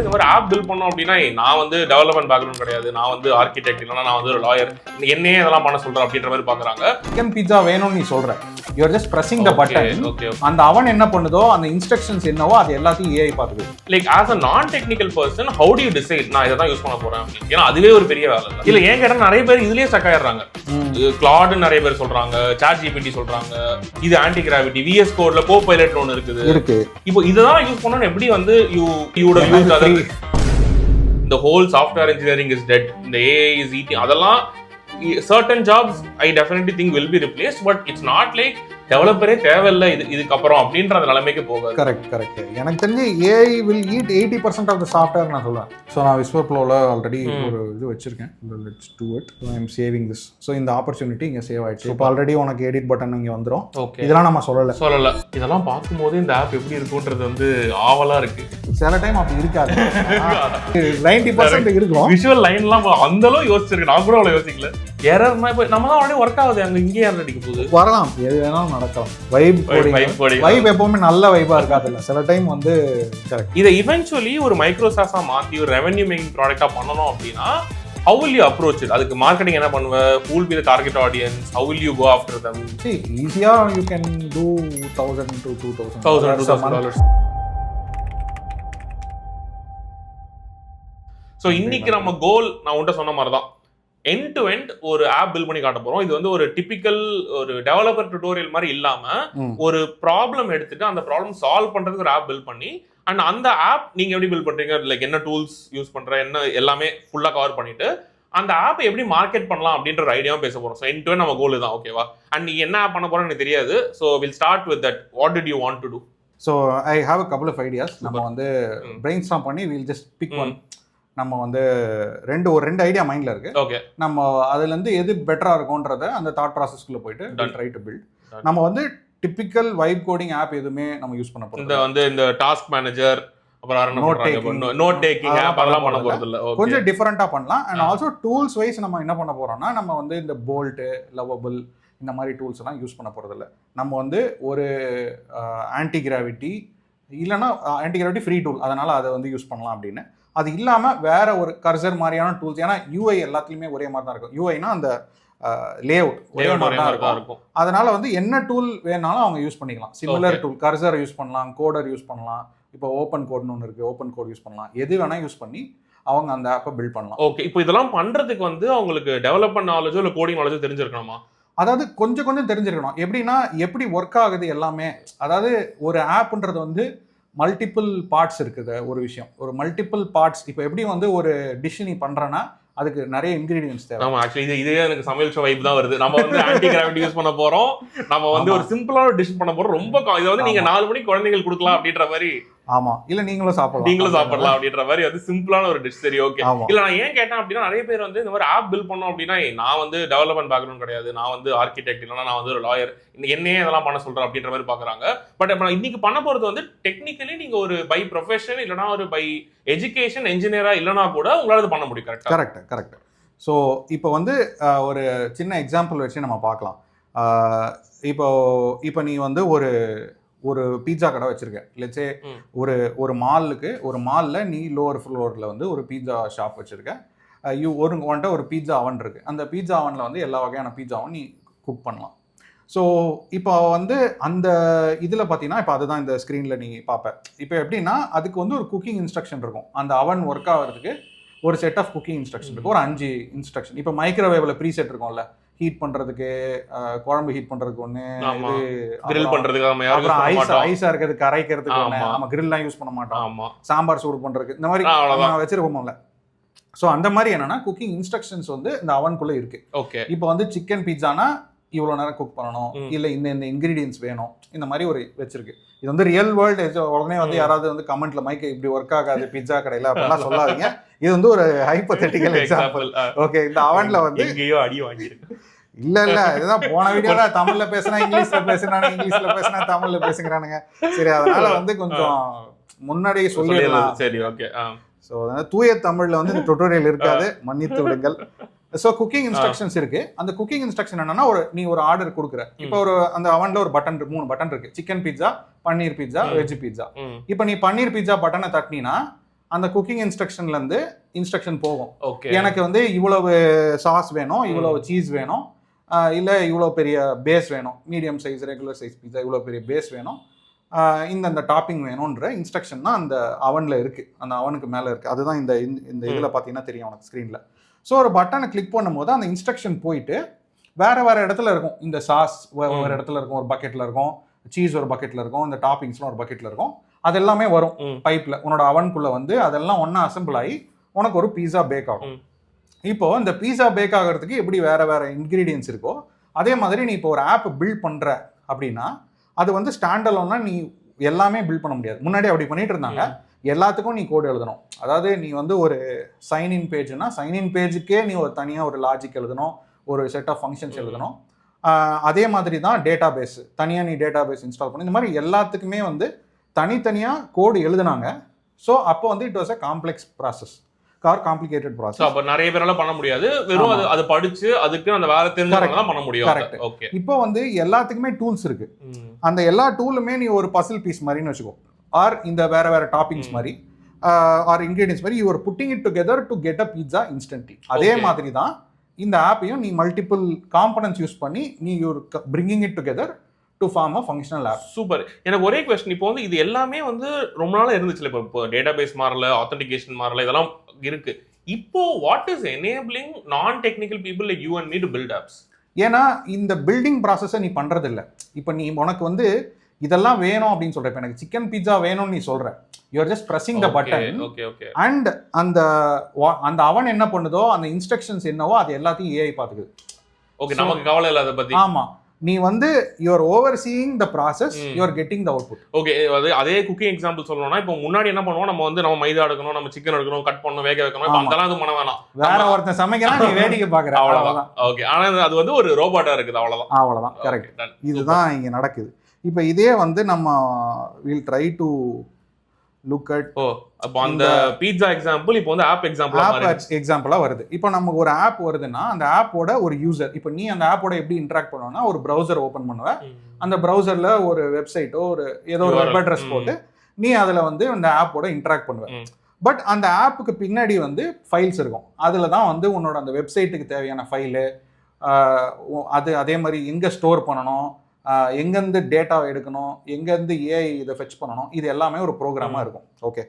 இந்த மாதிரி app build பண்ணோம் அப்படின்னா நான் வந்து டெவலப்மெண்ட் பேக்ரவுண்ட் கிடையாது, நான் வந்து ஆர்கிடெக்ட் இல்லைன்னா நான் வந்து ஒரு லாயர், என்னையே இதெல்லாம் பண்ண சொல்றேன் அப்படின்ற மாதிரி பாக்குறாங்க. சிக்கன் பீட்சா வேணும்னு நீ சொல்ற, you are just pressing the button. அந்த அவன் என்ன பண்ணுதோ அந்த இன்ஸ்ட்ரக்ஷன்ஸ் என்னவோ அது எல்லாத்தையும் ஏஐ பாத்துக்குது. லைக் ஆஸ் a நான் technical person how do you decide நான் இதை தான் யூஸ் பண்ண போறேன் அப்படின்னு? ஏன்னா அதுவே ஒரு பெரிய வேலை இல்லை. இல்ல ஏன் கேட்டா நிறைய பேர் இதுலயே ஸ்டக் ஆயிடுறாங்க. Claude நிறைய பேர் சொல்றாங்க, ChatGPT சொல்றாங்க, இது Antigravity, VS Codeல Copilot ஒன்னு இருக்குது. இப்போ இதெல்லாம் யூஸ் பண்ணனும் எப்படி வந்து you would have used other. The whole software engineering is dead. The AI is eating. அதெல்லாம் certain jobs I definitely think will be replaced, but it's not like டெவலப்பரே தேவையில்லை இதுக்கு அப்புறம் அப்படின்ற அந்த நிலைமைக்கு போகாது. கரெக்ட். எனக்கு தெரிஞ்சு AI will eat 80% of the software நான் சொல்லுவேன். ஸோ நான் விஸ்வப்ளோவில் ஆல்ரெடி ஒரு இது வச்சிருக்கேன். Let's do it. I am saving this. So இந்த ஆப்பர்ச்சுனிட்டி இங்கே சேவ் ஆயிடுச்சு. இப்போ ஆல்ரெடி உனக்கு எடிட் பட்டன் இங்கே வந்துடும். ஓகே, இதெல்லாம் நம்ம சொல்லலை. இதெல்லாம் பார்க்கும்போது இந்த ஆப் எப்படி இருக்குன்றது வந்து ஆவலா இருக்கு. சில டைம் அப்படி இருக்காது. 90% இருக்கும். விஷுவல் லைன்லாம் அந்த அளவு யோசிச்சிருக்கேன். நான் கூட அவ்வளோ யோசிக்கல. எரர்னா இப்போ நம்ம தான் ஆல்ரெடி ஒர்க் ஆகுது, அங்கே இங்கே எரர் அடிக்க போகுது. வரலாம், எது வேணாலும் நடக்கலாம். வைப் எப்பவுமே நல்ல வைபா இருக்காது இல்ல, சில டைம் வந்து இதை இவென்ச்சுவலி ஒரு மைக்ரோசாஃப்டா மாத்தி ஒரு ரெவென்யூ மேக்கிங் ப்ராடக்ட்டா பண்ணணும் அப்படின்னா how will you approach it? அதுக்கு மார்க்கெட்டிங் என்ன பண்ணுவ? who will be the target audience? how will you go after them? see easier you can do $1,000 to $2,000. So இன்னைக்கு நம்ம கோல் நான் உன்கிட்ட சொன்ன மாதிரி தான், எண்ட் டு எண்ட் ஒரு ஆப் பில்ட் பண்ணி காட்ட போறோம். இது வந்து ஒரு டிபிக்கல் ஒரு டெவலப்பர் டுட்டோரியல் மாதிரி இல்லாம ஒரு ப்ராப்ளம் எடுத்துட்டு அந்த ப்ராப்ளம் சால்வ் பண்றதுக்கு ஒரு ஆப் பில்ட் பண்ணி, அண்ட் அந்த ஆப் நீங்க எப்படி பில்ட் பண்றீங்க, லைக் என்ன டூல்ஸ் யூஸ் பண்ற, என்ன எல்லாமே ஃபுல்லா கவர் பண்ணிட்டு அந்த ஆப்பை எப்படி மார்க்கெட் பண்ணலாம் அப்படின்ற ஒரு ஐடியாவும் பேச போறோம். ஸோ எண்ட் டு எண்ட் நம்ம கோல் தான். ஓகேவா? அண்ட் நீ என்ன ஆப் பண்ண போறோம்னு எனக்கு தெரியாது. So we'll start with that. What did you want to do? So I have a couple of ideas. நம்ம வந்து பிரெயின் ஸ்டார்ம் பண்ணி வில் ஜஸ்ட் பிக் ஒன். நம்ம வந்து ரெண்டு ஐடியா மைண்ட்ல இருக்கு. ஓகே, நம்ம அதுல இருந்து எது பெட்டரா இருக்கும்ன்றத அந்த தாட் ப்ராசஸ்க்குள்ள போயிட்டு ட்ரை டு பில்ட். நம்ம வந்து டிபிக்கல் வைப் கோடிங் ஆப் எதுவுமே நம்ம யூஸ் பண்ண போறோம். இந்த டாஸ்க் மேனேஜர், அப்புறம் நோட் டேக்கிங் ஆப் அதெல்லாம் பண்ண போறது இல்ல. கொஞ்சம் டிஃபரெண்டா பண்ணலாம். அண்ட் ஆல்சோ டூல்ஸ் வைஸ் நம்ம என்ன பண்ண போறோம்னா, நம்ம வந்து இந்த போல்ட், லவபிள் இந்த மாதிரி டூல்ஸ் எல்லாம் யூஸ் பண்ண போறது இல்ல. நம்ம வந்து ஒரு ஆன்டிகிராவிட்டி இல்லைன்னா ஆன்டிகிராவிட்டி ஃப்ரீ டூல், அதனால அதை வந்து யூஸ் பண்ணலாம் அப்படின்னு. அது இல்லாமல் வேற ஒரு கர்சர் மாதிரியான டூல்ஸ், ஏன்னா யூஐ எல்லாத்துலேயுமே ஒரே மாதிரி தான் இருக்கும். யூஐனா அந்த லேஅவுட் ஒரே மாதிரி தான் இருக்கும். அதனால வந்து என்ன டூல் வேணாலும் அவங்க யூஸ் பண்ணிக்கலாம். சிமிலர் டூல், கர்சர் யூஸ் பண்ணலாம், கோடர் யூஸ் பண்ணலாம், இப்போ ஓப்பன் கோட்னு ஒன்று இருக்குது, ஓப்பன் கோட் யூஸ் பண்ணலாம். எது வேணால் யூஸ் பண்ணி அவங்க அந்த ஆப்பை பில்ட் பண்ணலாம். ஓகே, இப்போ இதெல்லாம் பண்ணுறதுக்கு வந்து அவங்களுக்கு டெவலப்மெண்ட் நாலேஜோ இல்லை கோடிங் நாலேஜோ தெரிஞ்சிருக்கணுமா? அதாவது கொஞ்சம் தெரிஞ்சிருக்கணும். எப்படின்னா எப்படி ஒர்க் ஆகுது எல்லாமே. அதாவது ஒரு ஆப்ன்றது வந்து மல்டிபிள் பார்ட்ஸ் இருக்குது. ஒரு விஷயம், ஒரு மல்டிபிள் பார்ட்ஸ். இப்போ எப்படி வந்து ஒரு டிஷ் நீ பண்றேன்னா அதுக்கு நிறைய இன்கிரீடியன்ஸ் தேவை. ஆமா, ஆக்சுவலி இதே எனக்கு சமையல் ஷோ வைப் தான் வருது. நம்ம வந்து ஆன்டிகிராவிட்டி யூஸ் பண்ண போறோம், நம்ம வந்து ஒரு சிம்பிளான டிஷ் பண்ண போறோம். ரொம்ப இதை வந்து நீங்க 4 மணிக்கு குழந்தைங்களுக்கு கொடுக்கலாம் அப்படின்ற மாதிரி. ஆமா, இல்ல நீங்களும் சாப்பிடலாம் அப்படின்ற மாதிரி அது சிம்பிளான ஒரு டிஷ். சரி, ஓகே. இல்ல நான் ஏன் கேட்டேன் அப்படின்னா, நிறைய பேர் வந்து இந்த மாதிரி ஆப் பில்ட் பண்ணோம் அப்படின்னா நான் வந்து டெவலப்மெண்ட் பேக்ரவுண்ட் கிடையாது, நான் வந்து ஆர்கிடெக்ட் இல்லைன்னா நான் வந்து ஒரு லாயர், என்னையே இதெல்லாம் பண்ண சொல்றேன் அப்படின்ற மாதிரி பாக்குறாங்க. பட் இப்போ இன்னைக்கு பண்ண போறது வந்து டெக்னிக்கலி நீங்க ஒரு பை ப்ரொஃபஷன் இல்லைன்னா ஒரு பை எஜுகேஷன் என்ஜினியரா இல்லைன்னா கூட உங்களால இது பண்ண முடியும். கரெக்ட். ஸோ இப்போ வந்து ஒரு சின்ன எக்ஸாம்பிள் வச்சு நம்ம பார்க்கலாம். இப்போ நீ வந்து ஒரு பீட்சா கடை வச்சிருக்க. லெட்ஸே ஒரு மாலில் நீ லோவர் ஃப்ளோரில் வந்து ஒரு பீட்சா ஷாப் வச்சிருக்க. உன்கிட்ட ஒரு பீட்சா அவன் இருக்கு. அந்த பீட்சா அவனில் வந்து எல்லா வகையான பீட்சாவும் நீ குக் பண்ணலாம். ஸோ இப்போ வந்து அந்த இதில் பார்த்தீங்கன்னா, இப்போ அதுதான் இந்த ஸ்க்ரீனில் நீ பார்ப்ப. இப்போ எப்படின்னா அதுக்கு வந்து ஒரு குக்கிங் இன்ஸ்ட்ரக்ஷன் இருக்கும். அந்த அவன் ஒர்க் ஆகிறதுக்கு ஒரு செட் ஆஃப் குக்கிங் இன்ஸ்ட்ரக்ஷன் இருக்கும், ஒரு 5 இன்ஸ்ட்ரக்ஷன். இப்போ மைக்ரோவேவ்ல ப்ரீசெட் இருக்கும்ல, ஹீட் பண்றதுக்கு, குழம்பு ஹீட் பண்றதுக்கு ஒன்று, கிரில் பண்றதுக்கு, அப்புறம் ஐஸா இருக்கிறதுக்கு, கரைக்கிறதுக்கு ஒன்று. நம்ம கிரில்லாம் யூஸ் பண்ண மாட்டோம். சாம்பார் சூடு பண்றதுக்கு இந்த மாதிரி வச்சிருக்கோம்ல. ஸோ அந்த மாதிரி என்னன்னா குக்கிங் இன்ஸ்ட்ரக்ஷன்ஸ் வந்து இந்த அவனுக்குள்ள இருக்கு. ஓகே, இப்போ வந்து சிக்கன் பீட்சானா இவ்வளோ நேரம் குக் பண்ணணும், இல்லை இந்த இன்கிரீடியன்ஸ் வேணும், இந்த மாதிரி ஒரு வச்சிருக்கு. இது வந்து ரியல் வேர்ல்டு. உடனே வந்து யாராவது வந்து கமெண்ட்ல மைக் இப்படி ஒர்க் ஆகாது பீட்சா கடையில் அப்படிலாம் சொல்லாதீங்க. இது வந்து ஒரு ஹைப்போதெட்டிக்கல் எக்ஸாம்பிள். ஓகே, இந்த அவன்ல வந்து எங்கேயோ அடி வாங்கியிருக்கு. இல்ல இதுதான் போன வீடியோல தமிழ்ல பேசினா இங்கிலீஷ்ல பேசுறானுங்க, இங்கிலீஷ்ல பேசினா தமிழ்ல பேசுகிறானுங்க. சரி, அதனால வந்து கொஞ்சம் முன்னாடியே சொல்லிடலாம். சரி, ஓகே. ஸோ தூய தமிழ்ல வந்து இந்த டுட்டோரியல் இருக்காது, மன்னித்து விடுங்கள். ஸோ குக்கிங் இன்ஸ்ட்ரக்ஷன்ஸ் இருக்கு. அந்த குக்கிங் இன்ஸ்ட்ரக்ஷன் என்னன்னா, நீ ஒரு ஆர்டர் கொடுக்குற. இப்போ அந்த அவன்ல ஒரு பட்டன், 3 பட்டன் இருக்கு. சிக்கன் பீட்சா, பன்னீர் பீட்சா, வெஜ் பீட்சா. இப்போ நீ பன்னீர் பீட்சா பட்டனை தட்டினா அந்த குக்கிங் இன்ஸ்ட்ரக்ஷன்லேருந்து இன்ஸ்ட்ரக்ஷன் போகும். ஓகே, எனக்கு வந்து இவ்வளவு சாஸ் வேணும், இவ்வளவு சீஸ் வேணும், இல்லை இவ்வளோ பெரிய பேஸ் வேணும், மீடியம் சைஸ் ரெகுலர் சைஸ் பீஸா இவ்வளோ பெரிய பேஸ் வேணும், இந்த டாப்பிங் வேணுன்ற இன்ஸ்ட்ரக்ஷன் தான் அந்த அவனில் இருக்குது, அந்த அவனுக்கு மேலே இருக்குது. அதுதான் இந்த இந்த இதில் பார்த்தீங்கன்னா தெரியும் உனக்கு ஸ்க்ரீனில். ஸோ ஒரு பட்டனை கிளிக் பண்ணும்போது அந்த இன்ஸ்ட்ரக்ஷன் போயிட்டு வேறு வேறு இடத்துல இருக்கும். இந்த சாஸ் ஒரு இடத்துல இருக்கும், ஒரு பக்கெட்டில் இருக்கும், சீஸ் ஒரு பக்கெட்டில் இருக்கும், இந்த டாப்பிங்ஸ்லாம் ஒரு பக்கெட்டில் இருக்கும். அது எல்லாமே வரும் பைப்பில் உன்னோட அவனுக்குள்ளே வந்து அதெல்லாம் ஒன்றா அசம்பிள் ஆகி உனக்கு ஒரு பீஸா பேக் ஆகும். இப்போ இந்த பீஸா பேக் ஆகிறதுக்கு எப்படி வேறு வேறு இன்க்ரீடியன்ஸ் இருக்கோ அதே மாதிரி நீ இப்போ ஒரு ஆப் பில்ட் பண்ணுற அப்படின்னா அது வந்து ஸ்டாண்டலோன்னா நீ எல்லாமே பில்ட் பண்ண முடியாது. முன்னாடி அப்படி பண்ணிட்டு இருந்தாங்க. எல்லாத்துக்கும் நீ கோடு எழுதணும். அதாவது நீ வந்து ஒரு சைன்இன் பேஜ்னா சைன்இன் பேஜுக்கே நீ ஒரு தனியாக ஒரு லாஜிக் எழுதணும், ஒரு செட் ஆஃப் ஃபங்க்ஷன்ஸ் எழுதணும். அதே மாதிரி தான் டேட்டா பேஸ், தனியாக நீ டேட்டா பேஸ் இன்ஸ்டால் பண்ணி இந்த மாதிரி எல்லாத்துக்குமே வந்து தனித்தனியாக கோடு எழுதுனாங்க. ஸோ அப்போ வந்து it was a complex process, complicated process. அப்போ நிறைய பேரால பண்ண முடியாது, வெறும் அது படிச்சு அதுக்கு அந்த வேலை தெரிஞ்சவங்க தான் பண்ண முடியும். கரெக்ட். ஓகே, இப்போ வந்து எல்லாத்துக்குமே டூல்ஸ் இருக்கு. அந்த எல்லா டூலுமே நீ ஒரு பசில் பீஸ் மாதிரின்னு வச்சுக்கோ, ஆர் இந்த வேற வேற டாப்பிங்ஸ் மாதிரி ஆர் இன்கிரீடியன்ஸ் மாதிரி you are putting it together to get a pizza instantly. அதே மாதிரி தான் இந்த ஆப்பையும் நீ மல்டிபிள் காம்பனன்ட்ஸ் யூஸ் பண்ணி நீ you're bringing it together to form a functional app. Super. எனக்கு ஒரே கொஸ்டின், இப்போ வந்து இது எல்லாமே வந்து ரொம்ப நாளா இருந்துச்சுல, இப்போ டேட்டா பேஸ் மாறல, ஆத்தென்டிகேஷன் மாறல, இதெல்லாம் இருக்கு. இப்போ what is enabling non technical people like you and me to build apps? ஏன்னா இந்த பில்டிங் ப்ராசஸை நீ பண்றது இல்லை. இப்போ நீ உனக்கு வந்து இதெல்லாம் வேணும் அப்படின்னு சொல்ற, இப்போ எனக்கு சிக்கன் பீட்சா வேணும்னு நீ சொல்ற, you are just pressing the button. And அந்த அவன் என்ன பண்ணுதோ அந்த இன்ஸ்ட்ரக்ஷன்ஸ் என்னவோ அது எல்லாத்தையும் ஏஐ பார்த்துக்குது. ஓகே, நமக்கு கவலை இல்லை அதை பத்தி. ஆமா, நீ வந்து you are overseeing the process, you are getting the output. Okay, அதே குக்கிங் எக்ஸாம்பிள் சொல்லணும்னா, இப்போ முன்னாடி என்ன பண்ணுவோம், நம்ம மைதா எடுக்கணும், நம்ம சிக்கன் எடுக்கணும், கட் பண்ணணும், வேக வைக்கணும், அதெல்லாம் இது பண்ண வேணாம், வேற ஒருத்தன் சமைக்கலாம், நீ வேடிக்கை பார்க்குற, அவ்வளவுதான். ஓகே, ஆனா அது வந்து ஒரு ரோபோட்டா இருக்குது, அவ்வளவுதான். கரெக்ட், இதுதான் இங்க நடக்குது. இப்போ இதே வந்து நம்ம will try to look at. அப்போ அந்த பீட்சா எக்ஸாம்பிள் இப்போ வந்து ஆப் எக்ஸாம்பிளா வருது. இப்போ நமக்கு ஒரு ஆப் வருதுன்னா அந்த ஆப்போட ஒரு யூசர், இப்போ நீ அந்த ஆப்போட எப்படி இன்டராக்ட் பண்ணுவேன்னா ஒரு ப்ரௌசர் ஓப்பன் பண்ணுவ, அந்த ப்ரௌசர்ல ஒரு வெப்சைட்டோ ஒரு ஏதோ ஒரு வெப் அட்ரஸ் போட்டு நீ அதுல வந்து அந்த ஆப்போட இன்டராக்ட் பண்ணுவ. பட் அந்த ஆப்புக்கு பின்னாடி வந்து ஃபைல்ஸ் இருக்கும். அதுல தான் வந்து உன்னோட அந்த வெப்சைட்டுக்கு தேவையான ஃபைலு, அது அதே மாதிரி எங்க ஸ்டோர் பண்ணணும், எங்கேருந்து டேட்டா எடுக்கணும், எங்கேருந்து ஏஐ இதை ஃபெச் பண்ணணும், இது எல்லாமே ஒரு ப்ரோக்ராமாக இருக்கும். ஓகே,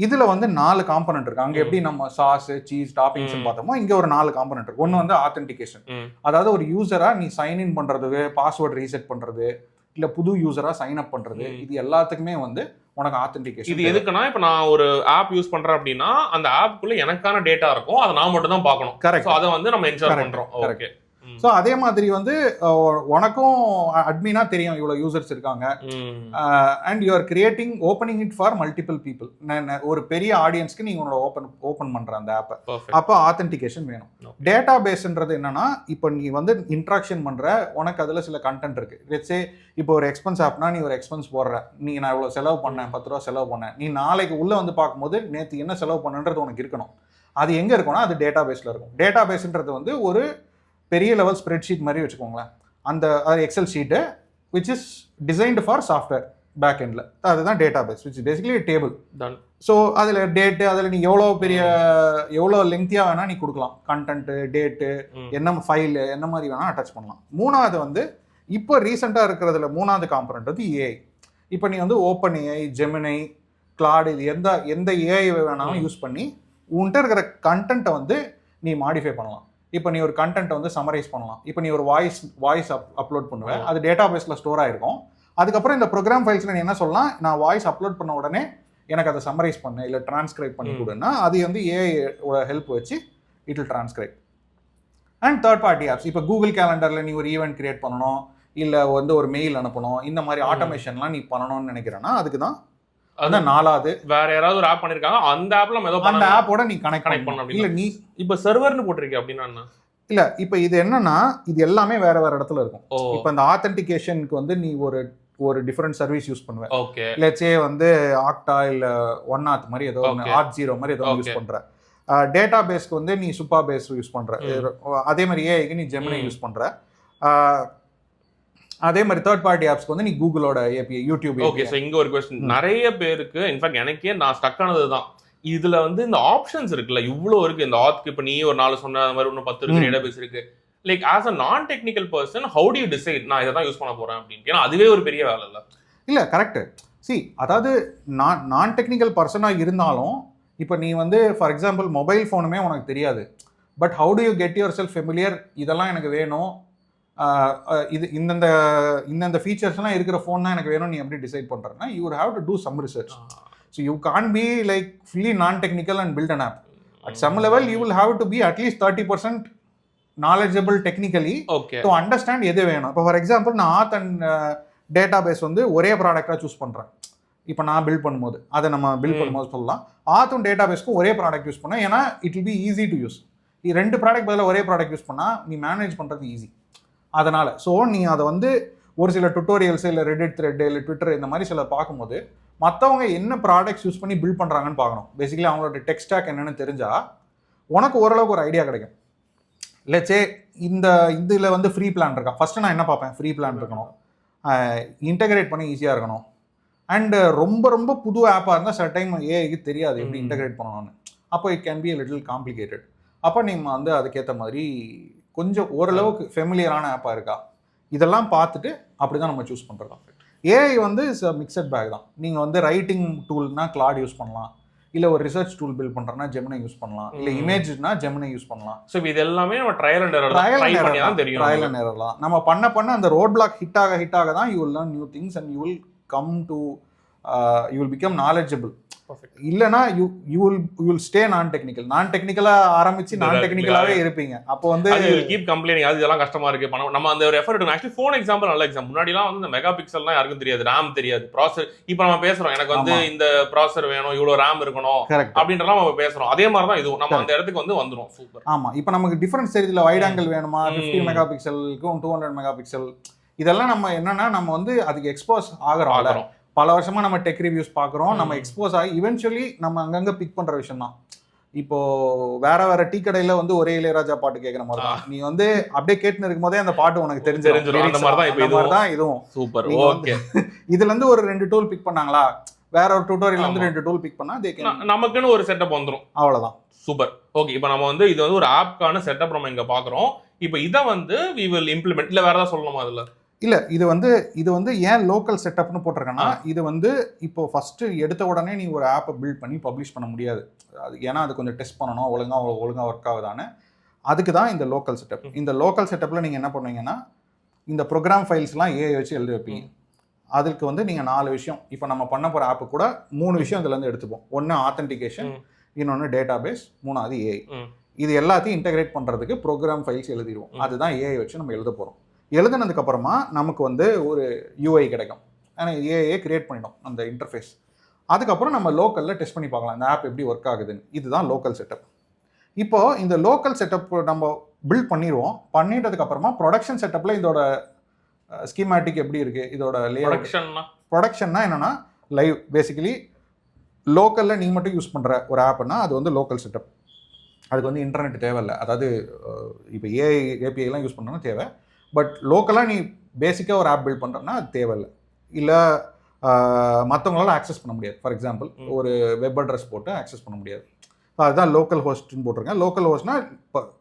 இதில் வந்து 4 காம்பனன்ட் இருக்கு. அங்கே எப்படி நம்ம சாஸ் சீஸ் டாப்பிங்ஸ் பார்த்தோமோ இங்கே ஒரு 4 காம்பனன்ட் இருக்கு. ஒன்று வந்து ஆத்தென்டிகேஷன், அதாவது ஒரு யூசராக நீ சைன்இன் பண்ணுறதுக்கு, பாஸ்வேர்ட் ரீசெட் பண்ணுறது, இல்லை புது யூசராக சைன் அப் பண்ணுறது, இது எல்லாத்துக்குமே வந்து உனக்கு ஆத்தென்டிகேஷன். இது எதுக்குன்னா, இப்போ நான் ஒரு ஆப் யூஸ் பண்ணுறேன் அப்படின்னா அந்த ஆப்புக்குள்ளே எனக்கான டேட்டா இருக்கும், அதை நான் மட்டும் தான் பார்க்கணும். கரெக்ட், அதை வந்து நம்ம என்ஜாய் பண்ணுறோம். ஓகே, ஸோ அதே மாதிரி வந்து உனக்கும் அட்மினா தெரியும் இவ்வளோ யூசர்ஸ் இருக்காங்க, and you are creating opening it for multiple people. ஒரு பெரிய ஆடியன்ஸ்க்கு நீங்க உன்னோட ஓப்பன் பண்ற அந்த ஆப்பை, அப்போ ஆத்தென்டிகேஷன் வேணும். டேட்டா பேஸ்ன்றது என்னன்னா, இப்போ நீ வந்து இன்ட்ராக்ஷன் பண்ற, உனக்கு அதுல சில கண்டென்ட் இருக்கு. லெட்ஸே இப்போ ஒரு எக்ஸ்பென்ஸ் ஆப்னா நீ ஒரு எக்ஸ்பென்ஸ் போடுற, நீ நான் இவ்வளோ செலவு பண்ணேன், 10 ரூபா செலவு பண்ணேன், நீ நாளைக்கு உள்ள வந்து பார்க்கும்போது நேற்று என்ன செலவு பண்ணன்றது உனக்கு இருக்கணும். அது எங்க இருக்கும்னா அது டேட்டா பேஸ்ல இருக்கும். டேட்டா பேஸ்ன்றது வந்து ஒரு பெரிய லெவல் ஸ்ப்ரெட்ஷீட் மாதிரி வச்சுக்கோங்களேன். அந்த Excel sheet which is designed for software back எண்டில், அதுதான் database, which is basically table. So அதில் டேட்டு, அதில் நீ எவ்வளோ லெங்க்தியாக வேணால் நீ கொடுக்கலாம், கண்டென்ட்டு, டேட்டு, என்ன ஃபைலு, என்ன மாதிரி வேணால் அட்டாச் பண்ணலாம். மூணாவது வந்து இப்போ ரீசெண்டாக இருக்கிறதுல மூணாவது காம்பனன்ட் வந்து ஏஐ. இப்போ நீ வந்து ஓப்பன் ஏஐ, ஜெமினை, கிளாட், இது எந்த ஏஐ வேணாலும் யூஸ் பண்ணி உன்கிட்ட இருக்கிற கண்டென்ட்டை வந்து நீ மாடிஃபை பண்ணலாம். இப்போ நீ ஒரு கண்டென்ட்டை வந்து சமரைஸ் பண்ணலாம். இப்போ நீ ஒரு வாய்ஸ் அப்லோட் பண்ணுவேன், அது டேட்டா பேஸில் ஸ்டோர் ஆகிருக்கும். அதுக்கப்புறம் இந்த ப்ரோக்ராம் ஃபைல்ஸில் நீ என்ன சொல்லலாம், நான் வாய்ஸ் அப்லோட் பண்ண உடனே எனக்கு அதை சமரைஸ் பண்ணு, இல்லை டிரான்ஸ்கிரைப் பண்ணி கொடுன்னா அது வந்து ஏஐ ஹெல்ப் வச்சு it will transcribe. And third party apps, இப்போ கூகுள் கேலண்டரில் நீ ஒரு ஈவெண்ட் கிரியேட் பண்ணணும், இல்லை வந்து ஒரு மெயில் அனுப்பணும், இந்த மாதிரி ஆட்டோமேஷன்லாம் நீ பண்ணணும்னு நினைக்கிறேன்னா அதுக்கு தான் அதான் 4வது. வேற யாராவது ஒரு ஆப் பண்ணிருக்காங்க, அந்த ஆப்ல ஏதோ அந்த ஆப்போட நீ கனெக்ட் பண்ணணும். இல்ல நீ இப்ப சர்வர்னு போட்டிருக்க அப்படின்னா இல்ல, இப்ப இது என்னன்னா இது எல்லாமே வேற வேற இடத்துல இருக்கும். இப்ப இந்த ஆத்தென்டிகேஷனுக்கு வந்து நீ ஒரு டிஃபரெண்ட் சர்வீஸ் யூஸ் பண்ணுவேன். ஓகே, லெட்ஸே வந்து ஆக்டா இல்ல OneAuth மாதிரி ஏதோ Auth0 மாதிரி ஏதோ யூஸ் பண்ற. டேட்டா பேஸ்க்கு வந்து நீ சுப்பா பேஸ் யூஸ் பண்ற. அதே மாதிரி ஏஐக்கு நீ ஜெமினி யூஸ் பண்ற. அதே மாதிரி தேர்ட் பார்ட்டி ஆப்ஸ்க்கு வந்து நீ கூகுளோட ஏபிஐ, யூடியூப். ஓகே, ஸோ இங்க ஒரு கொஸ்டின், நிறைய பேருக்கு இன்ஃபேக்ட் எனக்கே நான் ஸ்டக் ஆனது தான், இதுல வந்து இந்த ஆப்ஷன்ஸ் இருக்குல்ல, இவ்வளவு இருக்கு இந்த ஆத்க்கு. இப்ப நீ ஒரு 4 சொன்ன மாதிரி இன்னும் 10 இருக்கு, டேட்டாபேஸ் இருக்கு. லைக் ஆஸ் அ நான் technical person how to you decide நான் இதை தான் யூஸ் பண்ண போறேன் அப்படின்னு? ஏன்னா அதுவே ஒரு பெரிய வேலை இல்ல. இல்ல கரெக்ட். அதாவது நான் டெக்னிக்கல் பர்சனாக இருந்தாலும் இப்போ நீ வந்து ஃபார் எக்ஸாம்பிள் மொபைல் ஃபோனுமே உனக்கு தெரியாது, but how to you get your self familiar, இதெல்லாம் எனக்கு வேணும், இது இந்தந்த ஃபீச்சர்ஸ்லாம் இருக்கிற ஃபோன் தான் எனக்கு வேணும், நீ எப்படி டிசைட் பண்ணுறேன்னா you will have to do some research. So you can be like fully non technical and build an app. At some level you will have to be at least 30% knowledgeable technically to understand எது வேணும். இப்போ for example நான் ஆத் and database வந்து ஒரே ப்ராடக்டாக choose பண்ணுறேன். இப்போ நான் பில்ட் பண்ணும்போது அதை நம்ம பில்ட் பண்ணும்போது சொல்லலாம் ஆத்தும் டேட்டாபேஸ்க்கும் ஒரே ப்ராடக்ட் யூஸ் பண்ணேன், ஏன்னா it will be easy to use. 2 product பதிலாக ஒரே ப்ராடக்ட் யூஸ் பண்ணால் நீ மேனேஜ் பண்ணுறது ஈஸி. அதனால் ஸோ நீ அதை வந்து ஒரு சில டுட்டோரியல்ஸ் இல்லை ரெடிட் த்ரெட் இல்லை ட்விட்டர் இந்த மாதிரி சில பார்க்கும்போது மற்றவங்க என்ன ப்ராடக்ட்ஸ் யூஸ் பண்ணி பில்ட் பண்ணுறாங்கன்னு பார்க்கணும். பேசிக்கலி அவங்களோட டெக் ஸ்டாக் என்னென்னு தெரிஞ்சால் உனக்கு ஓரளவுக்கு ஒரு ஐடியா கிடைக்கும். லெட்ஸே இதில் வந்து ஃப்ரீ பிளான் இருக்கா, ஃபஸ்ட்டு நான் என்ன பார்ப்பேன், ஃப்ரீ பிளான் இருக்கணும், இன்டகிரேட் பண்ணி ஈஸியாக இருக்கணும். அண்ட் ரொம்ப ரொம்ப புது ஆப்பாக இருந்தால் சில டைம் ஏஐக்கு தெரியாது எப்படி இன்டகிரேட் பண்ணணும்னு. அப்போ it can be a little complicated. அப்போ நீங்கள் வந்து அதுக்கேற்ற மாதிரி கொஞ்சம் ஓரளவுக்கு ஃபெமிலியரான ஆப்பாக இருக்கா, இதெல்லாம் பார்த்துட்டு அப்படி தான் நம்ம சூஸ் பண்ணுறோம். ஏஐ வந்து இட்ஸ் மிக்சட் பேக் தான். நீங்கள் வந்து ரைட்டிங் டூல்னா கிளாட் யூஸ் பண்ணலாம், இல்லை ஒரு ரிசர்ச் டூல் பில்ட் பண்ணுறோன்னா ஜெமினை யூஸ் பண்ணலாம், இல்லை இமேஜ்னா ஜெமினை யூஸ் பண்ணலாம். ஸோ இது எல்லாமே நம்ம ட்ரையல் அண்ட் எரர் தான். நம்ம பண்ண அந்த ரோட் பிளாக் ஹிட் ஆக தான் you will learn new things and you will come to you will become knowledgeable. இல்லைனா யூ வில் ஸ்டே நான் டெக்னிக்கலா ஆரம்பிச்சு நான் டெக்னிக்கலாவே இருப்பீங்க. அப்போ வந்து கீப் கம்ப்ளைனிங், அது இதெல்லாம் கஷ்டமா இருக்கு நம்ம அந்த ஒரு எஃபர்ட் எடுக்கணும். ஆக்சுவலி ஃபோன் எக்ஸாம்பிள் நல்ல எக்ஸாம்பிள். முன்னாடிலாம் வந்து இந்த மெகா பிக்சல்லாம் யாருக்கும் தெரியாது, ரேம் தெரியாது, ப்ராசர். இப்போ நம்ம பேசுறோம் எனக்கு வந்து இந்த ப்ராசர் வேணும், இவ்வளவு ரேம் இருக்கணும் அப்படின்றலாம் நம்ம பேசுறோம். அதே மாதிரி தான் இதுவும், நம்ம அந்த இடத்துக்கு வந்து வந்துரும். சூப்பர். ஆமா, இப்போ நமக்கு டிஃபரன்ஸ் தெரியுதுல, வைட் ஆங்கிள் வேணுமா, 50 மெகா பிக்சலுக்கும் 200 மெகா பிக்சல், இதெல்லாம் நம்ம என்னன்னா நம்ம வந்து அதுக்கு எக்ஸ்போஸ் ஆகிறோம். பல வருஷமா நம்ம டெக் ரிவ்யூஸ் பார்க்குறோம், நம்ம எக்ஸ்போஸ் ஆகி இவென்ச்சுவலி நம்ம அங்கங்கே பிக் பண்ணுற விஷயம் தான். இப்போ வேற டீ கடையில் வந்து ஒரே இளையராஜா பாட்டு கேட்குற மாதிரி தான், நீ வந்து அப்படியே கேட்டுன்னு இருக்கும் போதே அந்த பாட்டு உனக்கு தெரிஞ்சிடும். அந்த மாதிரி தான் இதுவும். சூப்பர். ஓகே, இதுல இருந்து ஒரு 2 டூல் பிக் பண்ணாங்களா, வேற ஒரு டுட்டோரியல் இருந்து 2 டூல் பிக் பண்ணா நமக்குன்னு ஒரு செட்டப் வந்துடும். அவ்வளவுதான். சூப்பர். ஓகே, இப்போ நம்ம வந்து இது வந்து ஒரு ஆப்கான செட்டப் நம்ம இங்க பாக்குறோம். இப்போ இதை வந்து we will implement. இல்ல வேற ஏதாவது சொல்லணுமா அதுல? இல்லை, இது வந்து ஏன் லோக்கல் செட்டப்னு போட்டிருக்கேன்னா, இது வந்து இப்போ ஃபஸ்ட்டு எடுத்த உடனே நீ ஒரு ஆப்பை பில்ட் பண்ணி பப்ளிஷ் பண்ண முடியாது. அது ஏன்னா அது கொஞ்சம் டெஸ்ட் பண்ணணும், ஒழுங்காக ஒர்க் ஆகுதான்னு. அதுக்கு தான் இந்த லோக்கல் செட்டப். இந்த லோக்கல் செட்டப்பில் நீங்கள் என்ன பண்ணுவீங்கன்னா, இந்த ப்ரோக்ராம் ஃபைல்ஸ்லாம் ஏஐ வச்சு எழுதி வைப்பீங்க. அதுக்கு வந்து நீங்கள் 4 விஷயம், இப்போ நம்ம பண்ண போகிற ஆப்பு கூட 3 விஷயம் இதுலேருந்து எடுத்துப்போம். ஒன்று ஆத்தென்டிகேஷன், இன்னொன்று டேட்டாபேஸ், 3வது ஏஐ. இது எல்லாத்தையும் இன்டகிரேட் பண்ணுறதுக்கு ப்ரோக்ராம் ஃபைல்ஸ் எழுதிடுவோம். அதுதான் ஏஐ வச்சு நம்ம எழுத போகிறோம். எழுதுனதுக்கு அப்புறமா நமக்கு வந்து ஒரு யூஐ கிடைக்கும், ஆனால் ஏஐ கிரியேட் பண்ணிடும் அந்த இன்டர்ஃபேஸ். அதுக்கப்புறம் நம்ம லோக்கலில் டெஸ்ட் பண்ணி பார்க்கலாம் இந்த ஆப் எப்படி ஒர்க் ஆகுதுன்னு. இதுதான் லோக்கல் செட்டப். இப்போது இந்த லோக்கல் செட்டப் நம்ம பில்ட் பண்ணிடுவோம். பண்ணிட்டதுக்கப்புறமா ப்ரொடக்ஷன் செட்டப்பில் இதோட ஸ்கீமேட்டிக் எப்படி இருக்குது, இதோட ப்ரொடக்ஷன்னா என்னென்னா லைவ். பேசிக்கலி லோக்கலில் நீ மட்டும் யூஸ் பண்ணுற ஒரு ஆப்னா அது வந்து லோக்கல் செட்டப். அதுக்கு வந்து இன்டர்நெட் தேவையில்லை. அதாவது இப்போ ஏஐ ஏபிஐலாம் யூஸ் பண்ணணும்னா தேவை, பட் லோக்கலாக நீ பேசிக்காக ஒரு ஆப் பில்ட் பண்ணுறேன்னா அது தேவையில்லை. இல்லை மற்றவங்களால ஆக்சஸ் பண்ண முடியாது. ஃபார் எக்ஸாம்பிள் ஒரு வெப் அட்ரஸ் போட்டு ஆக்சஸ் பண்ண முடியாது. ஸோ அதுதான் லோக்கல் ஹோஸ்ட்னு போட்டிருக்கேன். லோக்கல் ஹோஸ்ட்னா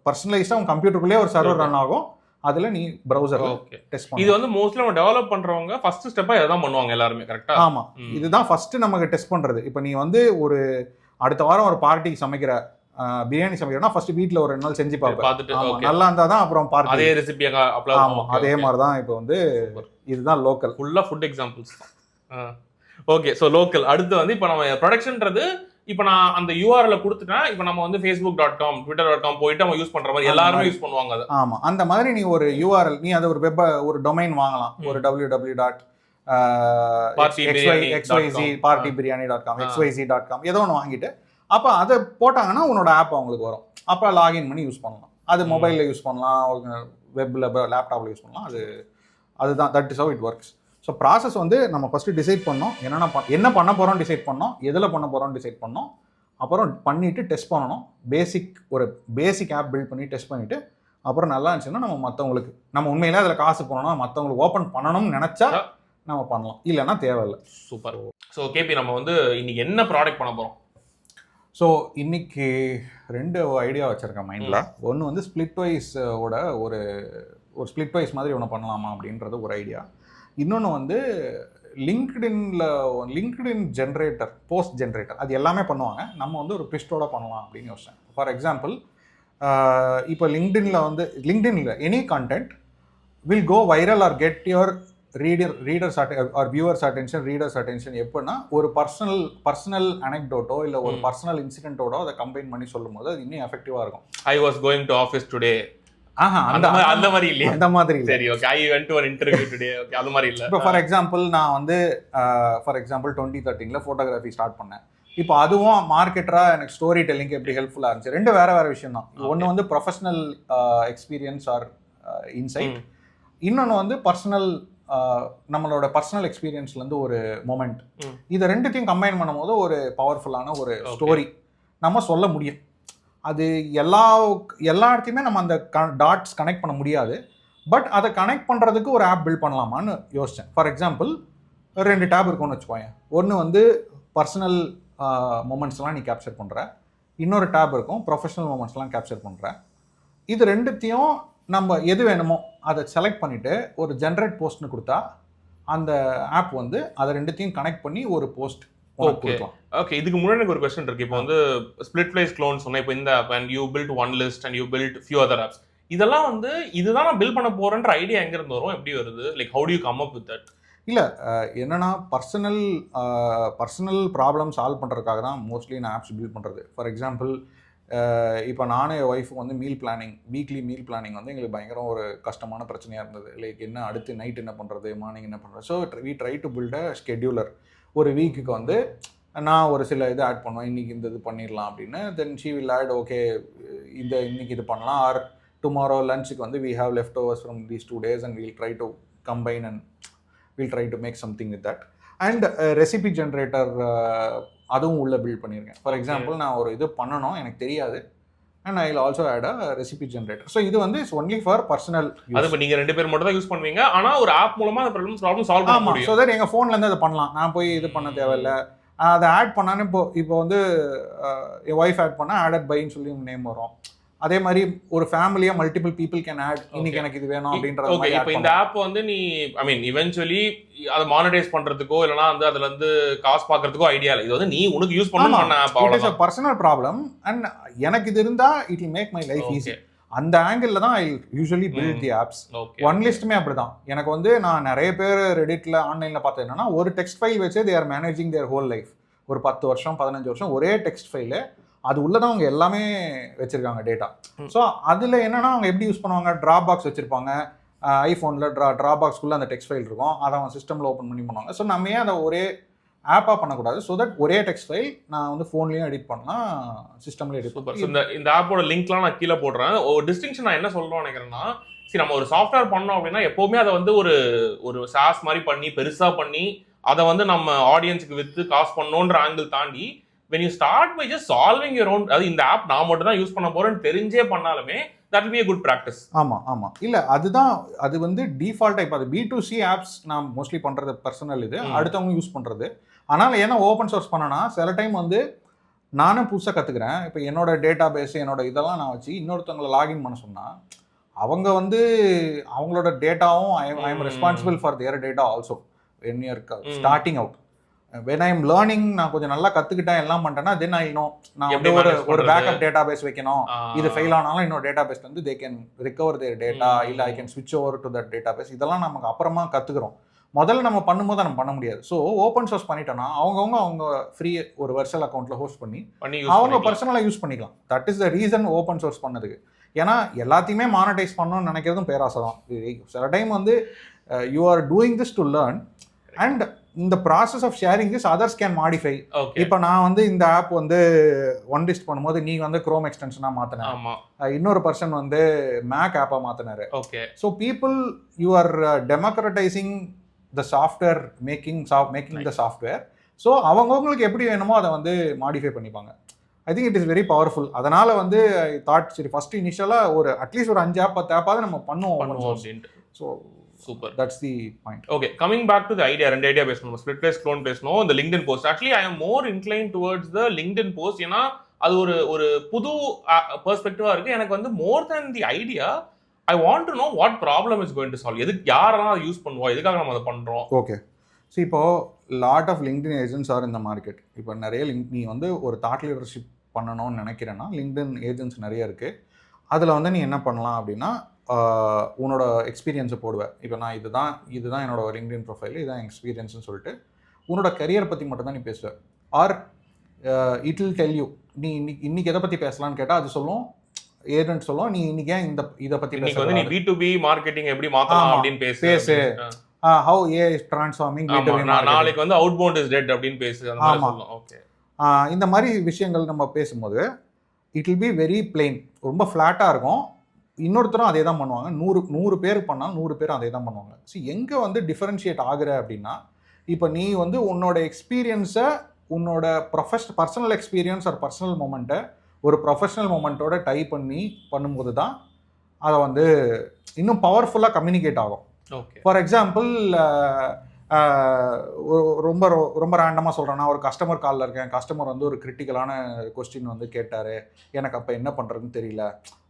பர்சனலைஸ்டாக உங்கள் கம்ப்யூட்டருக்குள்ளேயே ஒரு சர்வர் ரன் ஆகும், அதில் நீ ப்ரௌசரில் டெஸ்ட் பண்ணி. இது வந்து மோஸ்ட்லி நம்ம டெவலப் பண்ணுறவங்க ஃபர்ஸ்ட் ஸ்டெப்பாக இதை தான் பண்ணுவாங்க எல்லாருமே. கரெக்டாக? ஆமாம், இதுதான் ஃபஸ்ட்டு நமக்கு டெஸ்ட் பண்ணுறது. இப்போ நீ வந்து ஒரு அடுத்த வாரம் ஒரு பார்ட்டிக்கு சமைக்கிற பிரியாணி சமைக்கிறோம்னா ஃபர்ஸ்ட் வீட்டில் ஒரு 2 நாள் செஞ்சு பார்ப்பேன், நல்லா இருந்தால் தான் அப்புறம் பார்ட்டி அதே ரெசிபி. ஆமாம், அதே மாதிரி தான் இப்போ வந்து இதுதான் லோக்கல். ஃபுல்லாக ஃபுட் எக்ஸாம்பிள்ஸ் தான். Okay, so local. அடுத்து வந்து இப்போ நம்ம ப்ரொடக்ஷன்றது, இப்போ நான் அந்த யூஆர்எல்ல கொடுத்துட்டேன். இப்போ நம்ம வந்து facebook.com twitter.com போயிட்டு நம்ம யூஸ் பண்ற மாதிரி எல்லாருமே யூஸ் பண்ணுவாங்க அது. ஆமாம், அந்த மாதிரி நீ ஒரு யூஆர்எல், நீ அதை ஒரு வெப் ஒரு டொமைன் வாங்கலாம். ஒரு www.xyz.partybiryani.com xyz.com ஏதோ ஒன்று வாங்கிட்டு அப்போ அதை போட்டாங்கன்னா உன்னோட ஆப் அவங்களுக்கு வரும். அப்போ லாகின் பண்ணி யூஸ் பண்ணலாம். அது மொபைலில் யூஸ் பண்ணலாம், வெப்பில், லேப்டாப்பில் யூஸ் பண்ணலாம். அதுதான் that is how it works. So process வந்து நம்ம ஃபஸ்ட்டு டிசைட் பண்ணோம், என்ன பண்ண போகிறோம் டிசைட் பண்ணோம், எதில் பண்ண போகிறோம் டிசைட் பண்ணோம். அப்புறம் பண்ணிவிட்டு டெஸ்ட் பண்ணணும். ஒரு பேசிக் ஆப் பில்ட் பண்ணி டெஸ்ட் பண்ணிவிட்டு அப்புறம் நல்லா இருந்துச்சுன்னா நம்ம மற்றவங்களுக்கு, நம்ம உண்மையிலே அதில் காசு போனோம்னா மற்றவங்களுக்கு ஓப்பன் பண்ணணும்னு நினச்சா நம்ம பண்ணலாம், இல்லைன்னா தேவையில்லை. சூப்பர். ஸோ கேபி, நம்ம வந்து இன்னைக்கு என்ன ப்ராடக்ட் பண்ண போகிறோம்? ஸோ இன்னைக்கு 2 ஐடியா வச்சுருக்கேன் மைண்டில். ஒன்று வந்து ஸ்பிளிட் வைஸ் ஓட ஒரு ஸ்பிளிட் வைஸ் மாதிரி ஒன்று பண்ணலாமா அப்படின்றது ஒரு ஐடியா. இன்னொன்று வந்து லிங்க்டின் ஜென்ரேட்டர், போஸ்ட் ஜென்ரேட்டர், அது எல்லாமே பண்ணுவாங்க, நம்ம வந்து ஒரு ட்விஸ்டோட பண்ணலாம் அப்படின்னு யோசிச்சேன். ஃபார் எக்ஸாம்பிள், இப்போ லிங்க்டின்ல any content will go viral or get your readers or viewers attention எப்படின்னா ஒரு பர்சனல் அனெக்டோட்டோ இல்லை ஒரு பர்சனல் இன்சிடென்ட்டோட அதை கம்பைன் பண்ணி சொல்லும் போது அது இன்னும் எஃபெக்டிவாக இருக்கும். I was going to office today, அந்த மாதிரி இல்லையா? அந்த மாதிரி சரி, okay. I went to an interview today, okay, அது மாதிரி இல்ல. இப்போ ஃபார் எக்ஸாம்பிள் நான் வந்து 2013 ஃபோட்டோகிராஃபி ஸ்டார்ட் பண்ணேன். இப்போ அதுவும் மார்க்கெட்டரா எனக்கு ஸ்டோரி டெல்லிங் எப்படி ஹெல்ப்ஃபுல்லாக இருந்துச்சு. 2 வேற விஷயம் தான். ஒன்று வந்து ப்ரொஃபஷனல் எக்ஸ்பீரியன்ஸ் ஆர் இன்சைட், இன்னொன்று வந்து நம்மளோட பர்சனல் எக்ஸ்பீரியன்ஸ்லேருந்து ஒரு மொமெண்ட். இதை 2த்தையும் கம்பைன் பண்ணும்போது ஒரு பவர்ஃபுல்லான ஒரு ஸ்டோரி நம்ம சொல்ல முடியும். அது எல்லா இடத்தையுமே நம்ம அந்த டாட்ஸ் கனெக்ட் பண்ண முடியாது. பட் அதை கனெக்ட் பண்ணுறதுக்கு ஒரு ஆப் பில்ட் பண்ணலாமான்னு யோசித்தேன். ஃபார் எக்ஸாம்பிள் 2 டேப் இருக்குன்னு வச்சுக்கோங்க. ஒன்று வந்து பர்சனல் மொமெண்ட்ஸ்லாம் நீ கேப்சர் பண்ணுற, இன்னொரு டேப் இருக்கும் ப்ரொஃபஷனல் மொமெண்ட்ஸ்லாம் கேப்சர் பண்ணுற. இது 2த்தையும் நம்ம எது வேணுமோ அதை செலக்ட் பண்ணிவிட்டு ஒரு ஜென்ரேட் போஸ்ட்னு கொடுத்தா அந்த ஆப் வந்து அதை 2த்தையும் கனெக்ட் பண்ணி ஒரு போஸ்ட். ஓகே, இதுக்கு முன்னாடி எனக்கு ஒரு क्वेश्चन இருக்கு. இப்போ வந்து ஸ்பிளிட் வைஸ் க்ளோன் சொன்னா, இப்போ இந்த app and you built one list and you built few other apps, இதெல்லாம் வந்து இதுதான் நான் பில்ட் பண்ண போறேன்ற ஐடியா எங்க இருந்து வரும், எப்படி வருது? Like how do you come up with that? இல்லை, என்னன்னா பர்சனல் ப்ராப்ளம் சால்வ் பண்ணுறதுக்காக தான் மோஸ்ட்லி நான் ஆப்ஸ் பில்ட் பண்ணுறது. ஃபார் எக்ஸாம்பிள், இப்போ நானும் என் ஒய்ஃபுக்கு வந்து வீக்லி மீல் பிளானிங் வந்து எங்களுக்கு பயங்கரம் ஒரு கஷ்டமான பிரச்சனையாக இருந்தது. லைக் என்ன அடுத்து நைட் என்ன பண்ணுறது, மார்னிங் என்ன பண்ணுறது. So we try to build a scheduler. ஒரு வீக்குக்கு வந்து நான் ஒரு சில இது ஆட் பண்ணுவேன், இன்றைக்கி இந்த இது பண்ணிடலாம் அப்படின்னு. Then she will add, okay இன்னைக்கு இது பண்ணலாம், ஆர் டுமாரோ லஞ்சுக்கு வந்து we have leftovers from these 2 days and we'll try to combine and we'll try to make something with that. And recipe generator அதுவும் உள்ளே பில்ட் பண்ணியிருக்கேன். For example, நான் ஒரு இது பண்ணணும் எனக்கு தெரியாது, and I will also add a recipe generator. So இது வந்து இட்ஸ் ஒன்லி ஃபார் பர்சனல். அது இப்போ நீங்கள் 2 பேர் மட்டும் தான் யூஸ் பண்ணுவீங்க, ஆனால் ஒரு ஆப் மூலமாக அந்த ப்ராப்ளம் சால்வ் பண்ண முடியும். ஸோ தட் எங்கள் ஃபோன்லேருந்து அதை பண்ணலாம், நான் போய் இது பண்ண தேவையில்லை. அதை ஆட் பண்ணானே இப்போ வந்து என் ஒய்ஃப் ஆட் பண்ணால் ஆடட் பைன்னு சொல்லி நேம் வரும். அதே மாதிரி ஒரு ஃபேமிலியா மல்டிபிள் பீப்புள் கேன் ஆட், இன்னைக்கு எனக்கு இது வேணும் அப்படின்றது. ஓகே, இப்போ இந்த ஆப் வந்து நீ இவென்ச்சுவலி அதை மானிடைஸ் பண்றதுக்கோ இல்லனா வந்து அதுல இருந்து காசு பார்க்கிறதுக்கோ ஐடியா இல்லை. இது வந்து நீ உனக்கு யூஸ் பண்ணணும் app. It is a personal problem and எனக்கு இது இருந்தா it will make my life easy. அந்த ஆங்கிள் தான் I usually build the apps. One லிஸ்ட்டுமே அப்படிதான். எனக்கு வந்து நான் நிறைய பேர் ரெடிட்ல ஆன்லைன்ல பார்த்தது என்னன்னா, ஒரு டெக்ஸ்ட் ஃபைல் வச்சு they are managing their whole life. ஒரு 10 வருஷம் 15 வருஷம் ஒரே டெக்ஸ்ட் ஃபைலு, அது உள்ளதான் அவங்க எல்லாமே வச்சிருக்காங்க டேட்டா. ஸோ அதில் என்னன்னா அவங்க எப்படி யூஸ் பண்ணுவாங்க, ட்ராப் பாக்ஸ் வச்சிருப்பாங்க. ஐஃபோனில் ட்ராப் பாக்ஸ்க்குள்ளே அந்த டெக்ஸ்ட் ஃபைல் இருக்கும், அதை அவங்க சிஸ்டமில் ஓப்பன் பண்ணி பண்ணுவாங்க. ஸோ நம்ம ஏன் அதை ஒரே ஆப்பாக பண்ணக்கூடாது? ஸோ தட் ஒரே டெக்ஸ்ட் ஃபைல் நான் வந்து ஃபோன்லேயும் எடிட் பண்ணலாம், சிஸ்டம்லேயும் எடிட் பண்ணலாம். இந்த ஆப்போட லிங்க்லாம் நான் கீழே போடுறேன். ஒரு டிஸ்டிங்ஷன் நான் என்ன சொல்லணும்னு நினைக்கிறேன்னா, சரி நம்ம ஒரு சாஃப்ட்வேர் பண்ணோம் அப்படின்னா எப்போவுமே அதை வந்து ஒரு சாஸ் மாதிரி பண்ணி பெருசாக பண்ணி அதை வந்து நம்ம ஆடியன்ஸுக்கு விற்று காசு பண்ணோன்ற ஆங்கிள் தாண்டி, when you start by just solving your own, அது இந்த ஆப் நான் மட்டும் தான் யூஸ் பண்ண போறேன்னு தெரிஞ்சே பண்ணாலுமே that will be a good practice. ஆமாம் இல்லை, அது வந்து டிஃபால்ட்டாக இப்போ அது B2C ஆப்ஸ் நான் மோஸ்ட்லி பண்ணுறது பர்சனல், இது அடுத்தவங்க யூஸ் பண்ணுறது. ஆனால் ஏன்னா ஓப்பன் சோர்ஸ் பண்ணனா சில டைம் வந்து நானும் புதுசாக கற்றுக்கிறேன். இப்போ என்னோட டேட்டா பேஸ் என்னோட இதெல்லாம் நான் வச்சு இன்னொருத்தவங்களை லாகின் பண்ண சொன்னால் அவங்க வந்து அவங்களோட டேட்டாவும் I am responsible for their data also when you are starting out. when I am learning, நான் கொஞ்சம் நல்லா கற்றுக்கிட்டேன் எல்லாம் பண்ணிட்டேன்னா தென் ஐ நோ நான் வந்து ஒரு பேக்கப் டேட்டா பேஸ் வைக்கணும். இது ஃபெயில் ஆனாலும் இன்னொரு டேட்டா பேஸ் வந்து they can recover their data, இல்லை ஐ கேன் ஸ்விட்ச் over to that database. இதெல்லாம் நமக்கு அப்புறமா கற்றுக்குறோம், முதல்ல நம்ம பண்ணும்போது நம்ம பண்ண முடியாது. ஸோ ஓப்பன் சோர்ஸ் பண்ணிட்டோன்னா அவங்க ஃப்ரீ ஒரு வெர்சல் அக்கௌண்ட்டில் ஹோஸ்ட் பண்ணி அவங்க பர்சனலாக யூஸ் பண்ணிக்கலாம். That is the reason open source பண்ணதுக்கு. ஏன்னா எல்லாத்தையுமே மானிட்டைஸ் பண்ணணும்னு நினைக்கிறதும் பேராசை தான். சில டைம் வந்து you are doing this to learn and இந்த process of sharing this others can modify. இப்போ நான் வந்து இந்த ஆப் வந்து ஒன் லிஸ்ட் பண்ணும்போது நீ வந்து குரோம் எக்ஸ்டென்ஷனாக மாற்றினேன், இன்னொரு பர்சன் வந்து மேக் ஆப்பாக மாற்றினாரு. So people you are democratizing the software, making the software. So அவங்கவுங்களுக்கு எப்படி வேணுமோ அதை வந்து மாடிஃபை பண்ணிப்பாங்க. I think it is very powerful. அதனால வந்து ஐ தாட் சரி ஃபர்ஸ்ட் இனிஷியலாக ஒரு அட்லீஸ்ட் ஒரு 5 ஆப் 10 ஆப்பாவது நம்ம பண்ணுவோம். So super, that's the point. Okay, coming back to the idea, ரெண்டு ஐடியா பேசணும், ஸ்பிளிட் வைஸ் க்ளோன் பேசணும், இந்த LinkedIn post. Actually I am more inclined towards the LinkedIn post. ஏன்னா அது ஒரு ஒரு புது பெர்ஸ்பெக்டிவா இருக்கு. எனக்கு வந்து more than the idea, I want to know what problem is going to solve. எதுக்கு யாரெல்லாம் அதை யூஸ் பண்ணுவோம், எதுக்காக நம்ம அதை பண்றோம். ஓகே, ஸோ இப்போ lot of LinkedIn agents are இந்த மார்க்கெட். இப்போ நிறைய நீ வந்து ஒரு தாட் லீடர்ஷிப் பண்ணணும்னு நினைக்கிறேன்னா லிங்க்டின் ஏஜென்ட்ஸ் நிறைய இருக்குது. அதில் வந்து நீ என்ன பண்ணலாம் அப்படின்னா உன்னோட எக்ஸ்பீரியன்ஸை போடுவேன். இப்போ நான் இதுதான் என்னோட லிங்க்டின் ப்ரொஃபைல், இதுதான் எக்ஸ்பீரியன்ஸ்னு சொல்லிட்டு உன்னோட கரியர் பற்றி மட்டும் தான் நீ பேசுவேன். R it will tell you நீ இன்னைக்கு எதை பற்றி பேசலான்னு கேட்டால் அது சொல்லும், ஏஜென்ட் சொல்லும் நீ இன்னைக்கு ஏன் இதை பற்றி பேச, நீ B2B மார்க்கெட்டிங் எப்படி மாற்றலாம் அப்படின்னு பேசு. how AI is transforming B2B marketing. நாளைக்கு வந்து outbound is dead அப்படின்னு பேசு, அந்த மாதிரி சொல்லலாம். ஓகே, இந்த மாதிரி விஷயங்கள் நம்ம பேசும்போது it will be very plain, ரொம்ப ஃப்ளாட்டாக இருக்கும். இன்னொருத்தரும் அதே தான் பண்ணுவாங்க. 100 பேர் பண்ணாலும் 100 பேரும் அதே தான் பண்ணுவாங்க. ஸோ எங்கே வந்து டிஃபரன்ஷியேட் ஆகுற அப்படின்னா, இப்போ நீ வந்து உன்னோட எக்ஸ்பீரியன்ஸை, உன்னோட பர்சனல் எக்ஸ்பீரியன்ஸ் ஆர் பர்சனல் மொமெண்ட்டை ஒரு ப்ரொஃபஷனல் மொமெண்ட்டோட டை பண்ணும்போது தான் அதை வந்து இன்னும் பவர்ஃபுல்லாக கம்யூனிகேட் ஆகும். ஃபார் எக்ஸாம்பிள், ரொம்ப ரொம்ப ரேண்டமாக சொல்கிறேன்னா, ஒரு கஸ்டமர் காலில் இருக்கேன், கஸ்டமர் வந்து ஒரு கிரிட்டிக்கலான கொஸ்டின் வந்து கேட்டார், எனக்கு அப்போ என்ன பண்ணுறதுன்னு தெரியல.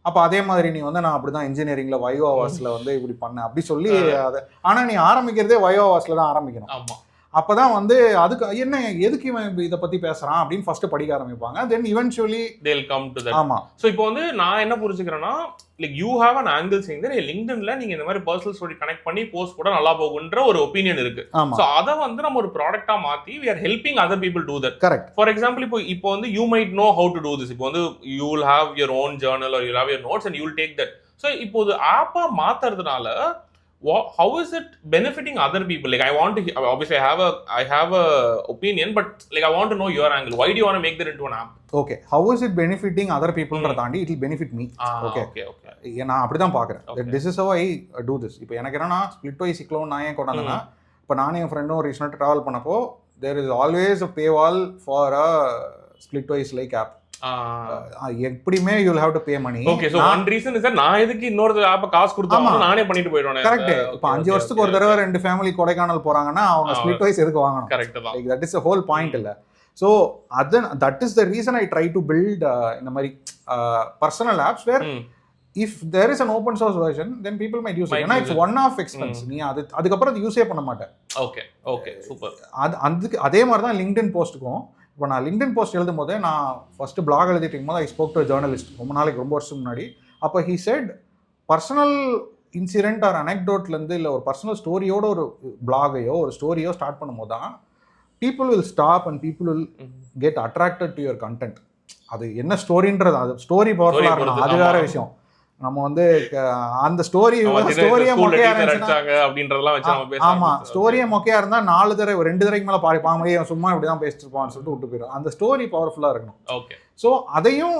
அப்போ அதே மாதிரி நீ வந்து நான் அப்படி தான் இன்ஜினியரிங்கில் வைவாவாஸில் வந்து இப்படி பண்ணேன் அப்படி சொல்லி அதை, ஆனால் நீ ஆரம்பிக்கிறதே வைவாவாஸில் தான் ஆரம்பிக்கணும். ஆமாம், அப்போ தான் வந்து அதுக்கு என்ன எதுக்கு இவன் இதை பற்றி பேசுகிறான் அப்படின்னு ஃபஸ்ட்டு படிக்க ஆரம்பிப்பாங்க. Then eventually they will come to that. ஆமாம். ஸோ இப்போ வந்து நான் என்ன புரிஞ்சுக்கிறேன்னா, like you have an angle saying that லிங்க்டின்ல நீங்கள் இந்த மாதிரி பர்சனல் ஸ்டோரி கனெக்ட் பண்ணி போஸ்ட் கூட நல்லா போகுன்ற ஒரு ஒப்பீனியன் இருக்கு. ஸோ அதை வந்து நம்ம ஒரு ப்ராடக்டா மாற்றி we are helping other people do that. Correct. For example, இப்போ வந்து you might know how to do this. இப்போ வந்து you will have your own journal or you will have your notes and you will take that. So இப்போ இது ஆப்பா மாத்துறதுனால how is it benefiting other people? Like I want to, obviously I have a opinion, but like I want to know your angle. Why do you want to make that into an app? Okay, how is it benefiting other people தாண்டி it will benefit me. Okay. நான் அப்படி தான் பார்க்குறேன். This is how I do this. இப்போ எனக்கு என்னன்னா split wise clone நான் ஏன் கொண்டாந்தேன்னா, இப்போ நானும் என் ஃப்ரெண்டும் ரீசெண்டாக ட்ராவல் பண்ணப்போ there is always a paywall for a Splitwise like app. எப்படியுமே you will have to pay money. Okay, so one reason is that நான் எதுக்கு இன்னொரு ஆப் காசு கொடுத்தாலும் நானே பண்ணிட்டு போயிடுவேன். கரெக்ட். இப்போ 5 வருஷத்துக்கு ஒரு தடவை 2 ஃபேமிலி கொடைக்கானல் போறாங்கன்னா அவங்க ஸ்பிளிட் வைஸ் எதுக்கு வாங்கணும்? கரெக்ட் தான். Like that is the whole point இல்ல. So that is the reason I try to build இந்த மாதிரி personal apps where if there is an open source version then people might use it. ஏன்னா it's one off expense. நீ அதுக்கப்புறம் அது யூஸே பண்ண மாட்டேன். Okay super. அதே மாதிரி தான் லிங்க்டின் போஸ்ட்டுக்கும். இப்போ நான் லிங்க்டின் போஸ்ட் எழுதும் போதே, நான் ஃபஸ்ட்டு பிளாக் எழுதிட்டு இருக்கும்போது ஐ ஸ்போக் டு ஜேர்னலிஸ்ட் ரொம்ப நாளைக்கு, ரொம்ப வருஷம் முன்னாடி. அப்போ he said personal incident or அனெக்டோட்லேருந்து இல்லை ஒரு பர்சனல் ஸ்டோரியோட ஒரு பிளாகையோ ஒரு ஸ்டோரியோ ஸ்டார்ட் பண்ணும்போது தான் people will stop and people will get attracted to your content. அது என்ன ஸ்டோரின்றது, அது ஸ்டோரி பவர்ஃபுல்லாக இருக்கணும், அது வேற விஷயம். நம்ம வந்து அந்த ஸ்டோரியை மொக்கையா இருந்தா 4 தடவை 2 தடவைக்கு மேல பார்க்க முடியும், சும்மா இப்படிதான் பேசிட்டு இருப்பான்னு சொல்லிட்டு விட்டு போயிடும். அந்த ஸ்டோரி பவர்ஃபுல்லா இருக்கணும். ஸோ அதையும்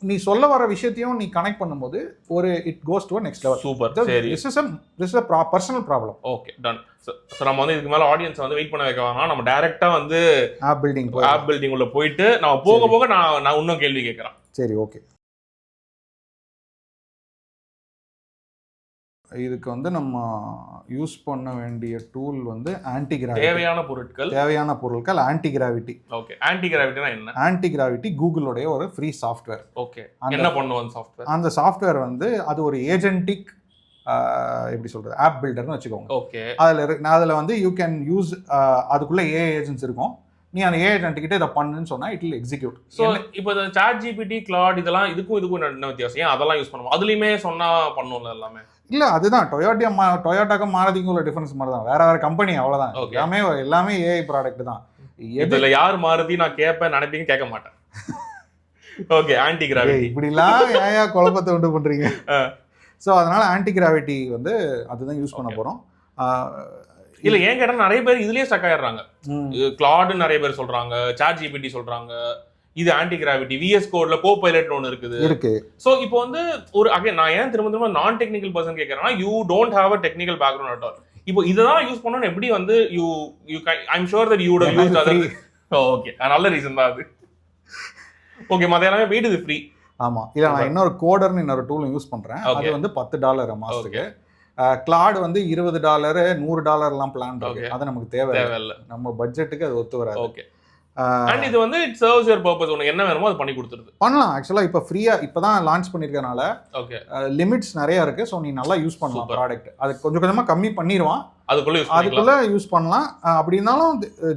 நீ சொல்ல வர விஷயத்தையும் நீ கனெக்ட் பண்ணும்போது ஒரு it goes to next level. Super. This is a personal problem. Okay, done. So நம்ம வந்து இதுக்கு மேல ஆடியன்ஸ் வந்து வெயிட் பண்ண வைக்க வேணாம், நம்ம டைரக்டா வந்து ஆப் பில்டிங் உள்ள போயிட்டு நம்ம போக நான் இன்னும் கேள்வி கேட்கறேன். சரி, ஓகே. இதுக்கு வந்து நம்ம யூஸ் பண்ண வேண்டிய டூல் வந்து ஆன்டிகிராவிட்டி. தேவையான பொருட்கள் ஆன்டிகிராவிட்டி. ஓகே, ஆன்டிகிராவிட்டினா என்ன? ஆன்டிகிராவிட்டி கூகுளோடைய ஒரு ஃப்ரீ சாஃப்ட்வேர். ஓகே, என்ன பண்ணுவோம் அந்த சாஃப்ட்வேர்? அந்த சாஃப்ட்வேர் வந்து அது ஒரு ஏஜென்டிக் எப்படி சொல்றது, ஆப் பில்டர்னு வச்சுக்கோங்க. ஓகே, அதில் வந்து யூ கேன் யூஸ், அதுக்குள்ள ஏஐ ஏஜென்ட்ஸ் இருக்கும். நீ அந்த ஏஐ ஏஜென்ட் கிட்ட இதை பண்ணுன்னு சொன்னா இட் வில் எக்ஸிக்யூட். ஸோ இப்போ இந்த சாட்ஜிபிடி, கிளாட் இதெல்லாம் இதுக்கும் என்ன வித்தியாசம்? ஏன் அதெல்லாம் யூஸ் பண்ணுவோம்? அதுலயுமே சொன்னா பண்ணும்ல எல்லாமே? இல்லை, அதுதான் டொயோட்டாக்கும் மாருதிக்கும் உள்ள டிஃபரன்ஸ் மாதிரி தான். வேற கம்பெனி, அவ்வளோதான். எல்லாமே ஏஐ ப்ராடக்ட் தான். இதுல யார் மாருதி நான் கேட்பேன் நினைப்பீங்க, கேட்க மாட்டேன். ஓகே, ஆன்டிகிராவிட்டி. இப்படிலாம் ஏன் குழப்பத்தை உண்டு பண்றீங்க? ஸோ அதனால ஆன்டிகிராவிட்டி வந்து அதுதான் யூஸ் பண்ண போறோம். இல்ல ஏன் கேட்டா நிறைய பேர் இதுலயே ஸ்டக் ஆயிடுறாங்க. கிளாட் நிறைய பேர் சொல்றாங்க, சாட் ஜிபிடி சொல்றாங்க, இது ஆன்டிகிராவிட்டி, விஎஸ் கோட்ல கோ பைலட்னு ஒன்னு இருக்குது. சோ இப்போ வந்து ஒரு அகைன் நான் ஏன் திரும்ப நான் டெக்னிக்கல் பர்சன் கேட்கறேன்னா, you don't have a technical background at all. இப்போ இதெல்லாம் யூஸ் பண்ணனும் எப்படி வந்து you I am sure that you would have used other. Okay, நல்ல ரீசன் தான் அது. ஓகே, மத்த எல்லாமே வீட் இது ஃப்ரீ. ஆமா, இல்ல நான் இன்னொரு கோடர்னு இன்னொரு டூல் யூஸ் பண்றேன். அது வந்து $10 மாசத்துக்கு. கிளாட் வந்து $20 $100 எல்லாம் பிளான் இருக்கு. அது நமக்கு தேவையில்லை, நம்ம பட்ஜெட்டுக்கு அது ஒத்து வராது. ஓகே, அண்ட் இது வந்து இட் சர்வ்ஸ் யுவர் பர்பஸ். உனக்கு என்ன வேணுமோ அது பண்ணி கொடுத்துருது. பண்ணலாம். ஆக்சுவலாக இப்போ ஃப்ரீயாக இப்போ தான் லான்ச் பண்ணியிருக்கனால ஓகே லிமிட்ஸ் நிறையா இருக்குது. ஸோ நீ நல்லா யூஸ் பண்ணலாம் ப்ராடக்ட். அது கொஞ்சம் கொஞ்சமாக கம்மி பண்ணிடுவான், அதுக்குள்ளே யூஸ் பண்ணலாம். அப்படி இருந்தாலும்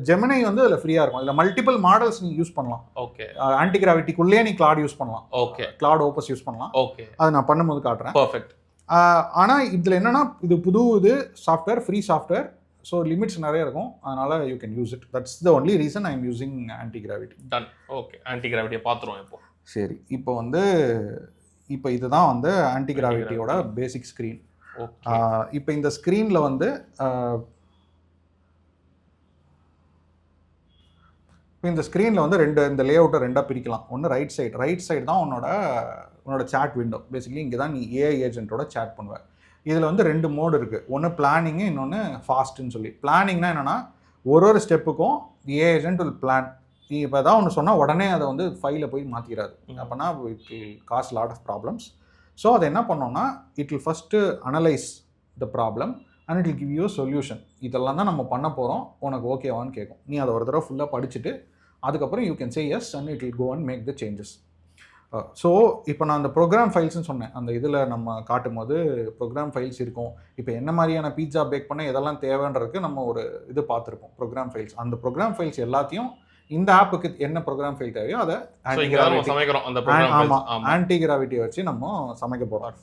ஜெமினை வந்து அதில் ஃப்ரீயாக இருக்கும். இதில் மல்டிபிள் மாடல்ஸ் நீ யூஸ் பண்ணலாம். ஓகே ஆன்டிகிராவிட்டிக்குள்ளேயே நீ கிளாட் யூஸ் பண்ணலாம். ஓகே கிளாட் ஓப்பஸ் யூஸ் பண்ணலாம். ஓகே அது நான் பண்ணும்போது காட்டுறேன். பர்ஃபெக்ட். ஆனால் இதில் என்னன்னா இது புது software, free software. So limits நிறைய இருக்கும், அதனால you can use it. That's the only reason I am using Antigravity. Done. Okay, ஆன்டிகிராவிட்டியை பார்த்துருவோம் இப்போ. சரி, இப்போ இதுதான் வந்து ஆன்டிகிராவிட்டியோட பேசிக் ஸ்க்ரீன். இப்போ இந்த ஸ்க்ரீனில் வந்து இந்த ஸ்க்ரீனில் வந்து இந்த லே அவுட்டை ரெண்டாக பிரிக்கலாம். ஒன்று ரைட் சைடு தான் உன்னோட சேட் விண்டோ. பேசிக்கலி இங்கே தான் நீ ஏஐ ஏஜென்ட்டோட சேட் பண்ணுவேன். இதில் வந்து 2 மோடு இருக்குது. ஒன்று பிளானிங்கு, இன்னொன்று ஃபாஸ்ட்டுன்னு சொல்லி. பிளானிங்னா என்னென்னா ஒரு ஸ்டெப்புக்கும் ஏஐ ஏஜென்ட் வில் பிளான். நீ இப்போ தான் ஒன்று சொன்னால் உடனே அதை வந்து ஃபைலில் போய் மாற்றிக்கிறாது. அப்போனா it will cause lot of problems. So அதை என்ன பண்ணோன்னா it will first analyse the problem and it will give you solution. இதெல்லாம் தான் நம்ம பண்ண போகிறோம், உனக்கு ஓகேவான்னு கேட்கும். நீ அதை ஒரு தடவை ஃபுல்லாக படிச்சுட்டு அதுக்கப்புறம் you can say yes and it will go and make the changes. So இப்போ நான் அந்த ப்ரோக்ராம் ஃபைல்ஸ்னு சொன்னேன். அந்த இதில் நம்ம காட்டும் போது ப்ரோக்ராம் ஃபைல்ஸ் இருக்கும். இப்போ என்ன மாதிரியான பீட்சா பேக் பண்ண எதெல்லாம் தேவைன்றதுக்கு நம்ம ஒரு இது பார்த்துருப்போம், ப்ரோக்ராம் ஃபைல்ஸ். அந்த ப்ரோக்ராம் ஃபைல்ஸ் எல்லாத்தையும் இந்த ஆப்புக்கு என்ன ப்ரோக்ராம் ஃபைல் தேவையோ அதை ஆன்டிகிராவிட்டியை வச்சு நம்ம சமைக்க போகிறோம்.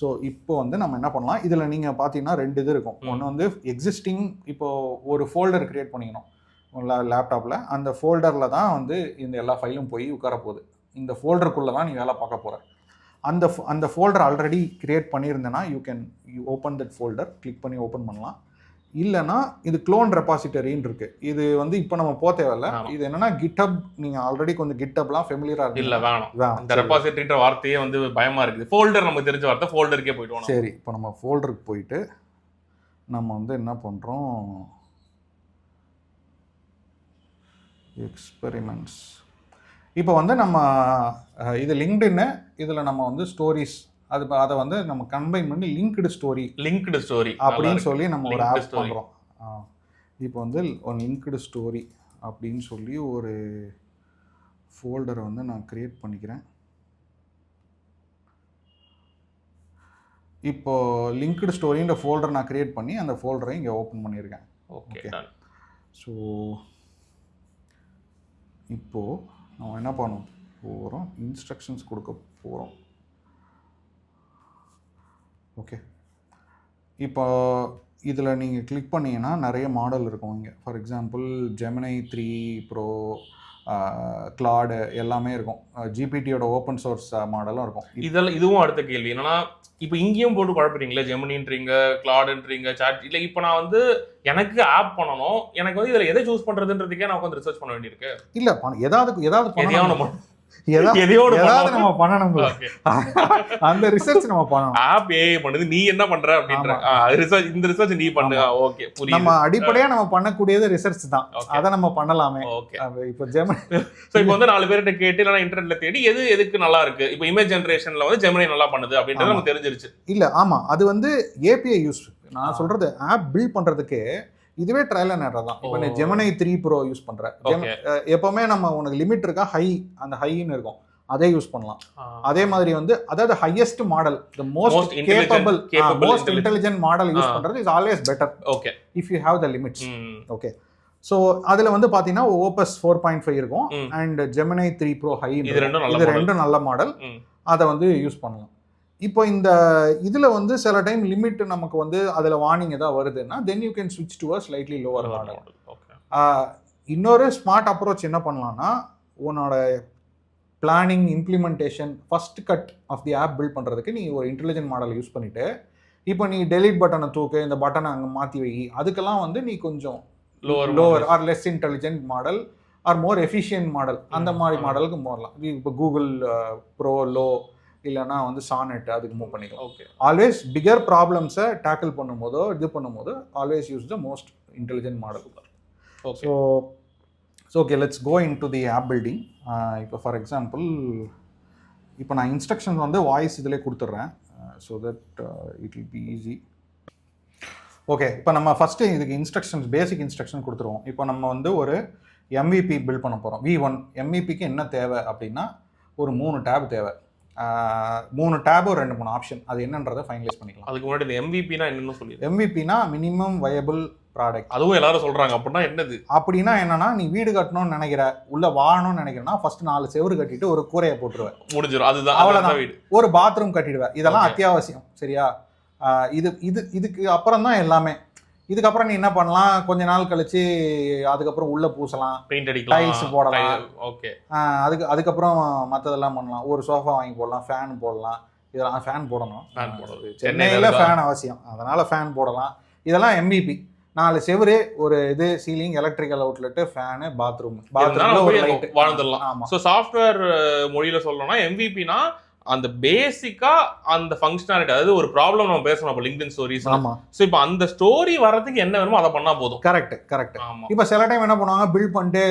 ஸோ இப்போ வந்து நம்ம என்ன பண்ணலாம், இதில் நீங்கள் பார்த்தீங்கன்னா 2 இது இருக்கும். ஒன்று வந்து எக்ஸிஸ்டிங், இப்போது ஒரு ஃபோல்டர் க்ரியேட் பண்ணிக்கணும் லேப்டாப்பில். அந்த ஃபோல்டரில் தான் வந்து இந்த எல்லா ஃபைலும் போய் உட்கார போகுது. இந்த ஃபோல்டருக்குள்ளே தான் நீ வேலை பார்க்க போகிற. அந்த ஃபோல்டர் ஆல்ரெடி கிரியேட் பண்ணியிருந்தேன்னா you open that folder, click பண்ணி ஓப்பன் பண்ணலாம். இல்லைனா இது க்ளோன் ரெபாசிட்டரின்னு இருக்குது. இது வந்து இப்போ நம்ம போக தேவையில்ல. இது என்னன்னா கிட்ஹப், நீங்கள் ஆல்ரெடி கொஞ்சம் கிட்ஹப்லாம் ஃபெமிலியராக இருக்கு. இல்லை வேணும், இந்த ரெபாசிட்டரின்ற வார்த்தையே வந்து பயமாக இருக்குது. ஃபோல்டர் நமக்கு தெரிஞ்ச வார்த்தை, ஃபோல்டருக்கே போய்ட்டு. சரி, இப்போ நம்ம ஃபோல்டருக்கு போயிட்டு நம்ம வந்து என்ன பண்ணுறோம், எக்ஸ்பெரிமெண்ட்ஸ். இப்போ வந்து நம்ம இது லிங்க்டின்னு, இதில் நம்ம வந்து ஸ்டோரிஸ் அதை வந்து நம்ம கம்பைன் பண்ணி லிங்க்டு ஸ்டோரி அப்படின்னு சொல்லி நம்ம ஒரு ஆப் பண்ணுறோம். இப்போ வந்து ஒரு லிங்க்டு ஸ்டோரி அப்படின்னு சொல்லி ஒரு ஃபோல்டரை வந்து நான் க்ரியேட் பண்ணிக்கிறேன். இப்போது லிங்க்டு ஸ்டோரின்ற ஃபோல்டர் நான் க்ரியேட் பண்ணி அந்த ஃபோல்டரை இங்கே ஓப்பன் பண்ணியிருக்கேன். ஓகே, ஸோ இப்போது நம்ம என்ன பண்ண போகிறோம், இன்ஸ்ட்ரக்ஷன்ஸ் கொடுக்க போகிறோம். ஓகே, இப்போ இதில் நீங்கள் கிளிக் பண்ணிங்கன்னா நிறைய மாடல் இருக்கும் இங்கே. ஃபார் எக்ஸாம்பிள் ஜெமினை 3 ப்ரோ, கிளாடு எல்லாமே இருக்கும். ஜிபிடியோட ஓப்பன் சோர்ஸ் மாடலும் இருக்கும். இதுவும் அடுத்த கேள்வி என்னன்னா, இப்போ இங்கேயும் போட்டு குழப்பறீங்களே, ஜெமினின்றீங்க, கிளாடுன்றீங்க, சாட். இல்லை இப்போ நான் வந்து எனக்கு ஆப் பண்ணணும், எனக்கு வந்து இதில் எதை சூஸ் பண்ணுறதுன்றதுக்கே நான் வந்து ரிசர்ச் பண்ண வேண்டியிருக்கு. இல்லை, ஏதாவது நம்ம பண்ணணும். அந்த ரிசர்ச் நம்ம பண்ணணும். ஆப் ஏஐ பண்ணுது, நீ என்ன பண்ற அப்படின்ற ரிசர்ச், இந்த ரிசர்ச் நீ பண்ணு. ஓகே, புரியுது. நம்ம அடிப்படையா நம்ம பண்ணக்கூடியது ரிசர்ச் தான். அத நம்ம பண்ணலாமே. ஓகே, இப்போ ஜெமினி, சோ இப்போ வந்து 4 பேர்கிட்ட கேட்டு இல்லனா இன்டர்நெட்ல தேடி எதுக்கு நல்லா இருக்கு, இப்போ இமேஜ் ஜெனரேஷன்ல வந்து ஜெமினி நல்லா பண்ணுது அப்படின்றது நமக்கு தெரிஞ்சிருச்சு. இல்ல, ஆமா, அது வந்து ஏபிஐ யூஸ். நான் சொல்றது ஆப் பில்ட் பண்றதுக்கு இதுவே ட்ரையல் அண்ட் எரர் தான். இப்போ நீ ஜெமினை 3 ப்ரோ யூஸ் பண்ற, எப்பவுமே நம்ம உனக்கு லிமிட் இருக்கா, அந்த ஹைன்னு இருக்கும், அதே யூஸ் பண்ணலாம். அதே மாதிரி வந்து அதாவது highest model, the most capable, most intelligent model use பண்றது is always better. Okay, if you have the limits. Okay, so அதில் வந்து பார்த்தீங்கன்னா ஓப்பஸ் 4.5 இருக்கும் அண்ட் ஜெமினை 3 ப்ரோ ஹை. இது ரெண்டும் நல்ல மாடல், அதை வந்து யூஸ் பண்ணலாம். இப்போ இந்த இதில் வந்து சில டைம் லிமிட் நமக்கு வந்து அதில் வார்னிங் ஏதாவது வருதுன்னா தென் யூ கேன் ஸ்விட்ச் to a slightly lower model. இன்னொரு ஸ்மார்ட் அப்ரோச் என்ன பண்ணலாம்னா, உன்னோட planning, implementation, first cut of the app build பண்ணுறதுக்கு நீ ஒரு இன்டெலிஜென்ட் மாடல் யூஸ் பண்ணிவிட்டு, இப்போ நீ டெலிட் பட்டனை தூக்கு, இந்த பட்டனை அங்கே மாற்றி வை, அதுக்கெல்லாம் வந்து நீ கொஞ்சம் lower or less intelligent model or more efficient model, அந்த மாதிரி மாடலுக்கு போகலாம். இப்போ கூகுள் ப்ரோ லோ இல்லைனா வந்து சானெட், அதுக்கு மூவ் பண்ணிக்கலாம். ஓகே, ஆல்வேஸ் பிகர் ப்ராப்ளம்ஸை டேக்கிள் பண்ணும்போதோ always use the most intelligent model. So okay, let's go in to the app building. இப்போ ஃபார் எக்ஸாம்பிள் இப்போ நான் இன்ஸ்ட்ரக்ஷன்ஸ் வந்து வாய்ஸ் இதிலே கொடுத்துட்றேன் so that it will be easy. Okay, இப்போ நம்ம ஃபஸ்ட்டு இதுக்கு இன்ஸ்ட்ரக்ஷன்ஸ், பேசிக் இன்ஸ்ட்ரக்ஷன் கொடுத்துருவோம். இப்போ நம்ம வந்து ஒரு MVP பில்ட் பண்ண போகிறோம். V1 MVPக்கு என்ன தேவை அப்படின்னா ஒரு 3 டேப் தேவை. 3 டேப் ஒரு 2-3 ஆப்ஷன். அது என்னன்றதை ஃபைனலைஸ் பண்ணிக்கலாம். அதுக்கு முன்னாடி இந்த MVPனா என்னன்னு சொல்லி. MVPனா மினிமம் வயபிள் ப்ராடக்ட். அதுவும் எல்லாரும் சொல்றாங்க. அப்படின்னா என்னது? அப்படின்னா என்னன்னா, நீ வீடு கட்டணும்னு நினைக்கிற, உள்ள வாழணும்னு நினைக்கிறேன்னா ஃபர்ஸ்ட் 4 செவுரு கட்டிட்டு ஒரு கூரையை போட்டுருவேன், முடிஞ்சிடும். அதுதான், அவ்வளோதான் வீடு. ஒரு பாத்ரூம் கட்டிடுவேன். இதெல்லாம் அத்தியாவசியம். சரியா? இதுக்கு அப்புறம் தான் எல்லாமே. இதுக்கப்புறம் நீ என்ன பண்ணலாம், கொஞ்ச நாள் கழிச்சு அதுக்கப்புறம் உள்ள பூசலாம், பெயிண்ட் அடிக்கலாம், டைல்ஸ் போடலாம். ஓகே. அதுக்கப்புறம் மற்றதெல்லாம் பண்ணலாம். ஒரு சோஃபா வாங்கி போடலாம், ஃபேன் போடலாம். இதெல்லாம் ஃபேன் போடணும். சென்னையில் ஃபேன் அவசியம், அதனால ஃபேன் போடலாம். இதெல்லாம் MVP. 4 செவரு, ஒரு இது ceiling, electrical outlet, fan, bathroom வாழ்ந்துடலாம். ஆமா. ஸோ சாஃப்ட்வேர் மொழியில சொல்லணும்னா MVPனா அந்த பேசிக்கா அந்த ஃபங்க்ஷனாலிட்டி, அதாவது ஒரு ப்ராப்ளம் நம்ம பேசணும் அப்போ லிங்க்டின் ஸ்டோரிஸ். ஆமா. ஸோ இப்போ அந்த ஸ்டோரி வரதுக்கு என்ன வேணுமோ அதை பண்ணா போதும். கரெக்ட். இப்போ சில டைம் என்ன பண்ணுவாங்க, பில்ட் பண்ணிட்டு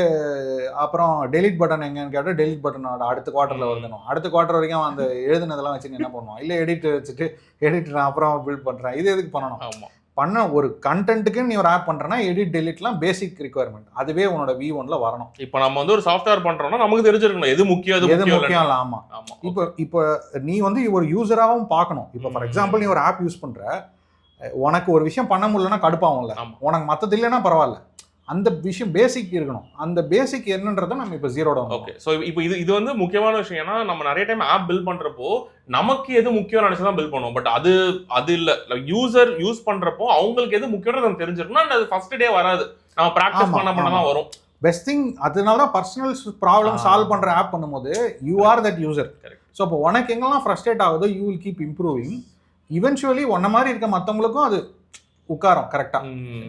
அப்புறம் டெலிட் பட்டன் எங்கன்னு கேட்டால் டெலிட் பட்டன் அடுத்த குவார்ட்டர்ல வரணும். அடுத்த குவார்ட்டர் வரைக்கும் அந்த எழுதுனதெல்லாம் வச்சுட்டு என்ன பண்ணுவோம், இல்லை எடிட் வச்சுட்டு எடிட் அப்புறம் பில்ட் பண்றேன். இது எதுக்கு பண்ணணும்? ஆமா. பண்ண ஒரு கண்டென்ட்டுக்கு நீ ஒரு ஆப் பண்றேன்னா எடிட் டெலிட்லாம் பேசிக் ரிக்வயர்மெண்ட். அதுவே உன்னோட V1ல வரணும். இப்போ நம்ம வந்து ஒரு சாஃப்ட்வேர் பண்றோம்னா நமக்கு தெரிஞ்சிருக்கணும் எது முக்கியம் எது முக்கியம் இல்லை. ஆமா. இப்போ நீ வந்து ஒரு யூசராகவும் பார்க்கணும். இப்போ ஃபார் எக்ஸாம்பிள் நீ ஒரு ஆப் யூஸ் பண்ற, உனக்கு ஒரு விஷயம் பண்ண முடியலன்னா கடுப்பாகும்ல, உனக்கு மற்றது இல்லைன்னா பரவாயில்ல, அந்த விஷயம் பேசிக் இருக்கணும். அந்த பேசிக் என்னன்றதை நம்ம இப்போ ஜீரோட. ஓகே. ஸோ இப்போ இது வந்து முக்கியமான விஷயம். ஏன்னா நம்ம நிறைய டைம் ஆப் பில்ட் பண்றப்போ நமக்கு எது முக்கியம் நினைச்சு தான் பில்ட் பண்ணுவோம். பட் அது இல்லை, யூசர் யூஸ் பண்றப்போ அவங்களுக்கு எது முக்கியம்னு நம்ம தெரிஞ்சிருக்கணும். அது ஃபர்ஸ்ட் டே வராது, நம்ம ப்ராக்டிஸ் பண்ண தான் வரும். பெஸ்ட் திங் அதனால தான் பர்சனல் ப்ராப்ளம் சால்வ் பண்ற ஆப் பண்ணும்போது you are that user. So இப்போ உனக்கு எங்கெல்லாம் ஃப்ரஸ்ட்ரேட் ஆகுதோ you will keep improving. Eventually உன்ன மாதிரி இருக்க மற்றவங்களுக்கும் அது உட்காரம் கரெக்டா.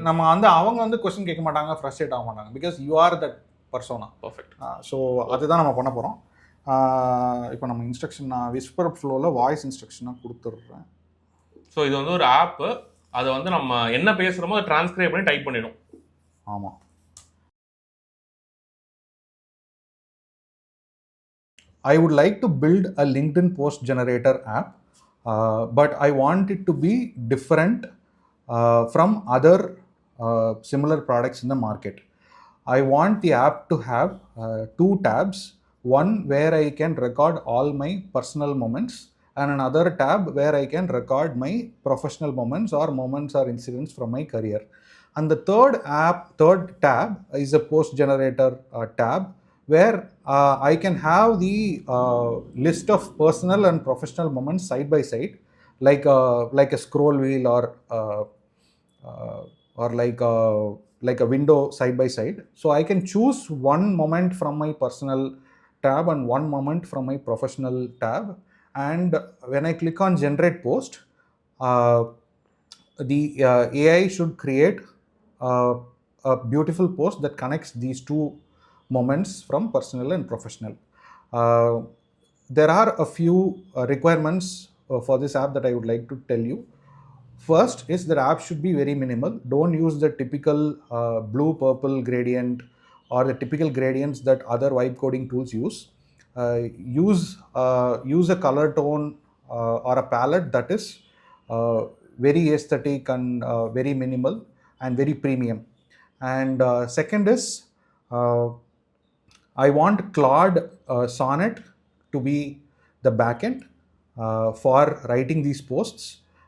நம்ம வந்து அவங்க வந்து கொஸ்டின் கேட்க மாட்டாங்க, ஃப்ரஸ்ட்ரேட் ஆக மாட்டாங்க. Because you are that persona. Perfect. So அதுதான் நம்ம பண்ண போகிறோம். இப்போ நம்ம இன்ஸ்ட்ரக்ஷன் நான் விஸ்பர் ஃப்ளோவில் வாய்ஸ் இன்ஸ்ட்ரக்ஷனாக கொடுத்துட்றேன். ஸோ இது வந்து ஒரு ஆப்பு, அதை வந்து நம்ம என்ன பேசுகிறோமோ அதை டிரான்ஸ்கிரைப் பண்ணி டைப் பண்ணிடும். ஆமாம். I would like to build a LinkedIn post generator app, but I want it to be different from other similar products in the market. I want the app to have 2 tabs, one where I can record all my personal moments and another tab where I can record my professional moments or incidents from my career. And the third tab is a post generator tab where I can have the list of personal and professional moments side by side, like a scroll wheel or like a window side by side. So I can choose one moment from my personal tab and one moment from my professional tab. And when I click on generate post, the AI should create a beautiful post that connects these two moments from personal and professional. There are a few requirements for this app that I would like to tell you. First is that app should be very minimal. Don't use the typical blue purple gradient or the typical gradients that other vibe coding tools use. Use a color tone or a palette that is very aesthetic and very minimal and very premium. And second is I want Claude Sonnet to be the backend for writing these posts,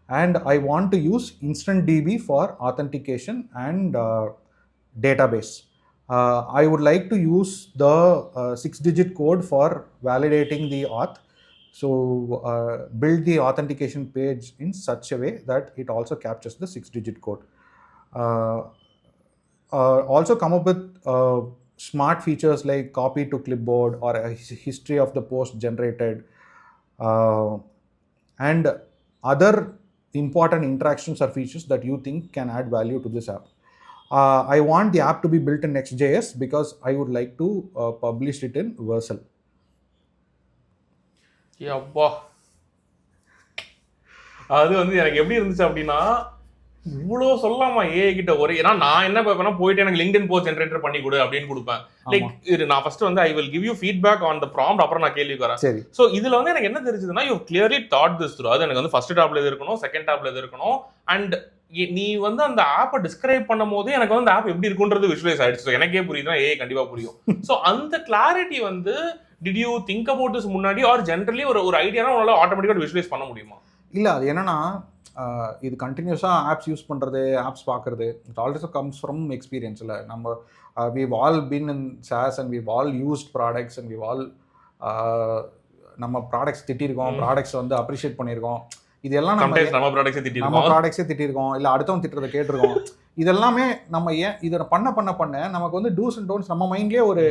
and I want to use InstantDB for authentication and database. I would like to use the 6-digit code for validating the auth. So build the authentication page in such a way that it also captures the 6-digit code. Also come up with smart features like copy to clipboard or a history of the post generated, and other important interactions or features that you think can add value to this app. I want the app to be built in Next.js because I would like to publish it in Vercel. அப்பா, அது வந்து எனக்கு எப்படி இருந்துச்சு அப்படின்னா, இவ்வளோ சொல்லலாமா AI கிட்ட ஒரு. ஏன்னா நான் என்ன பார்ப்பேன்னா, போயிட்டு எனக்கு லிங்க்டின் போஸ்ட் ஜென்ரேட்டர் பண்ணி கொடு அப்படின்னு கொடுப்பேன். லைக் நான் ஃபர்ஸ்ட் வந்து I will give you feedback on the prompt, அப்புறம் நான் கேள்வி வரேன். சரி. ஸோ இதுல வந்து எனக்கு என்ன தெரிஞ்சதுன்னா, you clearly thought this through. அது எனக்கு வந்து ஃபர்ஸ்ட் டாப்ல எது இருக்கணும், செகண்ட் டாப்ல எது இருக்கணும், அண்ட் நீ வந்து அந்த ஆப்பை டிஸ்கிரைப் பண்ணும் போது எனக்கு வந்து அந்த ஆப் எப்படி இருக்குன்றது விஷுவலைஸ் ஆயிடுச்சு. எனக்கே புரியுதுன்னா கண்டிப்பா புரியும். ஸோ அந்த கிளாரிட்டி வந்து did you think about this முன்னாடி ஆர் ஜென்ரலி ஒரு ஐடியானா உங்களால ஆட்டோமேட்டிக்காக விஷுவலைஸ் பண்ண முடியுமா? இல்லை, அது என்னன்னா இது கண்டினியூஸாக ஆப்ஸ் யூஸ் பண்ணுறது, ஆப்ஸ் பார்க்குறது, இட் ஆல்சோ கம்ஸ் ஃப்ரம் எக்ஸ்பீரியன்ஸில். நம்ம we've all been in SaaS and we've all used products and we've all நம்ம ப்ராடக்ட்ஸ் திட்டிருக்கோம், ப்ராடக்ட்ஸ் வந்து அப்ரிஷியேட் பண்ணியிருக்கோம். இதெல்லாம் நம்ம ப்ராடக்ட்ஸே திட்டிருக்கோம், இல்லை அடுத்தவங்க திட்டுறதை கேட்டிருக்கோம். இதெல்லாமே நம்ம இதை பண்ண நமக்கு வந்து டூஸ் அண்ட் டோன்ட்ஸ் நம்ம மைண்ட்லேயே ஒரு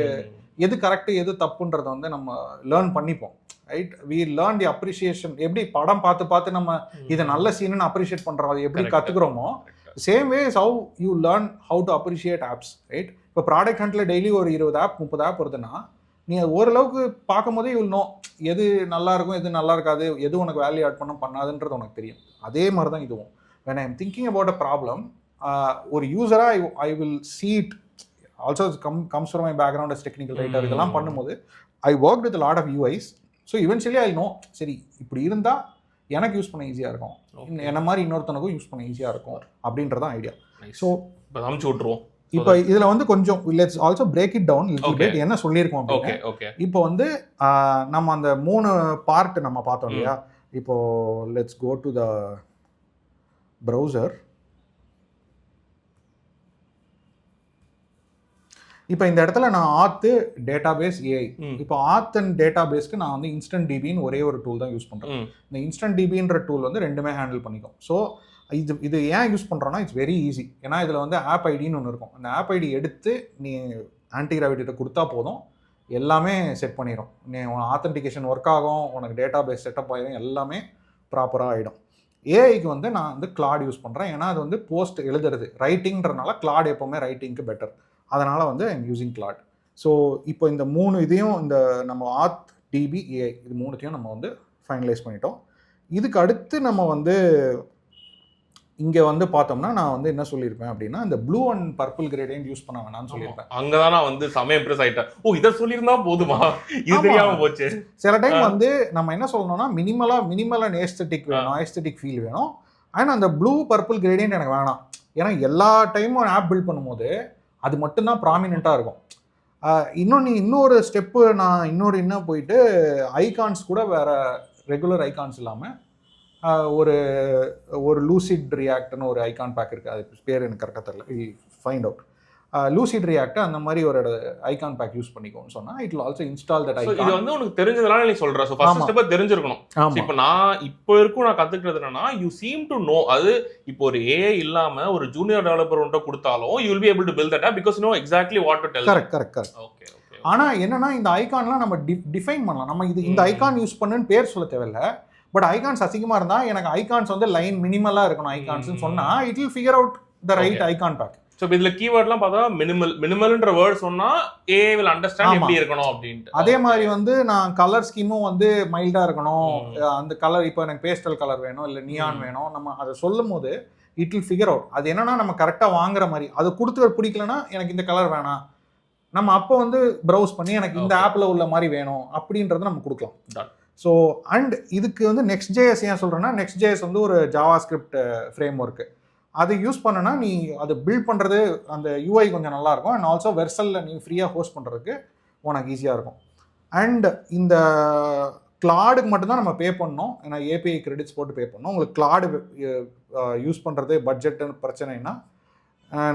எது கரெக்டு எது தப்புன்றதை வந்து நம்ம லேர்ன் பண்ணிப்போம். Right, we learn the appreciation. எப்படி படம் பார்த்து நம்ம இதை நல்ல சீனுன்னு அப்ரிஷியேட் பண்ணுறோம், அதை எப்படி கற்றுக்குறோமோ same way is how you learn how to appreciate apps. Right, இப்போ ப்ராடக்ட் ஹண்ட்டில் டெய்லி ஒரு 20 ஆப் 30 ஆப் வருதுன்னா நீ அது ஓரளவுக்கு பார்க்கும் போதே யூல் நோ எது நல்லா இருக்கும் எது நல்லா இருக்காது, எது உனக்கு வேல்யூ ஆட் பண்ணாதுன்றது உனக்கு தெரியும். அதே மாதிரி தான் இதுவும். when I am thinking about a problem, ஒரு யூஸராக I will see it. Also comes from my background as technical writer. இதெல்லாம் பண்ணும்போது I worked with a lot of UIs. So eventually I know சரி இப்படி இருந்தால் எனக்கு யூஸ் பண்ண ஈஸியாக இருக்கும், என்ன மாதிரி இன்னொருத்தனுக்கும் யூஸ் பண்ண ஈஸியாக இருக்கும் அப்படின்றதான் ஐடியா. ஸோ இப்போ அமுச்சு விட்ருவோம். இப்போ இதில் வந்து கொஞ்சம் let's also break it down little bit. என்ன சொல்லியிருக்கோம் அப்படின்னு, இப்போ வந்து நம்ம அந்த 3 பார்ட் நம்ம பார்த்தோம் இல்லையா. இப்போ let's go to the browser. இப்போ இந்த இடத்துல நான் ஆத்து டேட்டாபேஸ் ஏஐ, இப்போ ஆத் அண்ட் டேட்டாபேஸ்க்கு நான் வந்து InstantDBன்னு ஒரே ஒரு டூல் தான் யூஸ் பண்ணுறேன். இந்த InstantDBன்ற டூல் வந்து ரெண்டுமே ஹேண்டில் பண்ணிக்கும். ஸோ இது ஏன் யூஸ் பண்ணுறோன்னா இட்ஸ் வெரி ஈஸி. ஏன்னா இதில் வந்து ஆப் ஐடின்னு ஒன்று இருக்கும். அந்த ஆப் ஐடி எடுத்து நீ ஆன்டிகிராவிட்டிட்ட கொடுத்தா போதும், எல்லாமே செட் பண்ணிடும். நீ ஆத்தென்டிகேஷன் ஒர்க் ஆகும், உனக்கு டேட்டா பேஸ் செட்டப் ஆகிடும், எல்லாமே ப்ராப்பராக ஆகிடும். ஏஐக்கு வந்து நான் வந்து கிளாட் யூஸ் பண்ணுறேன். ஏன்னா அது வந்து போஸ்ட் எழுதுறது ரைட்டிங்கிறனால கிளாட் எப்போவுமே ரைட்டிங்க்கு பெட்டர். அதனால் வந்து ஐம் யூஸிங் கிளாட். ஸோ இப்போ இந்த 3 இதையும் இந்த நம்ம ஆத் டிபி ஏஐ இது 3த்தையும் நம்ம வந்து ஃபைனலைஸ் பண்ணிட்டோம். இதுக்கு அடுத்து நம்ம வந்து இங்கே வந்து பார்த்தோம்னா நான் வந்து என்ன சொல்லியிருப்பேன் அப்படின்னா, இந்த blue and purple gradient use பண்ண வேணாம்னு சொல்லியிருப்பேன். அங்கே தான் நான் வந்து சமயம் இம்ப்ரெஸ் ஆகிட்டேன். இதை சொல்லியிருந்தா போதுமா, இது தெரியாமல் போச்சு. சில டைம் வந்து நம்ம என்ன சொல்லணும்னா மினிமலாக ஏஸ்தட்டிக் வேணும், ஏஸ்தட்டிக் ஃபீல் வேணும். ஆனால் அந்த ப்ளூ பர்பிள் கிரேடியன்ட் எனக்கு வேணாம். ஏன்னா எல்லா டைமும் ஆப் பில்ட் பண்ணும்போது அது மட்டும்தான் ப்ராமினெண்ட்டாக இருக்கும். இன்னொரு ஸ்டெப்பு நான் என்ன போயிட்டு ஐகான்ஸ் கூட வேறு ரெகுலர் ஐகான்ஸ் இல்லாமல் ஒரு லூசிட் ரியாக்ட்னு ஒரு ஐகான் பேக் இருக்குது. அது பேர் எனக்கு கரெக்டாக தெரியல, ஃபைண்ட் அவுட். லூசிட் ரியாக்ட் அந்த மாதிரி ஒரு ஐகான் பேக் யூஸ் பண்ணிக்கோன்னு சொன்னால் it will also install that icon. இது வந்து உனக்கு தெரிஞ்சதனால நீ சொல்ற. ஸோ ஃபர்ஸ்ட் ஸ்டெப் தெரிஞ்சிருக்கணும். இப்போ நான் நான் கத்துக்கிறது என்னன்னா, யூ சீம் டு நோ. அது இப்போ ஒரு ஏஐ இல்லாம ஒரு ஜூனியர் டெவலப்பர் ஒன்றை கொடுத்தாலும் you will be able to build that up because you know exactly what to tell. Correct. Okay. ஆனால் என்னன்னா இந்த ஐகான்லாம் நம்ம டிஃபைன் பண்ணலாம். நம்ம இந்த ஐகான் யூஸ் பண்ணுன்னு பேர் சொல்ல தேவையில்ல. பட் ஐகான்ஸ் அசிங்கமாக இருந்தால் எனக்கு ஐகான்ஸ் வந்து லைன் மினிமலாக இருக்கணும் ஐகான்ஸ்னு சொன்னால் it will figure out the right icon pack. So இப்போ இதில் கீவேர்ட்லாம் பார்த்தா மினிமல்ன்ற வேர்ட் சொன்னால் ஏஐ வில் அண்டர்ஸ்டாண்ட் எப்படி இருக்கணும் அப்படின்ட்டு. அதே மாதிரி வந்து நான் கலர் ஸ்கீமும் வந்து மைல்டாக இருக்கணும். அந்த கலர் இப்போ எனக்கு பேஸ்டல் கலர் வேணும் இல்லை நியான் வேணும், நம்ம அதை சொல்லும் போது இட் வில் ஃபிகர் அவுட். அது என்னன்னா நம்ம கரெக்டாக வாங்குற மாதிரி, அதை கொடுத்து பிடிக்கலன்னா எனக்கு இந்த கலர் வேணாம், நம்ம அப்போ வந்து ப்ரௌஸ் பண்ணி எனக்கு இந்த ஆப்பில் உள்ள மாதிரி வேணும் அப்படின்றத நம்ம கொடுக்கலாம். ஸோ அண்ட் இதுக்கு வந்து Next.js ஏன் சொல்கிறேன்னா, Next.js வந்து ஒரு ஜாவாஸ்கிரிப்ட் ஃப்ரேம் ஒர்க்கு. அது யூஸ் பண்ணனா நீ அது பில்ட் பண்ணுறது அந்த யூஐ கொஞ்சம் நல்லாயிருக்கும். அண்ட் ஆல்சோ வெர்சலில் நீ ஃப்ரீயாக ஹோஸ்ட் பண்ணுறதுக்கு உனக்கு ஈஸியாக இருக்கும். அண்ட் இந்த கிளாடுக்கு மட்டும்தான் நம்ம பே பண்ணோம். ஏன்னா ஏபிஐ கிரெடிட்ஸ் போட்டு பே பண்ணோம். உங்களுக்கு கிளாடு யூஸ் பண்ணுறது பட்ஜெட்டுன்னு பிரச்சனைனா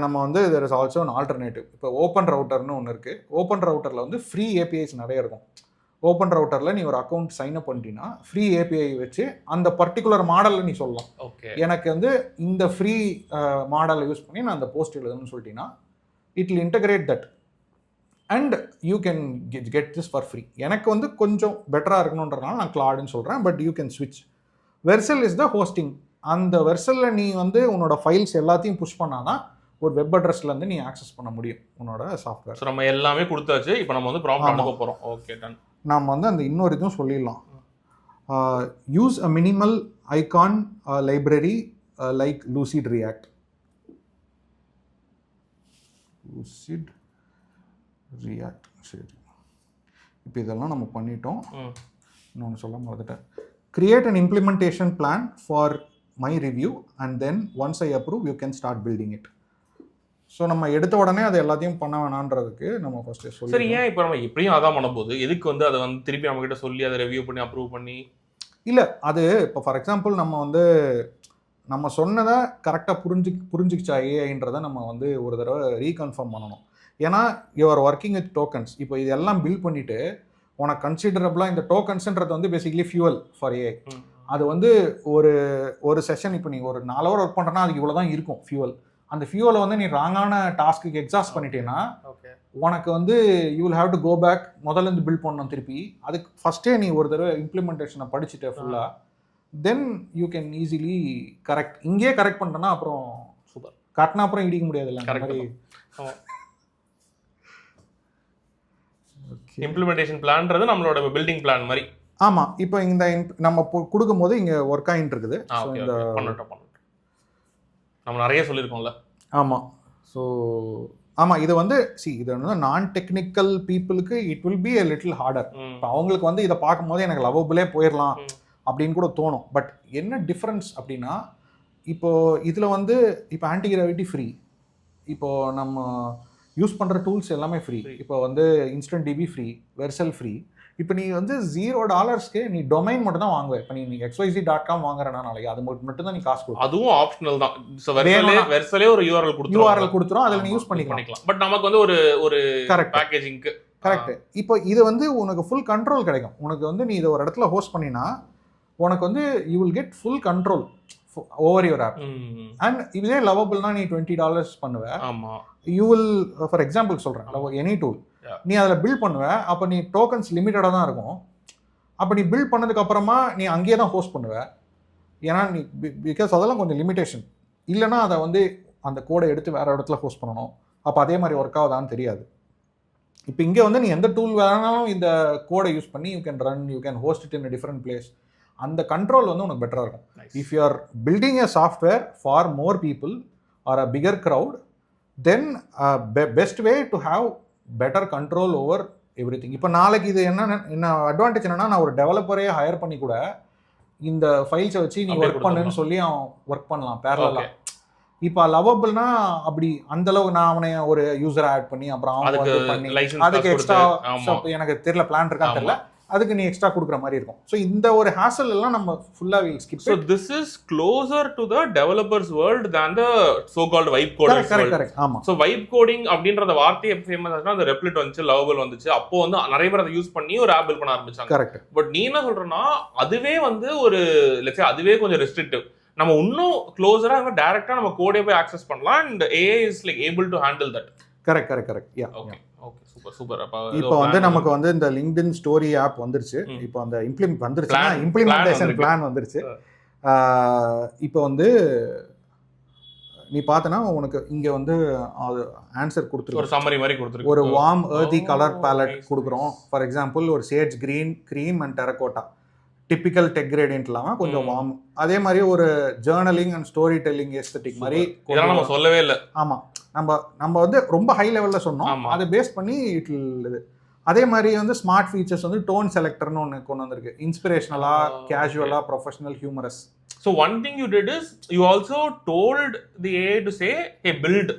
நம்ம வந்து there is also an alternative. இப்போ ஓப்பன் ரவுட்டர்னு ஒன்று இருக்குது. ஓப்பன் ரவுட்டரில் வந்து ஃப்ரீ ஏபிஐஸ் நிறைய இருக்கும். ஓப்பன் ரவுட்டரில் நீ ஒரு அக்கௌண்ட் சைன் அப் பண்ணிட்டீங்கன்னா ஃப்ரீ ஏபிஐ வச்சு அந்த பர்டிகுலர் மாடலில் நீ சொல்லலாம். எனக்கு வந்து இந்த ஃப்ரீ மாடலை யூஸ் பண்ணி நான் அந்த போஸ்ட் எழுதணும்னு சொல்லிட்டீங்கன்னா it will integrate that and you can get this for free. எனக்கு வந்து கொஞ்சம் பெட்டராக இருக்கணுன்றதுனால நான் கிளாடுன்னு சொல்கிறேன். பட் யூ கேன் ஸ்விட்ச். வெர்சல் இஸ் த ஹோஸ்டிங். அந்த வெர்சலில் நீ வந்து உன்னோட ஃபைல்ஸ் எல்லாத்தையும் புஷ் பண்ணாதான் ஒரு வெப் அட்ரஸ்லேருந்து நீ ஆக்சஸ் பண்ண முடியும் உன்னோட சாஃப்ட்வேர். ஸோ நம்ம எல்லாமே கொடுத்தாச்சு. இப்போ நம்ம வந்து ப்ராப்ளம் அனுப்ப போகிறோம். Okay done. நாம் வந்து அந்த இன்னொரு இதுவும் சொல்லிடலாம். யூஸ் அ minimal icon library like lucid react. சரி, இப்போ இதெல்லாம் நம்ம பண்ணிட்டோம். இன்னொன்று சொல்ல மறந்துட்டேன். Create an implementation plan for my review and then once I approve you can start building it. So நம்ம எடுத்த உடனே அது எல்லாத்தையும் பண்ண வேணான்றதுக்கு நம்ம ஃபர்ஸ்ட் சொல்லி. சரி, ஏன் இப்போ நம்ம எப்படியும் அதான் பண்ணும்போது எதுக்கு வந்து அதை வந்து திருப்பி நம்ம கிட்ட சொல்லி அதை ரிவ்யூ பண்ணி அப்ரூவ் பண்ணி? இல்லை, அது இப்போ ஃபார் எக்ஸாம்பிள் நம்ம வந்து நம்ம சொன்னதை கரெக்டாக புரிஞ்சுக்கிச்சா ஏஐன்றதை நம்ம வந்து ஒரு தடவை ரீகன்ஃபார்ம் பண்ணணும். ஏன்னா யுவர் ஒர்க்கிங் வித் டோக்கன்ஸ். இப்போ இதெல்லாம் பில்ட் பண்ணிவிட்டு உனக்கு கன்சிடரபிளாக இந்த டோக்கன்ஸுன்றது வந்து பேசிக்கலி ஃபியூவல் ஃபார் ஏஐ. அது வந்து ஒரு செஷன் இப்போ நீ ஒரு 4 hour ஒர்க் பண்ணுறேன்னா அதுக்கு இவ்வளோ தான் இருக்கும் ஃபியூவல். அந்த ஃபியூவலை வந்து நீ ராங்கான டாஸ்க்கு எக்ஸாஸ்ட் பண்ணிட்டேன்னா உனக்கு வந்து you will have to go back, முதல்ல இருந்து பில்ட் பண்ணணும் திருப்பி. அதுக்கு ஃபஸ்ட்டே நீ ஒரு தடவை இம்ப்ளிமெண்டேஷனை படிச்சுட்டு ஃபுல்லாக தென் யூ கேன் ஈஸிலி கரெக்ட். இங்கேயே கரெக்ட் பண்ணிட்டேன்னா அப்புறம் சூப்பர், கட்டினா அப்புறம் இடிக்க முடியாதுல்ல அந்த மாதிரி. இம்ப்ளிமெண்டேஷன் பிளான்றது நம்மளோட பில்டிங் பிளான் மாதிரி. ஆமாம், இப்போ இந்த நம்ம கொடுக்கும்போது இங்கே ஒர்க் ஆகிட்டு இருக்குது. பண்ணட்டும் நம்ம நிறைய சொல்லியிருக்கோம்ல. ஆமாம், ஸோ ஆமாம், இது வந்து இது வந்து நான் டெக்னிக்கல் பீப்புளுக்கு it will B a little harder. இப்போ அவங்களுக்கு வந்து இதை பார்க்கும்போது எனக்கு லவபிளே போயிடலாம் அப்படின்னு கூட தோணும். பட் என்ன டிஃப்ரென்ஸ் அப்படின்னா, இப்போது இதில் வந்து இப்போ ஆன்டிகிராவிட்டி ஃப்ரீ, இப்போது நம்ம யூஸ் பண்ணுற டூல்ஸ் எல்லாமே ஃப்ரீ. இப்போ வந்து InstantDB ஃப்ரீ, Vercel ஃப்ரீ. இப்போ நீ வந்து $0 நீ டொமைன் மட்டும் தான் வாங்குவேன். இப்போ நீ xyz.com வாங்குறனா நாளைக்கு அது மட்டும் தான் நீ காசு கொடுக்கும். அதுவும் ஆப்ஷனல் தான். வெர்சலே ஒரு URL கொடுத்துரும், அதில் நீ யூஸ் பண்ணிக்கலாம். பட் நமக்கு வந்து ஒரு கரெக்ட் பேக்கேஜிங்க்கு கரெக்ட். இப்போ இது வந்து உனக்கு ஃபுல் கண்ட்ரோல் கிடைக்கும். உனக்கு வந்து நீ இதை ஒரு இடத்துல ஹோஸ்ட் பண்ணினா உனக்கு வந்து you will get full control over your app. And இதே லவபிள்னா நீ $20 பண்ணுவேன். ஆமாம், யூ வில் ஃபார் எக்ஸாம்பிள் சொல்கிறேன், எனி டூல் நீ அதில் பில்ட் பண்ணுவேன். அப்போ நீ டோக்கன்ஸ் லிமிட்டடாக தான் இருக்கும். அப்போ நீ பில்ட் பண்ணதுக்கு அப்புறமா நீ அங்கேயே தான் ஹோஸ்ட் பண்ணுவேன். ஏன்னா நீ பிகாஸ் அதெல்லாம் கொஞ்சம் லிமிட்டேஷன். இல்லைனா அதை வந்து அந்த கோடை எடுத்து வேறு இடத்துல ஹோஸ்ட் பண்ணணும். அப்போ அதே மாதிரி ஒர்க் ஆகுதான்னு தெரியாது. இப்போ இங்கே வந்து நீ எந்த டூல் வேணாலும் இந்த கோடை யூஸ் பண்ணி you can run, you can host it in a different place. அந்த கண்ட்ரோல் வந்து உனக்கு பெட்டராக இருக்கும். If you R building a software for more people or a bigger crowd, then best way to have better control over every thing. இப்போ நாளைக்கு இது என்ன advantage என்னன்னா, நான் ஒரு டெவலப்பரே ஹையர் பண்ணி கூட இந்த ஃபைல்ஸை வச்சு நீ ஒர்க் பண்ணுன்னு சொல்லி அவன் ஒர்க் பண்ணலாம் பேரலா. இப்போ லவபிள்னா அப்படி அந்த அளவுக்கு நான் அவனை ஒரு யூசரை ஆட் பண்ணி அப்புறம் அவன் பண்ணி அதுக்கு எக்ஸ்ட்ரா எனக்கு தெரியல பிளான் இருக்கான்னு தெரியல, அதுக்கு நீ எக்ஸ்ட்ரா கொடுக்குற மாதிரி இருக்கும். ஸோ இந்த ஒரு ஹேசல் எல்லாம் நம்ம ஃபுல்லாக we'll skip. So this is closer to the developers world than the so called vibe coding. Correct. ஆமாம், ஸோ வைப் கோடிங் அப்படின்ற வார்த்தை எப்போ ஃபேமஸ் ஆச்சுன்னா அந்த ரெப்லிட் வந்துச்சு, லவபிள் வந்துச்சு. அப்போ வந்து நிறைய பேர் அதை யூஸ் பண்ணி ஒரு ஆப் பில்ட் பண்ண ஆரம்பிச்சாங்க. கரெக்ட். பட் நீ என்ன சொல்றேன்னா அதுவே வந்து ஒரு லெட்ஸ் அதுவே கொஞ்சம் ரெஸ்ட்ரிக்டிவ். நம்ம இன்னும் க்ளோசராக டைரக்டா நம்ம கோடே போய் ஆக்சஸ் பண்ணலாம். And AI is like able to handle that. Correct. Yeah, okay super. இப்போ வந்து நமக்கு வந்து இந்த லிங்க்டின் ஸ்டோரி ஆப் வந்துருச்சு. இப்போ அந்த இம்ப்ளிமெண்டேஷன் பிளான் வந்துருச்சு. இப்போ வந்து நீ பார்த்தனா உனக்கு இங்கே வந்து ஆன்சர் கொடுத்துருக்கு, ஒரு சம்மரி மாதிரி கொடுத்துருக்கு. ஒரு வார்ம் earthy கலர் பேலட் கொடுக்குறோம். ஃபார் எக்ஸாம்பிள் ஒரு Sage green, cream and terracotta, typical tech gradient இல்லாமல் கொஞ்சம் வார்ம். அதே மாதிரி ஒரு journaling and story telling aesthetic மாதிரி நம்ம சொல்லவே இல்லை. ஆமாம், நம்ம வந்து ரொம்ப ஹை லெவலில் சொன்னோம். அதை பேஸ் பண்ணி இது அதே மாதிரி வந்து ஸ்மார்ட் ஃபீச்சர்ஸ் வந்து டோன் செலக்டர்னு ஒன்று கொண்டு வந்திருக்கு. இன்ஸ்பிரேஷனலாக, கேஷுவலாக, professional, humorous. So one thing you did is you also told the AI to say hey build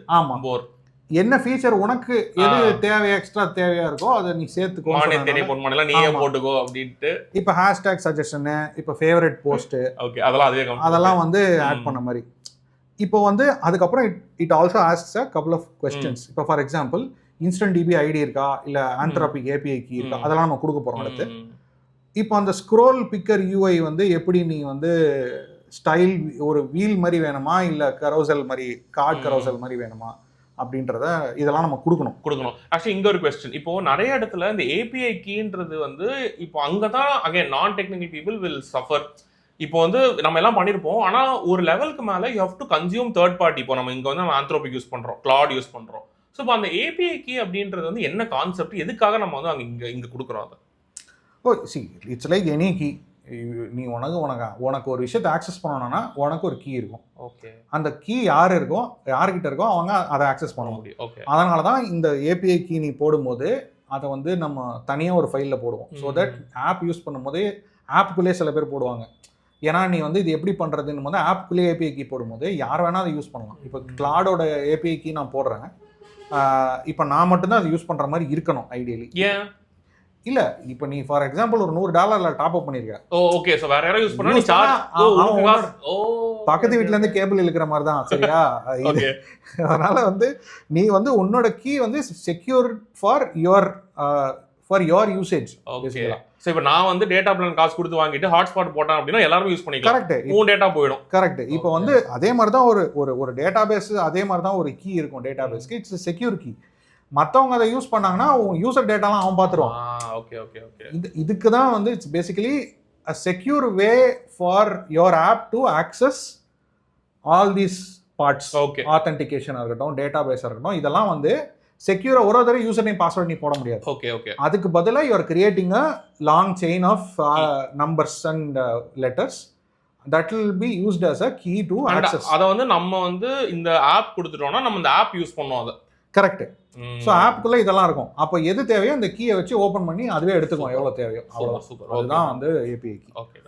more. என்ன ஃபீச்சர் உனக்கு எது தேவையா எக்ஸ்ட்ரா தேவையா இருக்கோ அதை நீ சேர்த்துக்கோ. நீயே போட்டுக்கோ அப்படின்ட்டு. இப்போ ஹேஷ்டேக் சஜஷன், இப்போ ஃபேவரட் போஸ்ட், ஓகே அதெல்லாம் வந்து ஆட் பண்ண மாதிரி. இப்போ வந்து அதுக்கப்புறம் it also asks a couple of questions. இப்போ ஃபார் எக்ஸாம்பிள் InstantDB ஐடி இருக்கா, இல்லை Anthropic API கீ இருக்கா, அதெல்லாம் நம்ம கொடுக்க போகிறோம் அடுத்து. இப்போ அந்த ஸ்க்ரோல் பிக்கர் UI வந்து எப்படி நீ வந்து ஸ்டைல் ஒரு வீல் மாதிரி வேணுமா, இல்லை கரோசல் மாதிரி கார்ட் கரோசல் மாதிரி வேணுமா அப்படின்றத இதெல்லாம் நம்ம கொடுக்கணும். ஆக்சுவலி இங்க ஒரு கொஸ்டின், இப்போ நிறைய இடத்துல இந்த API கீன்றது வந்து இப்போ அங்கதான் அகைன் நான் டெக்னிக்கல் பீப்புள் வில் சஃபர். இப்போ வந்து நம்ம எல்லாம் பண்ணிருப்போம், ஆனா ஒரு லெவலுக்கு மேல you have to consume third party. இப்போ நம்ம இங்க வந்து Anthropic யூஸ் பண்றோம், Claude யூஸ் பண்றோம். ஸோ இப்போ அந்த API கீ அப்படின்றது வந்து என்ன கான்செப்ட், எதுக்காக நம்ம வந்து அங்க இங்க கொடுக்குறோம் அதை? It's like any key. நீ உனக்கு ஒரு விஷயத்தை ஆக்சஸ் பண்ணணும்னா உனக்கு ஒரு கீ இருக்கும். ஓகே, அந்த கீ யார்கிட்ட இருக்கோ அவங்க அதை ஆக்சஸ் பண்ண முடியும். ஓகே, அதனால தான் இந்த API கீ நீ போடும்போது அதை வந்து நம்ம தனியாக ஒரு ஃபைலில் போடுவோம். ஸோ தட் ஆப் யூஸ் பண்ணும்போதே ஆப்புக்குள்ளேயே சில பேர் போடுவாங்க, ஏன்னா நீ வந்து இது எப்படி பண்ணுறதுன்னு வந்து ஆப்குள்ளே ஏபிஐ கீ போடும்போது யார் வேணால் அதை யூஸ் பண்ணலாம். இப்போ கிளாடோட ஏபிஐ கீ நான் போடுறேன், இப்போ நான் மட்டும்தான் அதை யூஸ் பண்ணுற மாதிரி இருக்கணும் ஐடியலி. ஏன் இல்ல இப்போ நீ ஃபார் எக்ஸாம்பிள் ஒரு $100 டாப் அப் பண்ணிருக்க. ஓகே, சோ வேற யாரோ யூஸ் பண்ணா நீ சார்ஜ் பக்கத்து வீட்ல இருந்து கேபிள் இழுக்கிற மாதிரி தான். சரியா? அதனால வந்து நீ வந்து உன்னோட கீ வந்து secure for your usage. So இப்போ நான் வந்து டேட்டா பிளான் காசு கொடுத்து வாங்கிட்டு ஹாட்ஸ்பாட் போட்டேன் அப்படின்னா எல்லாரும் யூஸ் பண்ணிக்கலாம். கரெக்ட். உன் டேட்டா போயிடும். கரெக்ட். இப்போ வந்து அதே மாதிரி தான் ஒரு டேட்டாபேஸ், அதே மாதிரி தான் ஒரு கீ இருக்கும் டேட்டாபேஸ்க்கு. It's secure key. மற்றவங்க அதை யூஸ் பண்ணாங்கன்னா யூசர் டேட்டாலாம் அவன் பார்த்துருவான். Okay okay okay. இதுக்கு தான் வந்து it's basically a secure way for your app to access all these parts. Okay. Authentication இருக்கட்டும், டேட்டாபேஸாக இருக்கட்டும், இதெல்லாம் வந்து செக்யூரா ஒரு தடவை யூசர் நேம் பாஸ்வேர்ட் நீ போட முடியாது. Okay okay. அதுக்கு பதிலாக you are creating a long chain of numbers and letters that will be used as a key to access. அத வந்து நம்ம வந்து இந்த ஆப் கொடுத்துட்டோம்னா நம்ம இந்த ஆப் யூஸ் பண்ணுவோம். அத கரெக்ட். ஸோ ஆப்புக்குள்ள இதெல்லாம் இருக்கும். அப்போ எது தேவையோ அந்த கீயை வச்சு ஓப்பன் பண்ணி அதுவே எடுத்துக்கும் எவ்வளோ தேவையோ. சூப்பர். அதுதான் வந்து ஏபிஐ கீ. ஓகே.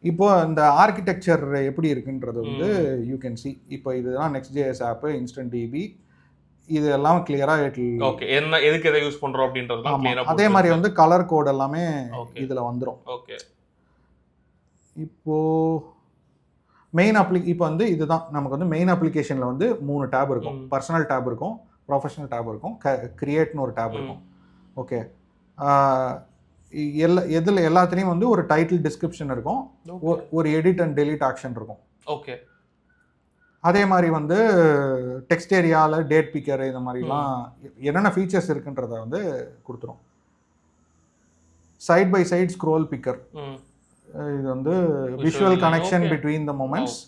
இப்போ இந்த ஆர்கிடெக்சர் எப்படி இருக்குன்றது வந்து யூ கேன் சி. இப்போ இதுதான் Next.js ஆப், InstantDB, இது எல்லாம் கிளியரா ஓகே. என்ன எதுக்கு எதை யூஸ் பண்றோம் அப்படின்றதுலாம் கிளியரா. அதே மாதிரி வந்து கலர் கோட் எல்லாமே இதுல வந்துரும். ஓகே. இப்போ மெயின் இப்போ வந்து இதுதான் நமக்கு வந்து மெயின் அப்ளிகேஷனில் வந்து 3 டேப் இருக்கும். பர்சனல் டேப் இருக்கும், ப்ரொஃபஷனல் டேப் இருக்கும், கிரியேட்னு ஒரு டேப் இருக்கும். ஓகே. எல்லாத்துலேயும் வந்து ஒரு டைட்டில் டிஸ்கிரிப்ஷன் இருக்கும், ஒரு எடிட் அண்ட் டெலீட் ஆக்ஷன் இருக்கும். ஓகே. அதே மாதிரி வந்து டெக்ஸ்ட் ஏரியாவில் டேட் பிக்கர் இந்த மாதிரிலாம் என்னென்ன ஃபீச்சர்ஸ் இருக்குன்றத வந்து கொடுத்துரும். Side by side scroll picker, இது வந்து visual connection between the moments,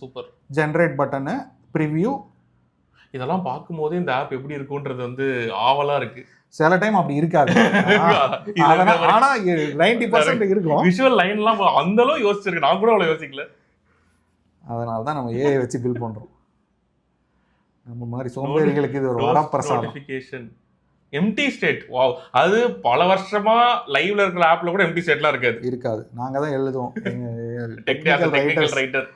generate button, preview. இதெல்லாம் பார்க்கும்போது இந்த ஆப் எப்படி இருக்கும்ன்றது வந்து ஆவலா இருக்கு. சில டைம் அப்படி இருக்காது, ஆனா 90% இருக்கும். விஷுவல் லைன்லாம் அந்த அளவு யோசிச்சிருக்கு, நான் கூட அவ்வளவு யோசிக்கல. அதனால தான் நம்ம ஏஐ வச்சு பில் பண்றோம். நம்ம மாதிரி சோம்பேறிகளுக்கு இது ஒரு வரப்பிரசாதம். Empty state, wow. அது பல வருஷமா லைவ்ல இருக்கிற ஆப்ல கூட எம்டி ஸ்டேட்லாம் இருக்காது. நாங்க தான் எழுதுவோம், டெக்னிக்கல் ரைட்டர்.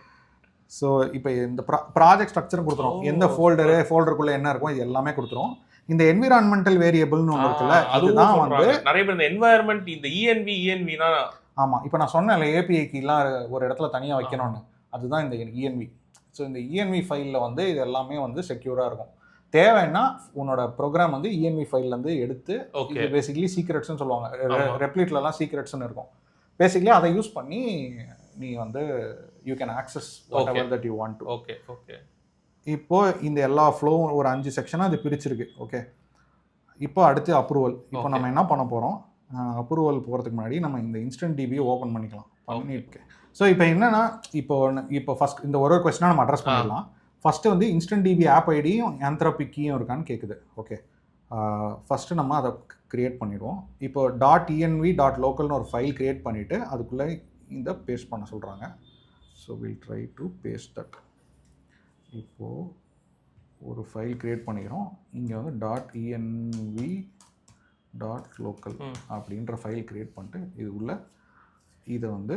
ஸோ இப்போ இந்த ப்ராஜெக்ட் ஸ்ட்ரக்சரும் கொடுத்துரும். எந்த ஃபோல்டருக்குள்ள என்ன இருக்கும் இது எல்லாமே கொடுத்துரும். இந்த என்விரான்மெண்டல் வேரியபிள்னு ஒன்று இருக்குல்ல, அதுதான் வந்து நிறைய பேர் இந்த என்வாயர்மெண்ட், இந்த இஎன்வினா. ஆமா, இப்போ நான் சொன்னேன்ல ஏபிஐ கீலாம் ஒரு இடத்துல தனியாக வைக்கணும்னு, அதுதான் இந்த இஎன்வி. ஸோ இந்த இஎன்வி ஃபைலில் வந்து இது எல்லாமே வந்து செக்யூராக இருக்கும். தேவைன்னா உன்னோட ப்ரோக்ராம் வந்து இஎன்வி ஃபைல்லேருந்து எடுத்து, இது பேசிக்கலி சீக்ரெட்ஸ்னு சொல்லுவாங்க, ரெப்ளிட்லலாம் சீக்ரெட்ஸ்னு இருக்கும். பேசிக்கலி அதை யூஸ் பண்ணி நீ வந்து you can access what ever that you want to. Okay okay. இப்போ இந்த எல்லா ஃப்ளோவும் ஒரு 5 செக்ஷனாக அது பிரிச்சிருக்கு. ஓகே. இப்போ அடுத்து அப்ரூவல். இப்போ நம்ம என்ன பண்ண போகிறோம், அப்ரூவல் போகிறதுக்கு முன்னாடி நம்ம இந்த InstantDB ஓப்பன் பண்ணிக்கலாம். பண்ணிட்டு ஸோ இப்போ என்னன்னா, இப்போ ஃபர்ஸ்ட் இந்த ஒரு கொஸ்டினாக நம்ம அட்ரஸ் பண்ணிடலாம். ஃபஸ்ட்டு வந்து InstantDB ஆப் ஐடியும் Anthropic கீயும் இருக்கான்னு கேட்குது. ஓகே. ஃபஸ்ட்டு நம்ம அதை க்ரியேட் பண்ணிவிடுவோம். இப்போ .env.localனு ஒரு ஃபைல் க்ரியேட் பண்ணிவிட்டு அதுக்குள்ளே இந்த பேஸ்ட் பண்ண சொல்கிறாங்க. So we'll try to paste that. இப்போது ஒரு ஃபைல் க்ரியேட் பண்ணிக்கிறோம். இங்கே வந்து .env.local அப்படின்ற ஃபைல் க்ரியேட் பண்ணிட்டு இது உள்ள இதை வந்து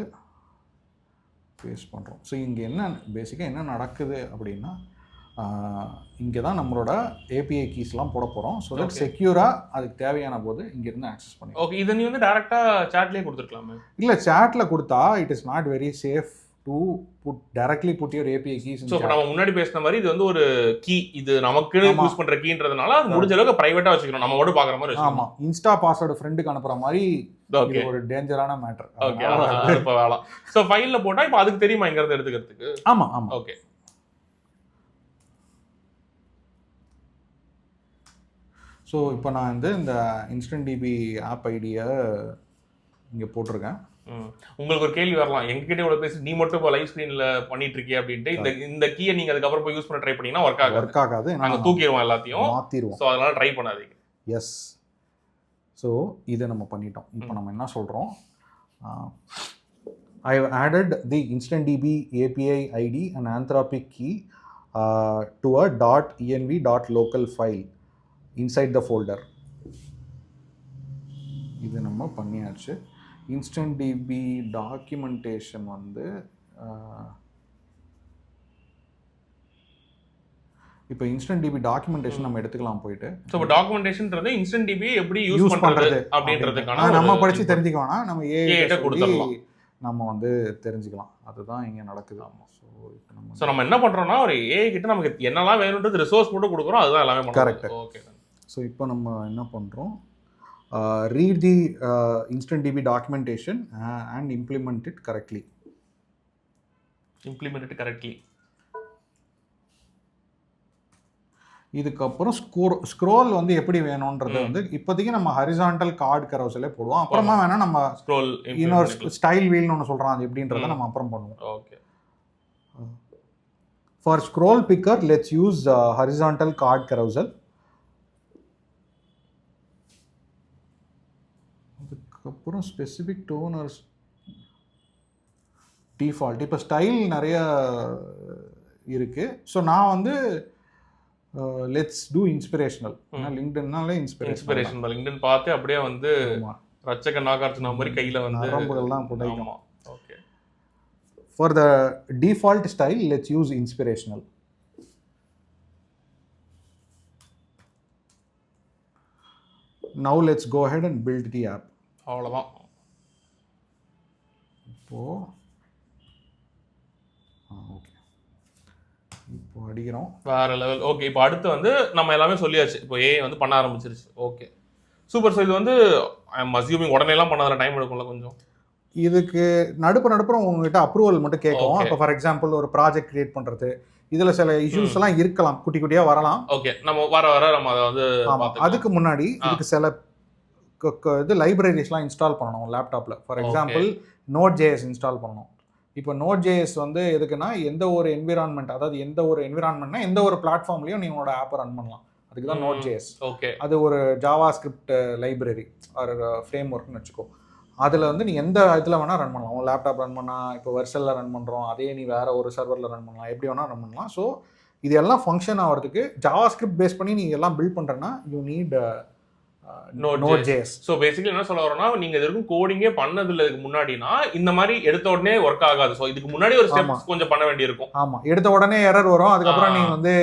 பேஸ்ட் பண்ணுறோம். ஸோ இங்கே என்ன பேசிக்காக என்ன நடக்குது அப்படின்னா, இங்கே தான் நம்மளோட ஏபிஐ கீஸ்லாம் போட போகிறோம். ஸோ தட் செக்யூராக அதுக்கு தேவையான போது இங்கேருந்து ஆக்சஸ் பண்ணி. ஓகே. இதை நீ வந்து டேரெக்டாக சாட்லேயே கொடுத்துருக்கலாமே? இல்லை, சாட்டில் கொடுத்தா it is not very safe to directly put your API keys in. So நம்ம முன்னாடி பேசின மாதிரி இது வந்து ஒரு கீ, இது நமக்கு யூஸ் பண்ற கீன்றதுனால அது முடிஞ்ச அளவுக்கு பிரைவேட்டா வச்சுக்கணும், நம்ம மட்டும் பாக்குற மாதிரி. ஆமா, இன்ஸ்டா பாஸ்வேர்ட் ஃப்ரெண்டுக்கு அனுப்புற மாதிரி இது ஒரு டேஞ்சரான மேட்டர். ஓகே. இப்ப வேலை. சோ ஃபைல்ல போட்டா இப்போ அதுக்கு தெரியுமா எங்க இருந்து எடுத்துக்கிறதுக்கு? ஆமா ஆமா. ஓகே. ஸோ இப்போ நான் வந்து இந்த InstantDB ஆப் ஐடியை இங்கே போட்டிருக்கேன். உங்களுக்கு ஒரு கேள்வி வரலாம், எங்ககிட்ட இவ்வளவு பேசி நீ மட்டும் இப்போ லைவ் ஸ்கிரீன்ல பண்ணிட்டு இருக்கிய அப்படின்ட்டு. இந்த கீயை நீங்க அதுக்கப்புறம் போய் யூஸ் பண்ண ட்ரை பண்ணீங்கன்னா ஒர்க் ஆகாது. நாங்கள் தூக்கிடுவோம், எல்லாத்தையும் மாற்றிடுவோம். ஸோ அதனால ட்ரை பண்ணாதீங்க. எஸ். ஸோ இதை நம்ம பண்ணிட்டோம். இப்போ நம்ம என்ன சொல்கிறோம், I have added the InstantDB API ID and Anthropic key to a .env.local file inside the folder. இது நம்ம பண்ணியாச்சு. InstantDB டாக்குமெண்டேஷன் வந்து இப்போ InstantDB டாக்குமெண்டேஷன் நம்ம எடுத்துக்கலாம் போயிட்டு. ஸோ இப்போ டாக்குமெண்டேஷன்ன்றது InstantDB எப்படி யூஸ் பண்றது அப்படின்றதுக்கான நம்ம படிச்சு தெரிஞ்சுக்க வேணாம், நம்ம ஏஐ கொடுத்துடலாம், நம்ம வந்து தெரிஞ்சுக்கலாம். அதுதான் இங்க நடக்குது. ஸோ நம்ம என்ன பண்றோம்னா ஒரு ஏஐ கிட்ட நமக்கு என்னெல்லாம் வேணும்ன்றது ரிசோர்ஸ் மட்டும் கொடுக்குறோம், அதுதான் எல்லாமே பண்ணுறோம். கரெக்ட். ஓகே. ஸோ இப்போ நம்ம என்ன பண்றோம், read the InstantDB documentation and implement it correctly. இதுக்கப்புறம் ஸ்க்ரோல் வந்து எப்படி வேணும்ன்றது வந்து இப்போதைக்கு நம்ம ஹரிசான்டல் கார்டு கரோசலே போடுவோம். அப்புறமா வேணா நம்ம ஸ்க்ரோல் இன்னொரு ஸ்டைல் வீல்னு ஒன்று சொல்கிறோம், அது எப்படின்றத நம்ம அப்புறம் பண்ணுவோம். Okay. For scroll picker let's use horizontal card carousel. அதுக்கப்புறம் ஸ்பெசிஃபிக் டோனர்ஸ் டிஃபால்ட். இப்போ ஸ்டைல் நிறைய இருக்கு. ஸோ நான் வந்து லெட்ஸ் டூ இன்ஸ்பிரேஷனல். லிங்க்டின்னாலே இன்ஸ்பிரேஷன் லிங்க்டின் பார்த்து அப்படியே வந்து ரச்சக நாகார்ஜுனா மாதிரி கையில் வந்து நரம்புகள்லாம் புடைக்கும். Okay. For the default style let's use inspirational. Now let's go ahead and build the app. அவ்வளோதான். இப்போ அடிக்கிறோம் வேற லெவல். ஓகே. இப்போ அடுத்து வந்து நம்ம எல்லாமே சொல்லியாச்சு, இப்போ ஏஐ வந்து பண்ண ஆரம்பிச்சிருச்சு. Okay, super. ஸோ இது வந்து ஐ எம் அஸ்யூமிங் உடனேலாம் பண்ணாத டைம் எடுக்கும்ல கொஞ்சம். இதுக்கு நடுப்புறம் உங்ககிட்ட அப்ரூவல் மட்டும் கேட்கும். இப்போ ஃபார் எக்ஸாம்பிள் ஒரு ப்ராஜெக்ட் கிரியேட் பண்ணுறது, இதில் சில இஷ்யூஸ் எல்லாம் இருக்கலாம், குட்டி குட்டியாக வரலாம். ஓகே, நம்ம வர நம்ம அதை வந்து அதுக்கு முன்னாடி இதுக்கு சில இது லைப்ரரிஸ்லாம் இன்ஸ்டால் பண்ணணும் லேப்டாப்பில். ஃபார் எக்ஸாம்பிள் Node.js இன்ஸ்டால் பண்ணணும். இப்போ Node.js வந்து எதுக்குன்னா எந்த ஒரு என்விரான்மெண்ட், அதாவது எந்த ஒரு என்விரான்மெண்ட்னா எந்த ஒரு பிளாட்ஃபார்ம்லையும் நீ உங்களோட ஆப்பை ரன் பண்ணலாம். அதுக்கு தான் Node.js. ஓகே. அது ஒரு ஜாவா ஸ்கிரிப்ட் லைப்ரரி ஒரு ஃப்ரேம் ஒர்க்னு வச்சுக்கோ. அதில் வந்து நீ எந்த இதில் வேணால் ரன் பண்ணலாம். உங்கள் லேப்டாப் ரன் பண்ணால், இப்போ வெர்சலில் ரன் பண்ணுறோம், அதே நீ வேறு ஒரு சர்வரில் ரன் பண்ணலாம், எப்படி வேணால் ரன் பண்ணலாம். ஸோ இது எல்லாம் ஃபங்க்ஷன் ஆகிறதுக்கு ஜாவா ஸ்கிரிப்ட் பேஸ் பண்ணி நீ எல்லாம் பில்ட் பண்ணுறேன்னா you need Node.js. So basically என்ன சொல்ல வரோம்னா, நீங்க இது வரைக்கும் கோடிங்கே பண்ணதில்ல இதுக்கு முன்னாடினா இந்த மாதிரி எடுத்த உடனே ஒர்க் ஆகாது. ஸோ இதுக்கு முன்னாடி ஒரு ஸ்டெப்ஸ் கொஞ்சம் பண்ண வேண்டியிருக்கும். ஆமா, எடுத்த உடனே எரர் வரும். அதுக்கப்புறம் நீங்க வந்து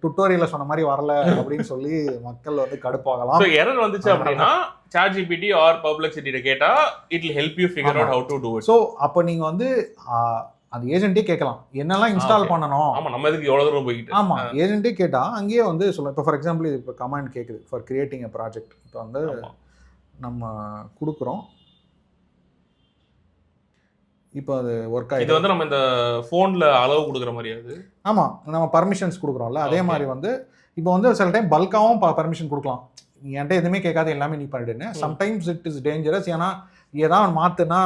டுட்டோரியல்ல சொன்ன மாதிரி வரல அப்படின்னு சொல்லி மக்கள் வந்து கடுப்பாகலாம். ஸோ எரர் வந்துச்சு அப்படின்னா ChatGPT ஆர் Perplexity கேட்டா it will help you figure out have to to it. So அப்போ நீங்க வந்து அந்த ஏஜென்ட்டே கேட்கலாம் என்னெல்லாம் இன்ஸ்டால் பண்ணணும். ஆமா, நம்ம இதுக்கு எவ்வளவு தூரம் போயிட்டு. ஆமா, ஏஜென்ட்டே கேட்டா அங்கேயே வந்து சொல்லுவோம். இப்போ ஃபார் எக்ஸாம்பிள் இது இப்போ கமாண்ட் கேட்குது ஃபார் கிரியேட்டிங் அ ப்ராஜெக்ட். இப்போ வந்து நம்ம கொடுக்குறோம். இப்போ அது ஒர்க் ஆகிடுது. இது வந்து நம்ம இந்த ஃபோனில் அளவு கொடுக்குற மாதிரி. அது ஆமாம், நம்ம பர்மிஷன்ஸ் கொடுக்குறோம்ல, அதே மாதிரி வந்து இப்போ வந்து சில டைம் பல்காகவும் பர்மிஷன் கொடுக்கலாம். நீ என்கிட்ட எதுவுமே கேட்காது எல்லாமே நீ பண்ணிடுன்னு. Sometimes it is dangerous. ஏன்னா ஏதாவது மாற்றுனா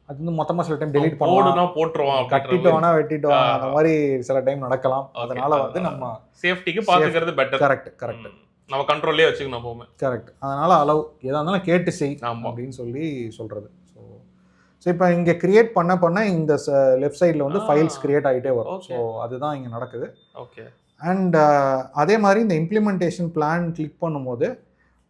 அது வந்து மொத்தமாக சில டைம் டெலிட் பண்ணலாம், போட்டுருவான், கட்டிட்டு வேணா வெட்டிட்டு வாங்க, அந்த மாதிரி சில டைம் நடக்கலாம். அதனால வந்து நம்ம சேஃப்டிக்கு பார்த்துக்கிறது பெட்டர். கரெக்ட். நம்ம கண்ட்ரோல்லே வச்சுக்கணும் எப்பவுமே. கரெக்ட். அதனால அளவு எதாக இருந்தாலும் கேட்டு செய் அப்படின்னு சொல்லி சொல்றது. ஸோ இப்போ இங்கே கிரியேட் பண்ண இந்த லெஃப்ட் சைடில் வந்து ஃபைல்ஸ் கிரியேட் ஆகிட்டே வரும். ஸோ அதுதான் இங்கே நடக்குது. ஓகே. அண்ட் அதே மாதிரி இந்த இம்ப்ளிமெண்டேஷன் பிளான் கிளிக் பண்ணும்போது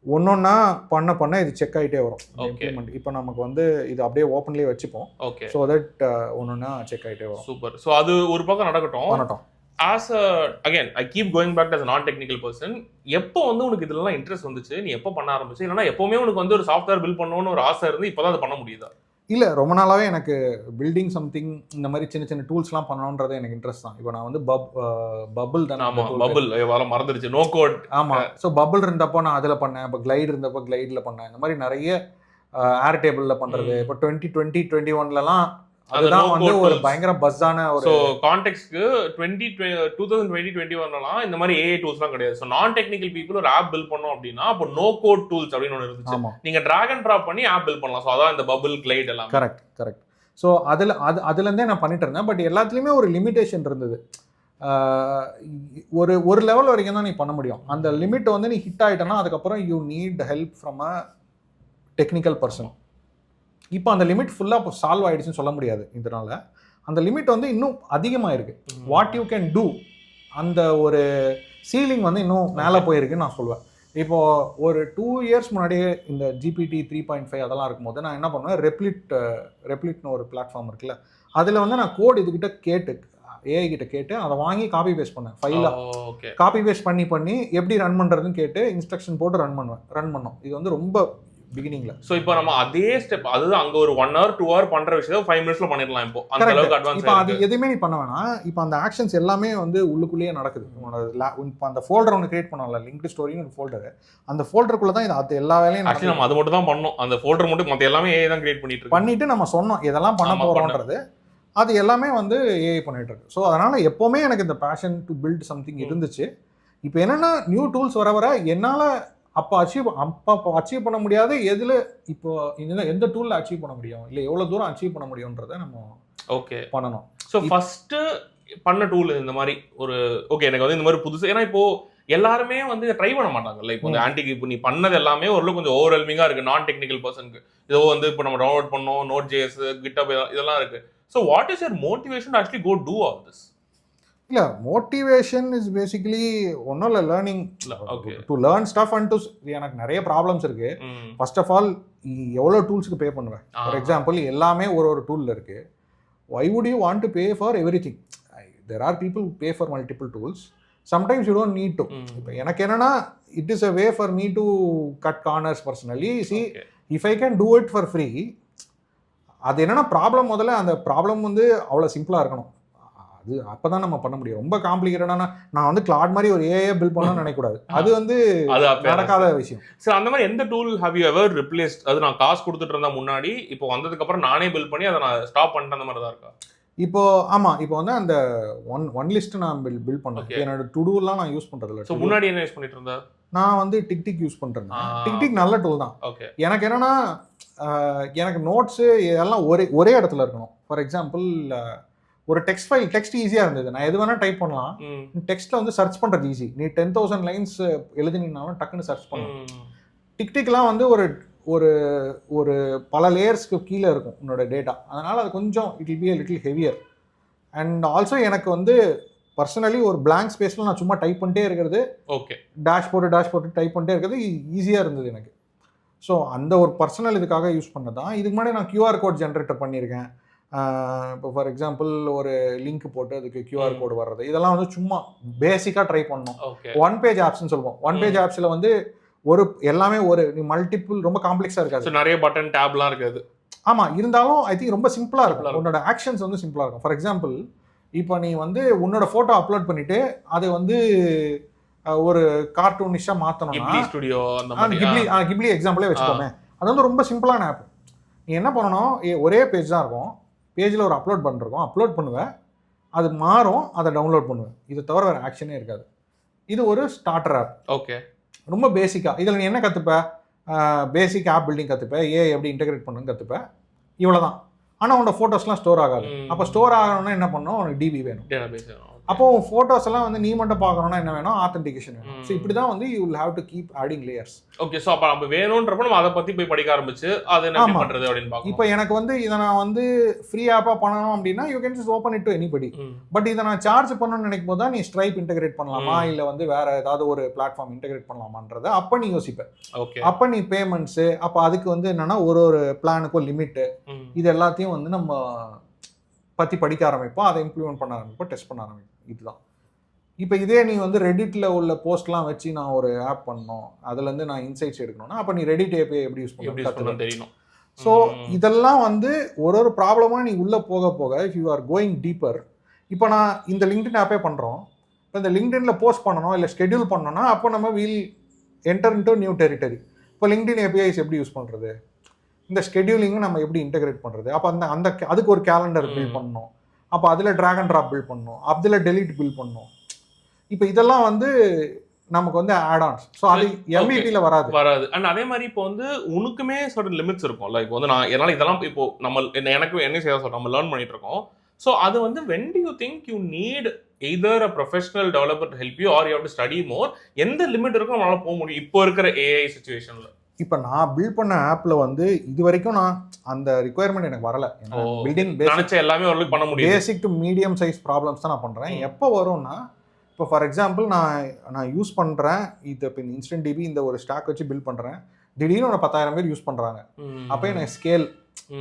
ஒன்னொன்னா பண்ண இது செக் ஆகிட்டே வரும். இம்ப்ளிமெண்ட் இப்போ நமக்கு வந்து இது அப்படியே ஓப்பன்லேயே வச்சுப்போம். ஓகே. ஸோ தட் ஒன்னொன்னா செக் ஆகிட்டே வரும். சூப்பர். ஸோ அது ஒரு பக்கம் பண்ணட்டும். As a again I keep going back as a non-technical person, எப்போ வந்து உனக்கு இதெல்லாம் இன்ட்ரெஸ்ட் வந்துச்சு, நீ எப்போ பண்ண ஆரம்பிச்சு? இல்லைன்னா எப்பவுமே உனக்கு வந்து ஒரு சாஃப்ட்வேர் பில்ட் பண்ணணும்னு ஒரு ஆசை இருந்து இப்போதான் அதை பண்ண முடியுதா? இல்லை, ரொம்ப நாளாகவே எனக்கு பில்டிங் சம்திங் இந்த மாதிரி சின்ன சின்ன டூல்ஸ்லாம் பண்ணணுன்றது எனக்கு இன்ட்ரெஸ்ட் தான். இப்போ நான் வந்து பபுள் தானே. ஆமாம், பபுள் வர மறந்துடுச்சு, நோ கோட். ஆமாம். ஸோ பபுள் இருந்தப்போ நான் அதில் பண்ணேன். இப்போ கிளைட் இருந்தப்போ கிளைடில் பண்ணேன். இந்த மாதிரி நிறைய ஏர் டேபிளில் பண்ணுறது. இப்போ 2020 21லலாம் அதுதான் வந்து ஒரு பயங்கர பஸ்ஸான ஒரு. ஸோ கான்டெக்ட்க்கு 2020-21 இந்த மாதிரி ஏஐ டூல்ஸ்லாம் கிடையாது. ஸோ நான் டெக்னிக்கல் பீப்புள் ஒரு ஆப் பில்ட் பண்ணோம் அப்படின்னா அப்போ நோ கோட் டூல்ஸ் அப்படின்னு ஒன்று இருந்துச்சு. நீங்க டிராக் அண்ட் ட்ராப் பண்ணி ஆப் பில்ட் பண்ணலாம். ஸோ அதான் இந்த பபுள் கிளைட் எல்லாம். கரெக்ட். ஸோ அதுலேருந்தே நான் பண்ணிட்டு இருந்தேன். பட் எல்லாத்துலேயுமே ஒரு லிமிடேஷன் இருந்தது. ஒரு லெவல் வரைக்கும் தான் நீ பண்ண முடியும். அந்த லிமிட் வந்து நீ ஹிட் ஆகிட்டேன்னா அதுக்கப்புறம் you need help from a technical person. இப்போ அந்த லிமிட் ஃபுல்லாக சால்வ் ஆகிடுச்சுன்னு சொல்ல முடியாது. இதனால அந்த லிமிட் வந்து இன்னும் அதிகமாக இருக்குது. வாட் யூ கேன் டூ, அந்த ஒரு சீலிங் வந்து இன்னும் மேலே போயிருக்குன்னு நான் சொல்லுவேன். இப்போ ஒரு 2 இயர்ஸ் முன்னாடியே இந்த GPT 3.5 அதெல்லாம் இருக்கும்போது நான் என்ன பண்ணுவேன், ரெப்ளிட்னு ஒரு பிளாட்ஃபார்ம் இருக்குல்ல, அதில் வந்து நான் கோட் இதுகிட்ட கேட்டு ஏஐ கிட்ட கேட்டு அதை வாங்கி காப்பி பேஸ்ட் பண்ணேன். ஃபைலாக காப்பி பேஸ்ட் பண்ணி எப்படி ரன் பண்ணுறதுன்னு கேட்டு இன்ஸ்ட்ரக்ஷன் போட்டு ரன் பண்ணோம். இது வந்து ரொம்ப பிகினிங்ல. சோ இப்போ நம்ம அதே ஸ்டெப், அதுதான் அங்க ஒரு 1 hour 2 hour பண்ற விஷயம் 5 minutesல பண்ணிடலாம். இப்போ அந்த அளவுக்கு அட்வான்ஸ். இப்போ அது எதுவுமே நீ பண்ண வேணாம். இப்போ அந்த ஆக்ஷன்ஸ் எல்லாமே வந்து உள்ளுக்குள்ளேயே நடக்குது. இப்போ அந்த ஃபோல்டர் ஒன்று கிரியேட் பண்ணோம்ல, லிங்க்டு ஸ்டோரின்னு ஒரு ஃபோல்டர், அந்த ஃபோல்டருக்குள்ள தான் இது அது எல்லா வேலையும் ஆக்சுவலி நம்ம அது மட்டும் தான் பண்ணோம். அந்த ஃபோல்டர் மட்டும் மத்த எல்லாமே ஏஐ தான் கிரியேட் பண்ணிட்டு நம்ம சொன்னோம் இதெல்லாம் பண்ண போறோம்ன்றது. அது எல்லாமே வந்து ஏஐ பண்ணிட்டு இருக்கு. ஸோ அதனால எப்பவுமே எனக்கு இந்த பேஷன் டு பில்ட் சம்திங் இருந்துச்சு. இப்போ என்னன்னா நியூ டூல்ஸ் வர என்னால் அப்போ அச்சீவ் பண்ண முடியாது. எதில் இப்போ எந்த டூலில் அச்சீவ் பண்ண முடியும், இல்லை எவ்வளோ தூரம் அச்சீவ் பண்ண முடியும்ன்றதை நம்ம பண்ணணும். ஸோ ஃபர்ஸ்ட் பண்ண டூல் இந்த மாதிரி ஒரு எனக்கு வந்து இந்த மாதிரி புதுசு. ஏன்னா இப்போ எல்லாருமே வந்து ட்ரை பண்ண மாட்டாங்கல்ல. இப்போ இந்த ஆன்டிக் இப்போ நீ பண்ணது எல்லாமே ஓரளவு கொஞ்சம் ஓவர்வெல்மிங்காக இருக்கு நான் டெக்னிக்கல் பர்சனுக்கு. இதோ வந்து இப்போ நம்ம டவுன்லோட் பண்ணோம், Node.js, GitHub இதெல்லாம் இருக்கு. So what is your motivation to actually go do all this? இல்லை, மோட்டிவேஷன் இஸ் பேசிக்கலி ஒன்றும் இல்லை, learning to learn stuff and to. எனக்கு நிறைய ப்ராப்ளம்ஸ் இருக்கு. ஃபர்ஸ்ட் ஆஃப் ஆல் எவ்வளோ டூல்ஸுக்கு பே பண்ணுவேன். ஃபார் எக்ஸாம்பிள் எல்லாமே ஒரு டூலில் இருக்கு. Why would you want to pay for every thing? There are people pay for multiple tools. Sometimes you don't need to. இப்போ எனக்கு என்னன்னா it is a way for me to cut corners personally. See if I can do it for free, அது என்னன்னா problem முதல்ல அந்த problem வந்து அவ்வளோ சிம்பிளாக இருக்கணும். அது அப்போ தான் நம்ம பண்ண முடியும். ரொம்ப காம்ப்ளிகேட்டடான நான் வந்து கிளாட் மாதிரி ஒரு ஏஐ பில்ட் பண்ணணும்னு நினைக்கக்கூடாது. அது வந்து நடக்காத விஷயம். சார் அந்த மாதிரி எந்த tool have you ever replaced? அது நான் காசு கொடுத்துட்டு இருந்தா முன்னாடி, இப்போ வந்ததுக்கப்புறம் நானே பில்ட் பண்ணி அதை நான் ஸ்டாப் பண்ணிட்டு அந்த மாதிரி தான் இருக்கா? இப்போ ஆமாம், இப்போ வந்து அந்த ஒன் லிஸ்ட் நான் பில்ட் பண்ணேன். என்னோட டு டூலாம் நான் யூஸ் பண்ணுறது இல்லை. ஸோ முன்னாடி என்ன யூஸ் பண்ணிட்டு இருந்தா? நான் வந்து டிக் யூஸ் பண்ணுறேன். டிக் நல்ல டூல் தான். எனக்கு என்னன்னா எனக்கு நோட்ஸு இதெல்லாம் ஒரே இடத்துல இருக்கணும். ஃபார் எக்ஸாம்பிள் ஒரு டெக்ஸ்ட் ஈஸியாக இருந்தது, நான் எது வேணால் டைப் பண்ணலாம். டெக்ஸ்ட்டில் வந்து சர்ச் பண்ணுறது ஈஸி. நீ 10,000 லைன்ஸ் எழுதினீங்கனாலும் டக்குன்னு சர்ச் பண்ணலாம். டிக்லாம் வந்து ஒரு ஒரு பல லேயர்ஸ்க்கு கீழே இருக்கும் உன்னோட டேட்டா. அதனால் அது கொஞ்சம் it will B a little heavier. And also எனக்கு வந்து பர்சனலி ஒரு பிளாங்க் ஸ்பேஸில் நான் சும்மா டைப் பண்ணிட்டே இருக்கிறது, டேஷ்போர்டு டைப் பண்ணிட்டே இருக்கிறது ஈஸியாக இருந்தது எனக்கு. ஸோ அந்த ஒரு பர்சனல் இதுக்காக யூஸ் பண்ணது தான். இதுக்கு முன்னாடி நான் QR கோட் ஜென்ரேட்டர் பண்ணியிருக்கேன். இப்போ ஃபார் எக்ஸாம்பிள் ஒரு லிங்க் போட்டு அதுக்கு QR கோடு வர்றது, இதெல்லாம் வந்து சும்மா பேசிக்காக ட்ரை பண்ணோம். ஒன் பேஜ் ஆப்ஸ்ன்னு சொல்லுவோம். ஒன் பேஜ் ஆப்ஸில் வந்து எல்லாமே மல்டிபிள் ரொம்ப காம்ப்ளெக்ஸாக இருக்காது, நிறைய பட்டன் டேப்லாம் இருக்காது. ஆமாம், இருந்தாலும் ஐ திங்க் ரொம்ப சிம்பிளாக இருக்கும். உன்னோட ஆக்ஷன்ஸ் வந்து சிம்பிளாக இருக்கும். ஃபார் எக்ஸாம்பிள் இப்போ நீ வந்து உன்னோட ஃபோட்டோ அப்லோட் பண்ணிட்டு அதை வந்து ஒரு கார்ட்டூனிஷாக மாற்றணும்னா ஸ்டுடியோ கிப்லி எக்ஸாம்பிளே வச்சுக்கோமே. அது வந்து ரொம்ப சிம்பிளான ஆப். நீ என்ன பண்ணணும், ஒரே பேஜ் தான் இருக்கும், பேஜில் ஒரு அப்லோட் பண்ணிருக்கோம், அப்லோட் பண்ணுவேன், அது மாறும், அதை டவுன்லோட் பண்ணுவேன். இதை தவிர வேறு ஆக்ஷனே இருக்காது. இது ஒரு ஸ்டார்டர் ஆப். ஓகே, ரொம்ப பேசிக்காக. இதில் நீ என்ன கற்றுப்ப, பேசிக் ஆப் பில்டிங் கற்றுப்ப, எப்படி இன்டெகிரேட் பண்ணுன்னு கற்றுப்ப, இவ்வளோ தான். ஆனால் உன்னோட ஃபோட்டோஸ்லாம் ஸ்டோர் ஆகாது. அப்போ ஸ்டோர் ஆகணும்னா என்ன பண்ணணும், உனக்கு டிபி வேணும். அப்போ ஃபோட்டோஸ் எல்லாம் வந்து நீ மட்டும் பார்க்கணும்னா என்ன வேணும், ஆத்தென்டிகேஷன் வேணும். ஸோ இப்படி தான் வந்து you will have to keep adding layers. Okay, so அப்போ நம்ம வேணுன்றப்ப நம்ம அதை பற்றி போய் படிக்க ஆரம்பிச்சு அதை என்ன பண்ணுறது அப்படின்னு பார்க்கணும். இப்போ எனக்கு வந்து இதை நான் வந்து ஃப்ரீ ஆப்பாக பண்ணணும் அப்படின்னா you can just open it to anybody. But இதை நான் சார்ஜ் பண்ணணும்னு நினைக்கும் போது தான் நீ ஸ்ட்ரைப் இன்டெகிரேட் பண்ணலாமா இல்லை வந்து வேற ஏதாவது ஒரு பிளாட்ஃபார்ம் இன்டெகிரேட் பண்ணலாமான்றதை அப்போ நீ யோசிப்பேன். ஓகே, அப்போ நீ பேமெண்ட்ஸு, அப்போ அதுக்கு வந்து என்னன்னா ஒரு பிளானுக்கும் லிமிட்டு, இது எல்லாத்தையும் வந்து நம்ம பற்றி படிக்க ஆரம்பிப்போம், அதை இம்ப்ளிமெண்ட் பண்ண ஆரம்பிப்போம், டெஸ்ட் பண்ண ஆரம்பிப்போம். இதுதான். இப்போ இதே நீ வந்து ரெடிட்டில் உள்ள போஸ்ட்லாம் வச்சு நான் ஒரு ஆப் பண்ணணும், அதுலேருந்து நான் இன்சைட்ஸ் எடுக்கணும்னா அப்போ நீ ரெடிட் API எப்படி யூஸ் பண்ணணும் தெரியணும். ஸோ இதெல்லாம் வந்து ஒரு ப்ராப்ளமாக நீ உள்ளே போக போக if you are going deeper. இப்போ நான் இந்த லிங்க்டின் ஆப்பே பண்ணுறோம், இப்போ இந்த லிங்க்டின்ல போஸ்ட் பண்ணணும் இல்லை ஸ்கெடியூல் பண்ணணும்னா அப்போ நம்ம will enter into new territory. இப்போ லிங்க்டின் APIs எப்படி யூஸ் பண்ணுறது, இந்த ஸ்கெடியூலிங்கும் நம்ம எப்படி இன்டெகிரேட் பண்ணுறது, அப்போ அதுக்கு ஒரு கேலண்டர் பில்ட் பண்ணணும், அப்போ அதில் ட்ராக் அண்ட் ட்ராப் பில்ட் பண்ணணும், அதில் டெலீட் பில்ட் பண்ணணும். இப்போ இதெல்லாம் வந்து நமக்கு வந்து ஆட்-ஆன்ஸ். ஸோ அது MVP-ல வராது. அண்ட் அதே மாதிரி இப்போ வந்து உனக்குமே சர்டன் லிமிட்ஸ் இருக்கும்ல. இப்போ வந்து நான் என்னால் இதெல்லாம் இப்போ எனக்கு என்ன செய்ய சொல்கிறோம், நம்ம லேர்ன் பண்ணிட்டு இருக்கோம். ஸோ அது வந்து when do you think you need either a professional developer to help you or you have to study more? எந்த லிமிட் இருக்கும் நம்மளால போக முடியும் இப்போ இருக்கிற AI சிச்சுவேஷனில்? இப்போ நான் பில்ட் பண்ண ஆப்பில் வந்து இது வரைக்கும் நான் அந்த ரிக்குவயர்மெண்ட் எனக்கு வரல. பில்டிங் நினைச்ச எல்லாமே ஓரளவுக்கு பண்ண முடியும். Basic to medium size problems தான் நான் பண்ணுறேன். எப்போ வரும்னா இப்போ ஃபார் எக்ஸாம்பிள் நான் யூஸ் பண்ணுறேன் இது இப்போ InstantDB இந்த ஒரு ஸ்டாக் வச்சு பில்ட் பண்ணுறேன், திடீர்னு ஒரு 10,000 பேர் யூஸ் பண்ணுறாங்க. அப்போ எனக்கு ஸ்கேல்,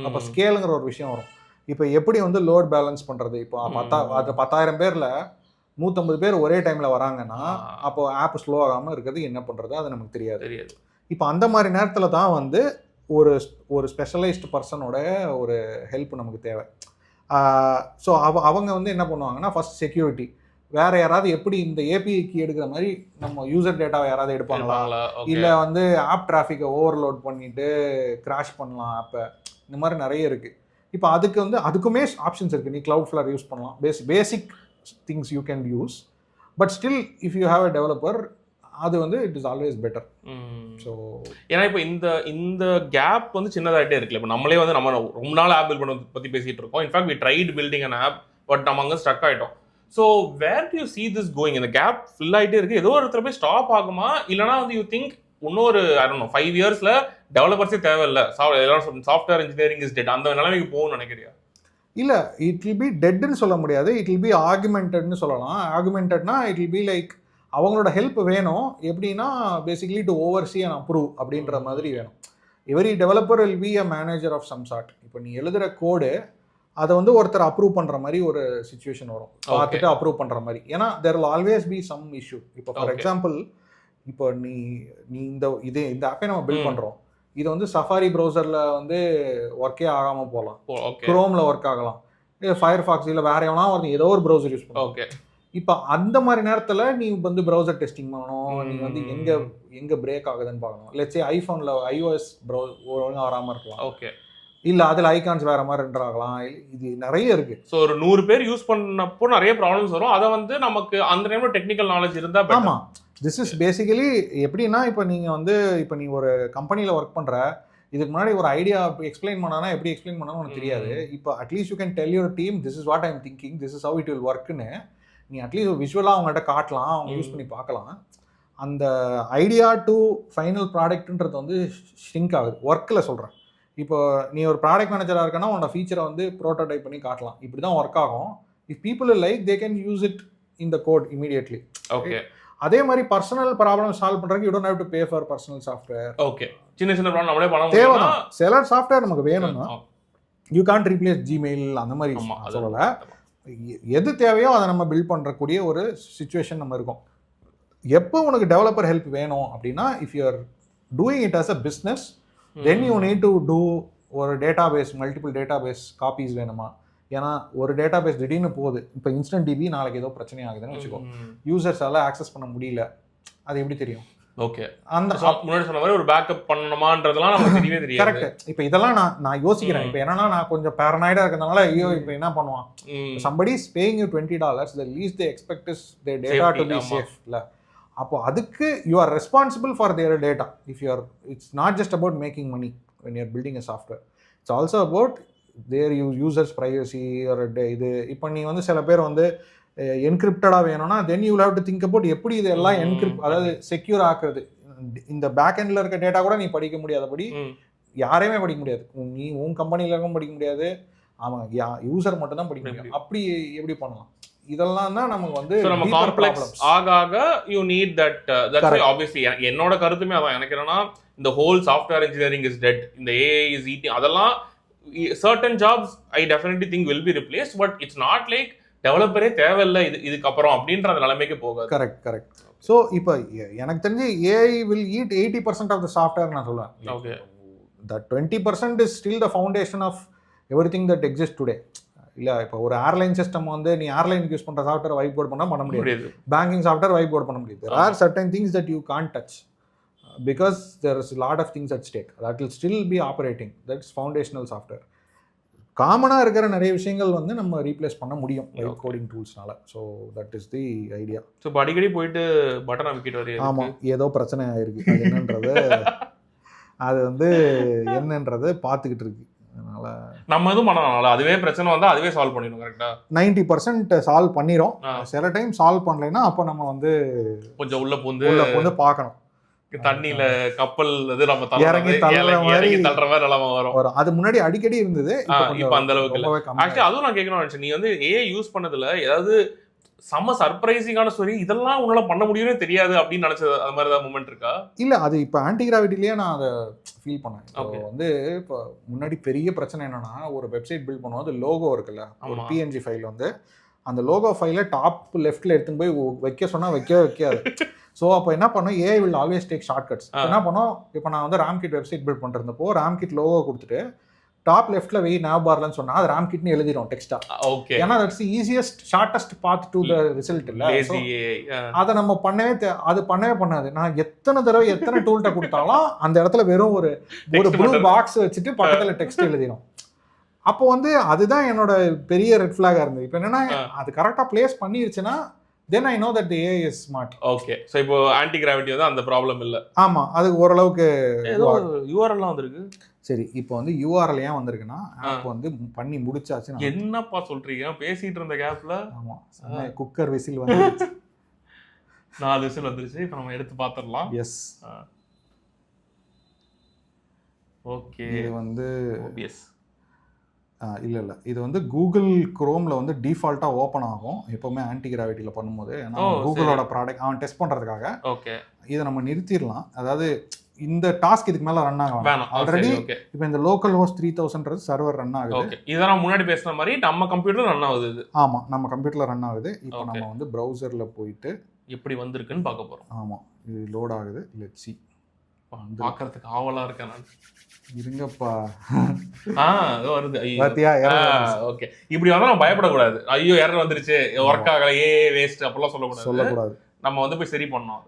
அப்போ ஸ்கேலுங்கிற ஒரு விஷயம் வரும். இப்போ எப்படி வந்து லோட் பேலன்ஸ் பண்ணுறது? இப்போ 10,000 பேரில் 150 பேர் ஒரே டைமில் வராங்கன்னா அப்போ ஆப் ஸ்லோ ஆகாமல் இருக்கிறது என்ன பண்ணுறது, அது நமக்கு தெரியாது. இப்போ அந்த மாதிரி நேரத்தில் தான் வந்து ஒரு ஸ்பெஷலைஸ்டு பர்சனோட ஒரு ஹெல்ப் நமக்கு தேவை. ஸோ அவங்க வந்து என்ன பண்ணுவாங்கன்னா, ஃபர்ஸ்ட் செக்யூரிட்டி, வேற யாராவது எப்படி இந்த ஏபிஐ கீ எடுக்கிற மாதிரி நம்ம யூசர் டேட்டாவை யாராவது எடுப்பாங்களா, இல்லை வந்து ஆப் டிராஃபிக்கை ஓவர்லோட் பண்ணிட்டு கிராஷ் பண்ணலாம் ஆப்பை, இந்த மாதிரி நிறைய இருக்குது. இப்போ அதுக்குமே ஆப்ஷன்ஸ் இருக்குது. நீ Cloudflare யூஸ் பண்ணலாம், basic things you can use. But still if you have a developer, அது வந்து it is always better. So ஏன்னா இப்போ இந்த கேப் வந்து சின்னதாகிட்டே இருக்குல்ல. இப்போ நம்மளே வந்து நம்ம ரொம்ப நாள் ஆப் பில்ட் பண்ண பற்றி பேசிகிட்டு இருக்கோம். In fact we tried building an app, but நம்ம அங்கே ஸ்டக் ஆகிட்டோம். So where do you see this going? இந்த கேப் ஃபில் ஆகிட்டே இருக்குது. ஏதோ ஒரு இடத்துல போய் ஸ்டாப் ஆகுமா, இல்லைனா வந்து யூ திங்க் இன்னொரு 5 இயர்ஸில் டெவலப்பர்ஸே தேவையில்லை, சாஃப்ட்வேர் இன்ஜினியரிங் இஸ் டெட், அந்த நிலைமைக்கு போகும்னு நினைக்கிறியா? இல்லை, இட் வில் பி டெட்னு சொல்ல முடியாது, இட் வில் பி ஆர்குமெண்டட்னு சொல்லலாம். ஆர்குமெண்டட்னா இட் வில் பி லைக் அவங்களோட ஹெல்ப் வேணும். எப்படின்னா basically to oversee and approve அப்படின்ற மாதிரி வேணும். Every developer will be a manager of some sort. இப்போ நீ எழுதுகிற கோடு அதை வந்து ஒருத்தர் அப்ரூவ் பண்ணுற மாதிரி ஒரு சிச்சுவேஷன் வரும், பார்த்துட்டு அப்ரூவ் பண்ணுற மாதிரி. ஏன்னா there will always be some issue. இப்போ ஃபார் எக்ஸாம்பிள், இப்போ நீ இந்த ஆப்பை நம்ம பில்ட் பண்ணுறோம், இது வந்து சஃபாரி ப்ரௌசரில் வந்து ஒர்க்கே ஆகாமல் போகலாம், குரோமில் ஒர்க் ஆகலாம், இல்லை ஃபயர்ஃபாக்ஸ், இல்லை வேற எவனா ஏதோ ஒரு ப்ரௌசர் யூஸ் பண்ணலாம். ஓகே, இப்போ அந்த மாதிரி நேரத்தில் நீ வந்து ப்ரௌசர் டெஸ்டிங் பண்ணணும், நீ வந்து எங்கே பிரேக் ஆகுதுன்னு பார்க்கணும். லெட்ஸ் சே ஐஃபோனில் iOS ஒழுங்காக வராமல் இருக்கலாம். ஓகே, இல்லை அதில் ஐகான்ஸ் வேறு மாதிரி என்டர் ஆகலாம். இது நிறைய இருக்குது. ஸோ ஒரு 100 பேர் யூஸ் பண்ணப்போ நிறைய ப்ராப்ளம்ஸ் வரும். அதை வந்து நமக்கு அந்த டைமில் டெக்னிக்கல் நாலேஜ் இருந்தால். ஆமாம், திஸ் இஸ் பேசிக்கலி எப்படின்னா, இப்போ நீங்கள் வந்து இப்போ நீ ஒரு கம்பெனியில் ஒர்க் பண்ணுற, இதுக்கு முன்னாடி ஒரு ஐடியா எக்ஸ்பிளைன் பண்ணானா எப்படி எக்ஸ்பிளைன் பண்ணாலும் உனக்கு தெரியாது. இப்போ at least you can tell your team this is what I am thinking, this is how it will ஒர்க்குன்னு நீ அட்லீஸ்ட் விஷுவலாக அவங்கள்ட்ட காட்டலாம், அவங்க யூஸ் பண்ணி பார்க்கலாம். அந்த ஐடியா டு ஃபைனல் ப்ராடக்ட்ன்றது வந்து ஷ்ரிங்க் ஆகுது. ஒர்க்கில் சொல்கிறேன். இப்போ நீ ஒரு ப்ராடக்ட் மேனேஜராக இருக்கனா உன்னோட ஃபீச்சரை வந்து ப்ரோட்டோடைப் பண்ணி காட்டலாம், இப்படி தான் ஒர்க் ஆகும். If people like they can use it in the code immediately. Okay, அதே மாதிரி பர்சனல் ப்ராப்ளம் சால்வ் பண்ணுறதுக்கு you don't have to pay for personal software. Okay, சின்ன ப்ராப்ளம் நம்மளே பண்ண தேவைதான். சில சாஃப்ட்வேர் நமக்கு வேணும்னா யூ கான்ட் ரீப்ளேஸ் ஜிமெயில், அந்த மாதிரி சொல்லலை. எது தேவையோ அதை நம்ம பில்ட் பண்ணுறக்கூடிய ஒரு சிச்சுவேஷன் நம்ம இருக்கோம். எப்போ உனக்கு டெவலப்பர் ஹெல்ப் வேணும் அப்படின்னா, if you are doing it as a business, then you need to do ஒரு database, multiple database copies வேணுமா. ஏன்னா ஒரு டேட்டா பேஸ் திடீர்னு போகுது. இப்போ InstantDB நாளைக்கு ஏதோ பிரச்சனை ஆகுதுன்னு வச்சுக்கோ, யூசர்ஸால ஆக்சஸ் பண்ண முடியல, அது எப்படி தெரியும்? ஓகே, அந்த முன்னாடி சொன்ன மாதிரி ஒரு பேக்கப் பண்ணணுமான்றதெல்லாம் நமக்கு தெரியவே தெரியாது. கரெக்ட். இப்போ இதெல்லாம் நான் யோசிக்கிறேன். இப்போ என்னன்னா, நான் கொஞ்சம் பேரனாய்டா இருக்கிறதுனால ஐயோ இப்போ என்ன பண்ணுவான், somebody is paying you $20, the least they expect is their data to be safe. இல்ல, அப்போ அதுக்கு you are responsible for their data. If you are, it's not just about making money when you are building a software, it's also about their users privacy. or இது இப்போ நீ வந்து சில பேர் வந்து என்கிரிப்டடாக வேணும்னா then you have to think about எப்படி இது எல்லாம் அதாவது செக்யூர் ஆக்குறது. இந்த பேக் எண்டில் இருக்க டேட்டா கூட நீ படிக்க முடியாதபடி, யாரையுமே படிக்க முடியாது, நீ உன் கம்பெனியில் இருக்கும் படிக்க முடியாது, அவன் யூசர் மட்டும் தான் படிக்க முடியும். அப்படி எப்படி பண்ணலாம்? இதெல்லாம் தான் நமக்கு வந்து நம்ம காம்ப்ளெக்ஸ் ஆக யூ நீட் தட். ஆப்வியஸ்லி என்னோட கருத்துமே அதான். எனக்கு என்னன்னா, இந்த whole software engineering is dead, இந்த AI இஸ் ஈட்டிங், அதெல்லாம் certain jobs I definitely think will be replaced, but it's not like டெவலப்பரே தேவையில்லை இதுக்கப்புறம் அப்படின்ற அந்த நிலைமைக்கு போகாது. கரெக்ட். ஸோ இப்போ எனக்கு தெரிஞ்சு AI will eat 80% of the software நான் சொல்லுவேன். Okay, that 20% is still the foundation of everything that exists today. இல்லை, இப்போ ஒரு ஏர்லைன் சிஸ்டம் வந்து நீ ஏர்லைனுக்கு யூஸ் பண்ணுற சாஃப்ட்வேர் வைப் போர்ட் பண்ண முடியாது, பேங்கிங் சாஃப்ட்வேர் வைப் போர்ட் பண்ண முடியாது. There are certain things that you can't touch because there is a lot of things at stake that will still be operating. That's foundational software. காமனாக இருக்கிற நிறைய விஷயங்கள் வந்து நம்ம ரீப்ளேஸ் பண்ண முடியும் லைக் கோடிங் டூல்ஸ்னால. So that is the idea. So அடிக்கடி போயிட்டு பட்டன் அமைக்கிட்டு வரையும். ஆமாம், ஏதோ பிரச்சனை ஆயிருக்கு, அது என்னன்றது அது வந்து என்னன்றது பார்த்துக்கிட்டு இருக்கு. அதனால நம்ம எதுவும் பண்ணனால அதுவே பிரச்சனை வந்தால் அதுவே சால்வ் பண்ணிடும். கரெக்டாக 90% சால்வ் பண்ணிடும். சில டைம் சால்வ் பண்ணலைன்னா அப்போ நம்ம வந்து கொஞ்சம் உள்ள பூந்து பார்க்கணும். தண்ணியில கப்பல் நம்ம இறங்கி தள்ளுற மாதிரி நிலைமை வரும். அது முன்னாடி அடிக்கடி இருந்தது, இப்ப அந்த அளவுக்கு இல்ல. ஆக்சுவலி அதுவும் நான் கேட்கணும்னு நினைச்சேன், நீ வந்து AI யூஸ் பண்ணதுல ஏதாவது செம்ம சர்ப்ரைசிங்கான ஸ்டோரி, இதெல்லாம் உன்னால பண்ண முடியும்னு தெரியாது அப்படின்னு நினைச்சது அது மாதிரி ஏதாவது மூமெண்ட் இருக்கா? இல்லை, அது இப்போ ஆன்டிகிராவிட்டிலேயே நான் அதை ஃபீல் பண்ணேன். இப்போ இப்போ முன்னாடி பெரிய பிரச்சனை என்னன்னா, ஒரு வெப்சைட் பில்ட் பண்ணுவோம், அது லோகோ இருக்குல்ல, ஒரு PNG ஃபைல் அந்த லோகோ ஃபைலை டாப் லெஃப்ட்ல எடுத்துன்னு போய் வைக்க சொன்னால் வைக்காது. ஸோ அப்போ என்ன பண்ணோம், AI will always take shortcuts. என்ன பண்ணோம், இப்போ நான் ராம்கிட் வெப்சைட் பில்ட் பண்ணுறப்போ ராம்கிட் லோகோ கொடுத்துட்டு டாப் லெஃப்ட்ல வெய் nav barலன்னு சொன்னா அது ராம்கிட்னு எழுதிடும் டெக்ஸ்டா. ஓகே, ஏன்னா that's easiest shortest path to the result இல்ல. அதை நம்ம பண்ணவே பண்ணாது. நான் எத்தனை தடவை எத்தனை டூல்ட்ட கொடுத்தாலும் அந்த இடத்துல வெறும் ஒரு ப்ளூ பாக்ஸ் வச்சுட்டு பக்கத்துல டெக்ஸ்ட் எழுதிடும். அப்போ அதுதான் என்னோட பெரிய ரெட் ஃபிளாகா இருந்தது. இப்போ என்னன்னா அது கரெக்டா பிளேஸ் பண்ணிருச்சுன்னா then I know that the AI is smart. Okay, so இப்போ ஆன்டிகிராவிட்டி அந்த ப்ராப்ளம் இல்ல. ஆமா, அது ஓரளவுக்கு ஏதோ URL வந்திருக்கு. சரி, இப்போ URL ஏன் வந்திருக்குன்னா ஆப் பண்ணி முடிச்சாச்சு. என்னப்பா சொல்றீங்க பேசிட்டு இருந்த கேப்ல? ஆமா, குக்கர் விசில் வந்துருச்சு. 4 விசில் வந்துருச்சு. இப்போ நம்ம எடுத்து பாத்துறலாம். எஸ். ஓகே, இது obvious இல்லை இது கூகுள் குரோமில் டிஃபால்ட்டாக ஓப்பன் ஆகும் எப்போவுமே ஆன்டிகிராவிட்டியில் பண்ணும்போது. ஏன்னா கூகுளோட ப்ராடக்ட் அவன் டெஸ்ட் பண்ணுறதுக்காக. ஓகே, இதை நம்ம நிறுத்திடலாம். அதாவது இந்த டாஸ்க் இதுக்கு மேலே ரன் ஆகும். ஆல்ரெடி இப்போ இந்த லோக்கல் ஹோஸ்ட் 3000 சர்வர் ரன் ஆகுது. ஓகே, இதெல்லாம் முன்னாடி பேசுன மாதிரி நம்ம கம்ப்யூட்டர் ரன் ஆகுது இது. ஆமாம், நம்ம கம்ப்யூட்டரில் ரன் ஆகுது. இப்போ நம்ம ப்ரௌசரில் போயிட்டு எப்படி வந்திருக்குன்னு பார்க்க போகிறோம். ஆமாம், இது லோட் ஆகுது. Let's see. பார்க்கறதுக்கு ஆவலா இருக்கேன் நான். இருங்கப்பா. வருது. ஓகே, இப்படி வந்தா நம்ம பயப்படக்கூடாது. ஐயோ எரர் வந்துருச்சு, ஒர்க் ஆகல, வேஸ்ட் அப்படிலாம் சொல்லக்கூடாது. நம்ம போய் சரி பண்ணோம்.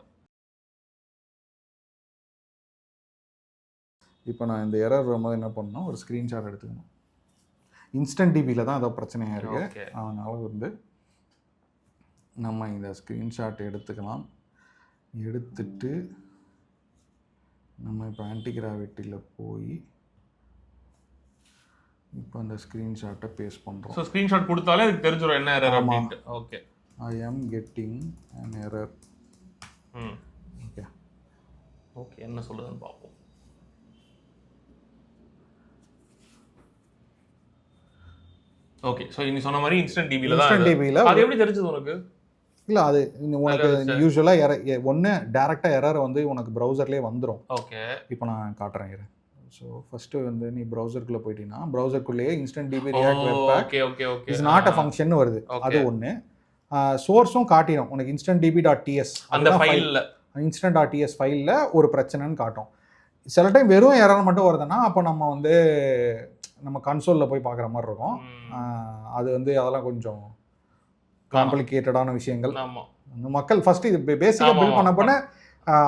இப்போ நான் இந்த எரர் வரும்போது என்ன பண்ணணும், ஒரு ஸ்க்ரீன்ஷாட் எடுத்துக்கணும். InstantDBயில் தான் ஏதோ பிரச்சனையாக இருக்கு. அதனால நம்ம இந்த ஸ்க்ரீன்ஷாட் எடுத்துக்கலாம். எடுத்துட்டு நம்ம இப்போ ஆன்டிகிராவிட்டியில் போய் இப்போ அந்த ஸ்க்ரீன்ஷாட்டை பேஸ்ட் பண்ணுறோம். ஸோ ஸ்க்ரீன்ஷாட் கொடுத்தாலே அதுக்கு தெரிஞ்சிடும் என்ன எரர் அப்படின்ட்டு. ஓகே, ஐ ஆம் getting an error. Okay okay, என்ன சொல்லுதுன்னு பார்ப்போம். ஓகே, ஸோ நீ சொன்ன மாதிரி InstantDBயில் தான். அது எப்படி தெரிஞ்சது உனக்கு? இல்லை, அது உனக்கு யூஸ்வலாக ஒன்று டேரெக்டாக எரர் உனக்கு ப்ரௌசர்லேயே வந்துடும். ஓகே, இப்போ நான் காட்டுறேன். ஸோ ஃபஸ்ட்டு நீ ப்ரௌசருக்குள்ளே போயிட்டீங்கன்னா ப்ரௌசருக்குள்ளேயே InstantDB React Webpack is not a function வருது. அது ஒன்று. சோர்ஸும் காட்டிடும் உனக்கு InstantDB.ts அந்த ஃபைலில் instant.ts ஃபைலில் ஒரு பிரச்சனைன்னு காட்டும். சில டைம் வெறும் எரர் மட்டும் வருதுன்னா அப்போ நம்ம நம்ம கன்சோலில் போய் பார்க்குற மாதிரி இருக்கும். அது அதெல்லாம் கொஞ்சம் காம்ப்ளிகேட்டடான விஷயங்கள். மக்கள் ஃபர்ஸ்ட் இது பேசிக்கா பில்ட் பண்ண பண்ண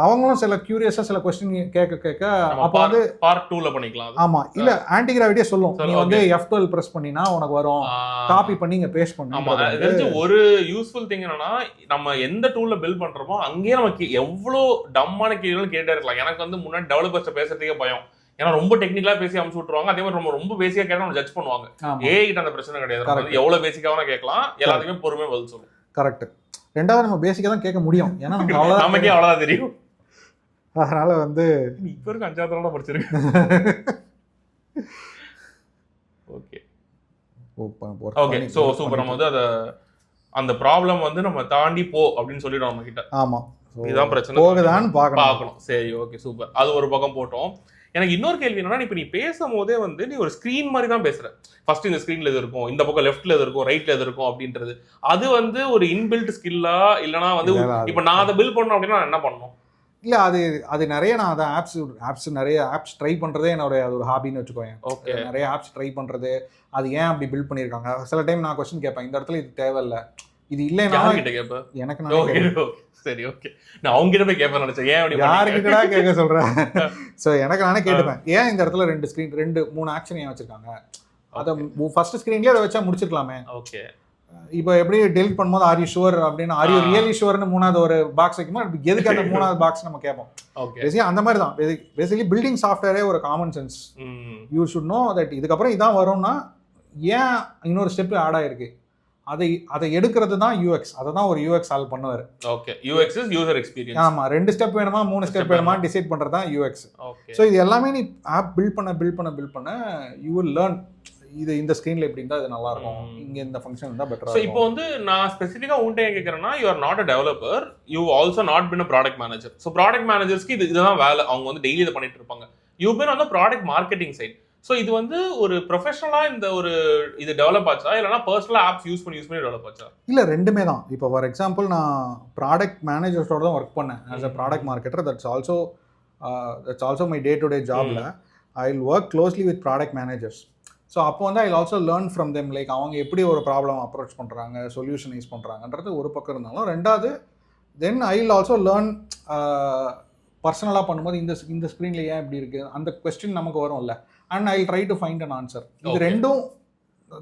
அவங்களும் சில கியூரியஸா சில क्वेश्चन கேட்க அப்ப பார்ட் 2ல பண்ணிக்கலாம். ஆமா, இல்ல ஆன்டிகிராவிட்டியே சொல்லும் நீ F12 பிரஸ் பண்ணினா உனக்கு வரும், காப்பி பண்ணி இங்க பேஸ்ட் பண்ணு. ஆமா, தெரிஞ்ச ஒரு யூஸ்ஃபுல் திங் என்னன்னா நம்ம எந்த டூல்ல பில்ட் பண்றோமோ அங்கேயே நமக்கு எவ்வளவு டம்மான கேள்விகள் கேட்டே இருக்கலாம். எனக்கு முன்னாடி டெவலப்பர்ஸ் பேசுறதுக்கே பயம். ஏன்னா ரொம்ப டெக்னிக்கலா பேசி அமுச்சு விட்டுருவாங்க. அதே மாதிரி ரொம்ப பேசிக்கா கேட்டா நம்ம ஜட்ஜ் பண்ணுவாங்க. ஏகிட்ட அந்த பிரச்சனை கிடையாது. எவ்வளவு பேசிக்காவா கேட்கலாம், எல்லாத்துக்குமே பொறுமையா பதில் சொல்லும். கரெக்ட். ரெண்டாவது நம்ம பேசிக்கா தான் கேட்க முடியும். ஏன்னா நமக்கே அவ்வளவுதான் தெரியும். அதனால இப்ப இருக்கு 5வது தடவை படிச்சிருக்கு. Okay okay, so super. நம்ம அந்த ப்ராப்ளம் நம்ம தாண்டி போ அப்படின்னு சொல்லிடுவோம் நம்ம கிட்ட. ஆமா, இதுதான் பிரச்சனை, போகுதான்னு பார்க்கணும். சரி, ஓகே, சூப்பர். அது ஒரு பக்கம் போட்டோம். எனக்கு இன்னொரு கேள்வி என்னன்னா, இப்ப நீ பேசும்போதே நீ ஒரு ஸ்கிரீன் மாதிரி தான் பேசுற. ஃபர்ஸ்ட் இந்த ஸ்கிரீன்ல எது இருக்கும், இந்த பக்கம் லெஃப்ட்ல எது இருக்கும், ரைட்ல எது இருக்கும் அப்படின்றது அது ஒரு இன்பில்ட் ஸ்கில்லா இல்லனா இப்ப நான் அதை பில்ட் பண்ணணும் அப்படின்னா நான் என்ன பண்ணணும்? இல்ல, அது நிறைய நான் அதை ஆப்ஸ் நிறைய ஆப்ஸ் ட்ரை பண்றதே என்னோட அது ஒரு ஹாபின்னு வச்சுக்கோங்க. ஓகே, நிறைய ஆப்ஸ் ட்ரை பண்றது, அது ஏன் அப்படி பில்ட் பண்ணிருக்காங்க. சில டைம் நான் क्वेश्चन கேட்பேன், இந்த இடத்துல இது தேவையில்லை, இது இல்லைன்னா கிட்ட கேட்பேன். எனக்கு நான் சரி, ஓகே, நான் அவங்க கிட்ட போய் கேட்பேன் நினைச்சேன். ஏன் அப்படி யாருக்கிட்டடா கேட்க சொல்றேன். சோ எனக்கு நானே கேட்டுப்பேன், ஏன் இந்த இடத்துல 2 ஸ்கிரீன் 2-3 ஆக்ஷன் ஏன் வச்சிருக்காங்க, அதை ஃபர்ஸ்ட் ஸ்கிரீன்லயே அதை வச்சா முடிச்சிருக்கலாமே. ஓகே, இப்போ எப்படி டெலிட் பண்ணும்போது ஆர் யூ ஷுவர் அப்படின்னு ஆர் யூ ரியலி ஷுவர்னு 3வது ஒரு பாக்ஸ் வைக்குமா, எதுக்கு அந்த 3வது பாக்ஸ் நம்ம கேட்போம். பேசிக்கலி அந்த மாதிரி தான். பேசிக்கலி பில்டிங் சாஃப்ட்வேரே ஒரு common sense. You should know that இதுக்கப்புறம் இதான் வரும்னா ஏன் இன்னொரு ஸ்டெப் ஆட் ஆயிருக்கு, அதை எடுக்கிறது தான் யூஎக்ஸ். அதை தான் ஒரு யூஎக்ஸ் சால்வ் பண்ணுவார். Okay, UX is user experience. ஆமா, 2 ஸ்டெப் வேணுமா 3 ஸ்டெப் வேணுமா டிசைட் பண்றது தான் யூஎக்ஸ். ஸோ இது எல்லாமே நீ ஆப் பில்ட் பண்ண யூ வில் லேர்ன். இது இந்த ஸ்க்ரீனில் எப்படி இருந்தால் அது நல்லா இருக்கும், இங்கே இந்த ஃபங்க்ஷன் இருந்தால் பெட்டராக ஸோ இப்போ வந்து நான் ஸ்பெசிஃபிக்காக உன்ட்ட ஏன் கேட்குறேன்னா, you are not a developer, you also not been a product manager. So product மேனேஜர்ஸ்க்கு இதுதான் வேலை, அவங்க வந்து டெய்லி இதை பண்ணிட்டு இருப்பாங்க. You been on the product marketing side. So இது வந்து ஒரு ப்ரொஃபஷனலாக இந்த ஒரு இது டெவலப் ஆச்சா, இல்லைனா பர்சனலாக ஆப்ஸ் யூஸ் பண்ணி டெவலப் ஆச்சா? இல்லை, ரெண்டுமே தான். இப்போ ஃபார் எக்ஸாம்பிள் நான் ப்ராடக்ட் மேனேஜர்ஸோட தான் ஒர்க் பண்ணேன் as a product marketer. That's also my day to day ஜாபில் I will work closely with product managers. So அப்போ வந்து I will also learn from them, like அவங்க எப்படி ஒரு ப்ராப்ளம் அப்ரோச் பண்ணுறாங்க, சொல்யூஷனைஸ் பண்ணுறாங்கன்றது ஒரு பக்கம் இருந்தாலும், ரெண்டாவது தென் ஐ வில் ஆல்சோ லேர்ன் பர்சனலாக பண்ணும்போது இந்த ஸ்க்ரீனில் ஏன் இப்படி இருக்குது அந்த கொஸ்டின் நமக்கு வரும்ல, and I will try to find an answer. இது ரெண்டும்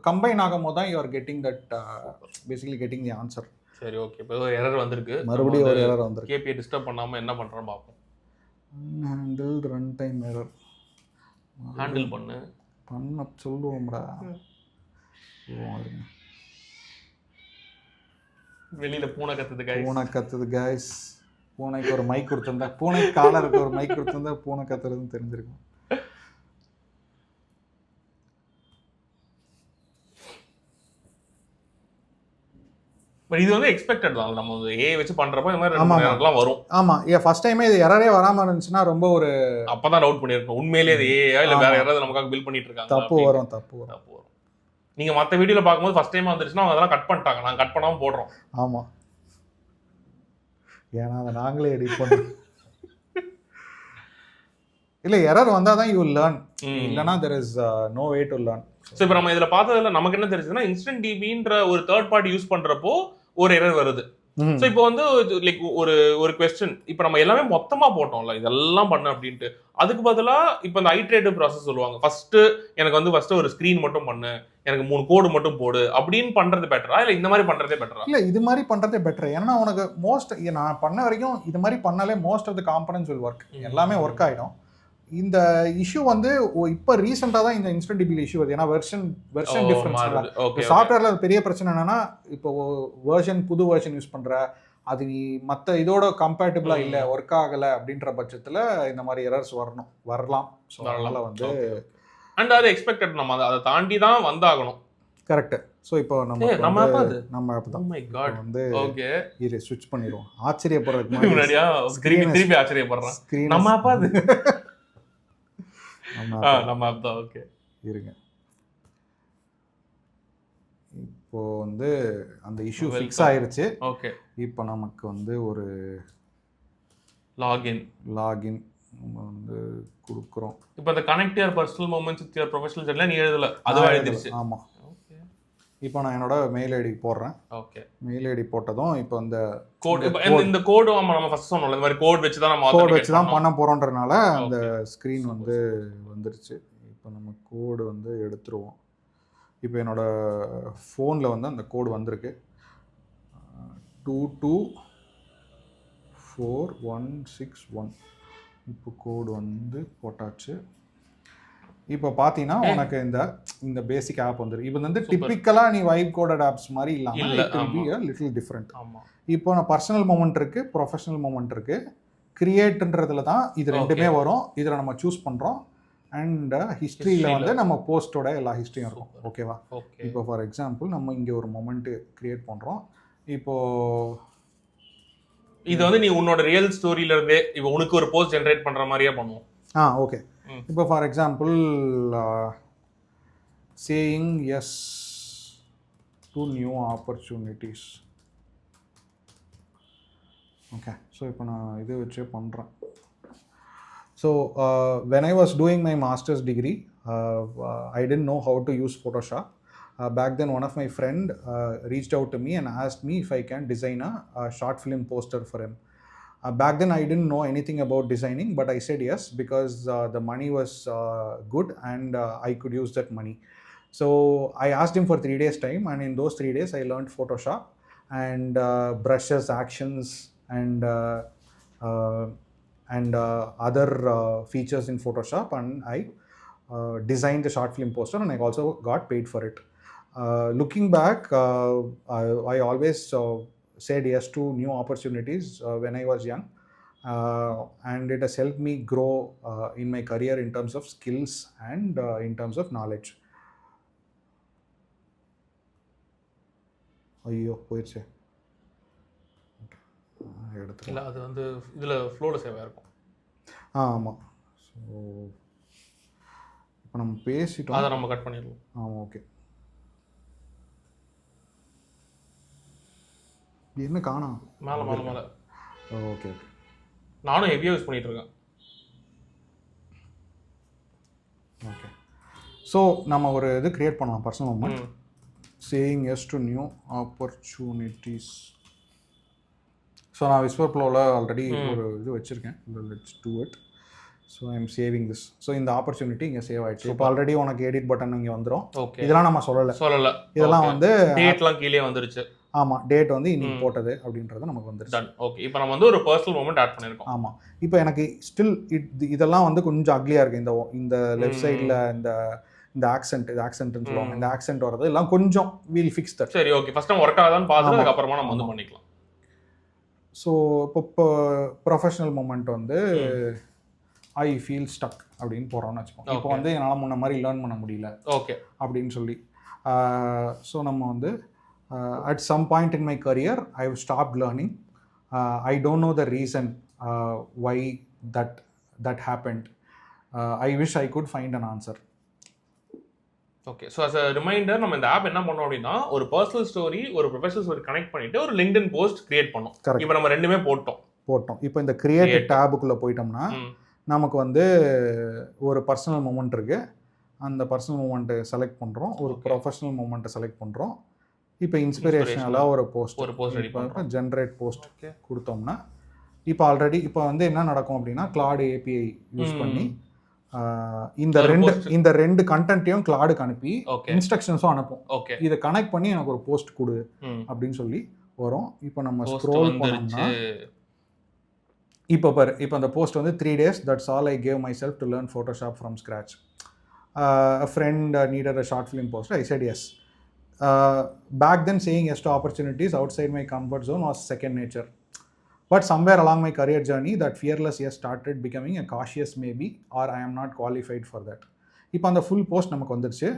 கம்பைன் ஆகும் போது தான் you are getting that basically getting the answer. சரி, ஓகே. இப்போ ஒரு எரர் வந்திருக்கு, மறுபடியும் ஒரு எரர் வந்திருக்கு. கேபிஐ டிஸ்டர்ப் பண்ணாமல் என்ன பண்ணுறோம் பார்ப்போம். Handle run time error handle பண்ண சொல்லுவோம்டா. வெளியில பூனை கத்துது கைஸ். பூனைக்கு ஒரு மைக் கொடுத்துருந்தா, பூனை காலருக்கு ஒரு மைக் கொடுத்துருந்தா பூனை கத்துறதுன்னு தெரிஞ்சிருக்கும். பட் இது வந்து எக்ஸ்பெக்டட் தான், நம்ம ஏஐ வச்சு பண்றப்ப இந்த மாதிரி எரர்லாம் வரும். ஆமா, ஃபர்ஸ்ட் டைமே இது எரரே வராம இருந்துச்சுன்னா ரொம்ப ஒரு அப்பதான் டவுட் பண்ணிருக்கோம், உண்மையிலேயே இது ஏஐயா இல்ல வேற யாராவது நமக்காக பில்ட் பண்ணிட்டு இருக்காங்க. தப்பு வரும். நீங்க மத்த வீடியோல பாக்கும்போது ஃபர்ஸ்ட் டைம் வந்துருச்சுன்னா அவங்க அதெல்லாம் கட் பண்ணிட்டாங்க, நாங்க கட் பண்ணாம போடுறோம். ஆமா, ஏன்னா அதை நாங்களே எடிட் பண்றோம். இல்ல, எரர் வந்தாதான் யூ வில் லேர்ன், இல்லனா there is no way to learn. So இப்போ நம்ம இதில் பார்த்ததுல நமக்கு என்ன தெரிஞ்சதுன்னா, InstantDBன்ற ஒரு தேர்ட் பார்ட்டி யூஸ் பண்ணுறப்போ ஒரு எரர் வருது. ஸோ இப்போ வந்து லைக் ஒரு கொஸ்டின் இப்போ நம்ம எல்லாமே மொத்தமாக போட்டோம்ல, இதெல்லாம் பண்ண அப்படின்ட்டு, அதுக்கு பதிலாக இப்போ இந்த ஐட்ரேட்டிவ் ப்ராசஸ் சொல்லுவாங்க. ஃபர்ஸ்ட் ஒரு ஸ்க்ரீன் மட்டும் பண்ணு, எனக்கு 3 கோடு மட்டும் போடு அப்படின்னு பண்ணுறது பெட்டரா, இல்லை இந்த மாதிரி பண்ணுறதே பெட்டரா? இல்லை, இது மாதிரி பண்ணுறதே பெட்டர். ஏன்னா உனக்கு நான் பண்ண வரைக்கும் இது மாதிரி பண்ணாலே most of the components will work, எல்லாமே ஒர்க் ஆகிடும். இந்த இஷ்யூ வந்து இப்போ ரீசெண்டாக தான் இந்த InstantDB இஷ்யூ வருது. ஏன்னா வெர்ஷன் டிஃப்ரென்ஸ் சாஃப்ட்வேர்ல பெரிய பிரச்சனை என்னன்னா, இப்போ புது வெர்ஷன் யூஸ் பண்ற, அது நீ மற்ற இதோட கம்பேட்டபிளா இல்லை, ஒர்க் ஆகலை அப்படின்ற பட்சத்தில் இந்த மாதிரி எரர்ஸ் வரலாம். ஸோ அதனால வந்து அண்ட் அது எக்ஸ்பெக்டட், நம்ம அதை தாண்டி தான் வந்தாகணும். கரெக்ட். ஸோ இப்போ நம்ம ஆப் தான் வந்து இது ஸ்விட்ச் பண்ணிடுவோம். ஆச்சரியப்படுறதுக்கு முன்னாடியா திருப்பி ஆச்சரியப்படுறேன், நம்ம ஆப் அது நம்ம ஆப் தான். ஓகே, இருங்க. இப்போ வந்து அந்த இஷ்யூ ஃபிக்ஸ் ஆயிருச்சு. ஓகே, இப்போ நமக்கு வந்து ஒரு லாகின் வந்து கொடுக்குறோம். இப்போ அந்த connect your personal moments with your professional செட்ல நீ எழுதல, அதுவா எழுதிருச்சு. ஆமா, இப்போ நான் என்னோட மெயில் ஐடி போடுறேன். ஓகே, மெயில் ஐடி போட்டதும் இப்போ இந்த இந்த கோடு நம்ம ஃபர்ஸ்ட் சொன்னோம்ல, இந்த மாதிரி கோட் வச்சு தான் பண்ண போறோம்ன்றனால அந்த ஸ்க்ரீன் வந்து வந்துருச்சு. இப்போ நம்ம கோடு வந்து எடுத்துருவோம். இப்போ என்னோட ஃபோனில் வந்து அந்த கோடு வந்திருக்கு, 224161. இப்போ கோடு வந்து போட்டாச்சு. இப்போ பார்த்தீங்கன்னா உனக்கு இந்த பேசிக் ஆப் வந்துருக்கு. இப்போ வந்து டிப்பிக்கலாக நீ வைப் கோடட் ஆப்ஸ் மாதிரி இல்லாமல் it will B a little different. இப்போ நான் பர்சனல் மொமெண்ட் இருக்கு, ப்ரொஃபஷனல் மொமெண்ட் இருக்கு, கிரியேட்ன்றதுல தான் இது ரெண்டுமே வரும். இதில் நம்ம சூஸ் பண்ணுறோம். அண்ட் ஹிஸ்ட்ரியில் வந்து நம்ம போஸ்டோட எல்லா ஹிஸ்ட்ரியும் இருக்கும். ஓகேவா? இப்போ ஃபார் எக்ஸாம்பிள் நம்ம இங்கே ஒரு மொமெண்ட் கிரியேட் பண்ணுறோம். இப்போ இது வந்து நீ உன்னோட ரியல் ஸ்டோரியில இருந்தே இப்போ உனக்கு ஒரு போஸ்ட் ஜெனரேட் பண்ணுற மாதிரியே பண்ணுவோம். ஓகே. இப்போ for example saying yes to new opportunities. Okay, so இப்போ நான் இது வச்சே பண்ணுறேன். So when I was doing my master's degree, I didn't know how to use Photoshop. Back then one of my friend reached out to me and asked me if I can design a short film poster for him. Back then I didn't know anything about designing, but I said yes because the money was good and I could use that money. So I asked him for 3 days time, and in those 3 days I learned Photoshop and brushes, actions and other features in Photoshop, and I designed the short film poster and I also got paid for it. Looking back, I always said yes to new opportunities when I was young, and it has helped me grow in my career in terms of skills and in terms of knowledge. ஐயோ போயிடுச்சு எடுத்து இல்லை அது வந்து இதில் ஃப்ளோவில் சேவாக இருக்கும். ஆமாம். ஸோ இப்போ நம்ம பேசிட்டோம், அதை நம்ம கட் பண்ணிடலாம். ஆமாம் ஓகே. என்ன காணோம்? மேலே மேலே மேலே. Okay okay. நானும் ஹெவியாக யூஸ் பண்ணிட்டு இருக்கேன். ஓகே. ஸோ நம்ம ஒரு இது கிரியேட் பண்ணலாம், personal moment, saying yes to new opportunities. So நான் விஸ்வர் ப்ளோவில் ஆல்ரெடி ஒரு இது வச்சுருக்கேன், let's do it. So I'm saving this. So இந்த ஆப்பர்ச்சுனிட்டி இங்கே சேவ் ஆகிடுச்சு. இப்போ ஆல்ரெடி உனக்கு எடிட் பட்டன் இங்கே வந்துடும். ஓகே. இதெல்லாம் நம்ம சொல்லலை. இதெல்லாம் வந்து டேட்லாம் கீழே வந்துருச்சு. ஆமாம், டேட் வந்து இன்னைக்கு போட்டது அப்படின்றது நமக்கு வந்துருச்சு. ஓகே. இப்போ நம்ம வந்து ஒரு பர்சனல் மூமெண்ட் ஆட் பண்ணியிருக்கோம். ஆமாம். இப்போ எனக்கு ஸ்டில் இதெல்லாம் வந்து கொஞ்சம் அக்லியாக இருக்குது. இந்த லெஃப்ட் சைடில் இந்த ஆக்சென்ட், இது ஆக்சென்ட்னு சொல்லுவாங்க, இந்த ஆக்சென்ட் வரது எல்லாம் கொஞ்சம் வீல் ஃபிக்ஸ் தட். சரி ஓகே. ஃபர்ஸ்ட் நம்ம ஒர்க் ஆகுதான்னு பார்த்துட்டு அதுக்கப்புறமா நம்ம வந்து பண்ணிக்கலாம். ஸோ இப்போ ப்ரொஃபஷனல் மூமெண்ட் வந்து ஐ ஃபீல் ஸ்டக் அப்படின்னு போகிறோம்னு வச்சுக்கோங்க. இப்போ வந்து என்னால் முன்ன மாதிரி லேர்ன் பண்ண முடியல ஓகே அப்படின்னு சொல்லி. ஸோ நம்ம வந்து at some point in my career I have stopped learning. I don't know the reason why that happened. I wish I could find an answer. Okay. So as a reminder நம்ம இந்த app என்ன பண்ணோம் அப்படின்னா, ஒரு personal story ஒரு professional story connect பண்ணிட்டு ஒரு LinkedIn post create பண்ணோம். இப்போ நம்ம ரெண்டுமே போட்டோம். இப்போ இந்த கிரியேட் டேபுக்குள்ளே போயிட்டோம்னா நமக்கு வந்து ஒரு பர்சனல் மூமெண்ட் இருக்குது. அந்த பர்சனல் மூமெண்ட்டை செலக்ட் பண்ணுறோம், ஒரு ப்ரொஃபஷனல் மூமெண்ட்டை செலக்ட் பண்ணுறோம். இப்போ இன்ஸ்பிரேஷனலாக ஒரு போஸ்ட் ரெடி பண்ணுறோம், ஜென்ரேட் போஸ்ட் கொடுத்தோம்னா இப்போ ஆல்ரெடி இப்போ வந்து என்ன நடக்கும் அப்படின்னா, கிளாட் ஏபிஐ யூஸ் பண்ணி இந்த ரெண்டு கண்டென்ட்டையும் கிளாடுக்கு அனுப்பி இன்ஸ்ட்ரக்ஷன்ஸும் அனுப்பும். ஓகே. இதை கனெக்ட் பண்ணி எனக்கு ஒரு போஸ்ட் கொடு அப்படின்னு சொல்லி வரும். இப்போ நம்ம ஸ்க்ரோல் பண்ணோம்னா இப்போ அந்த போஸ்ட் வந்து 3 days that's all I gave myself to learn Photoshop from scratch. A friend needed a short film poster. I said yes. Back then saying yes to opportunities outside my comfort zone was second nature. But somewhere along my career journey that fearless yes started becoming a cautious maybe, or I am not qualified for that. இப்போ அந்த full post நமக்கு வந்துருச்சு.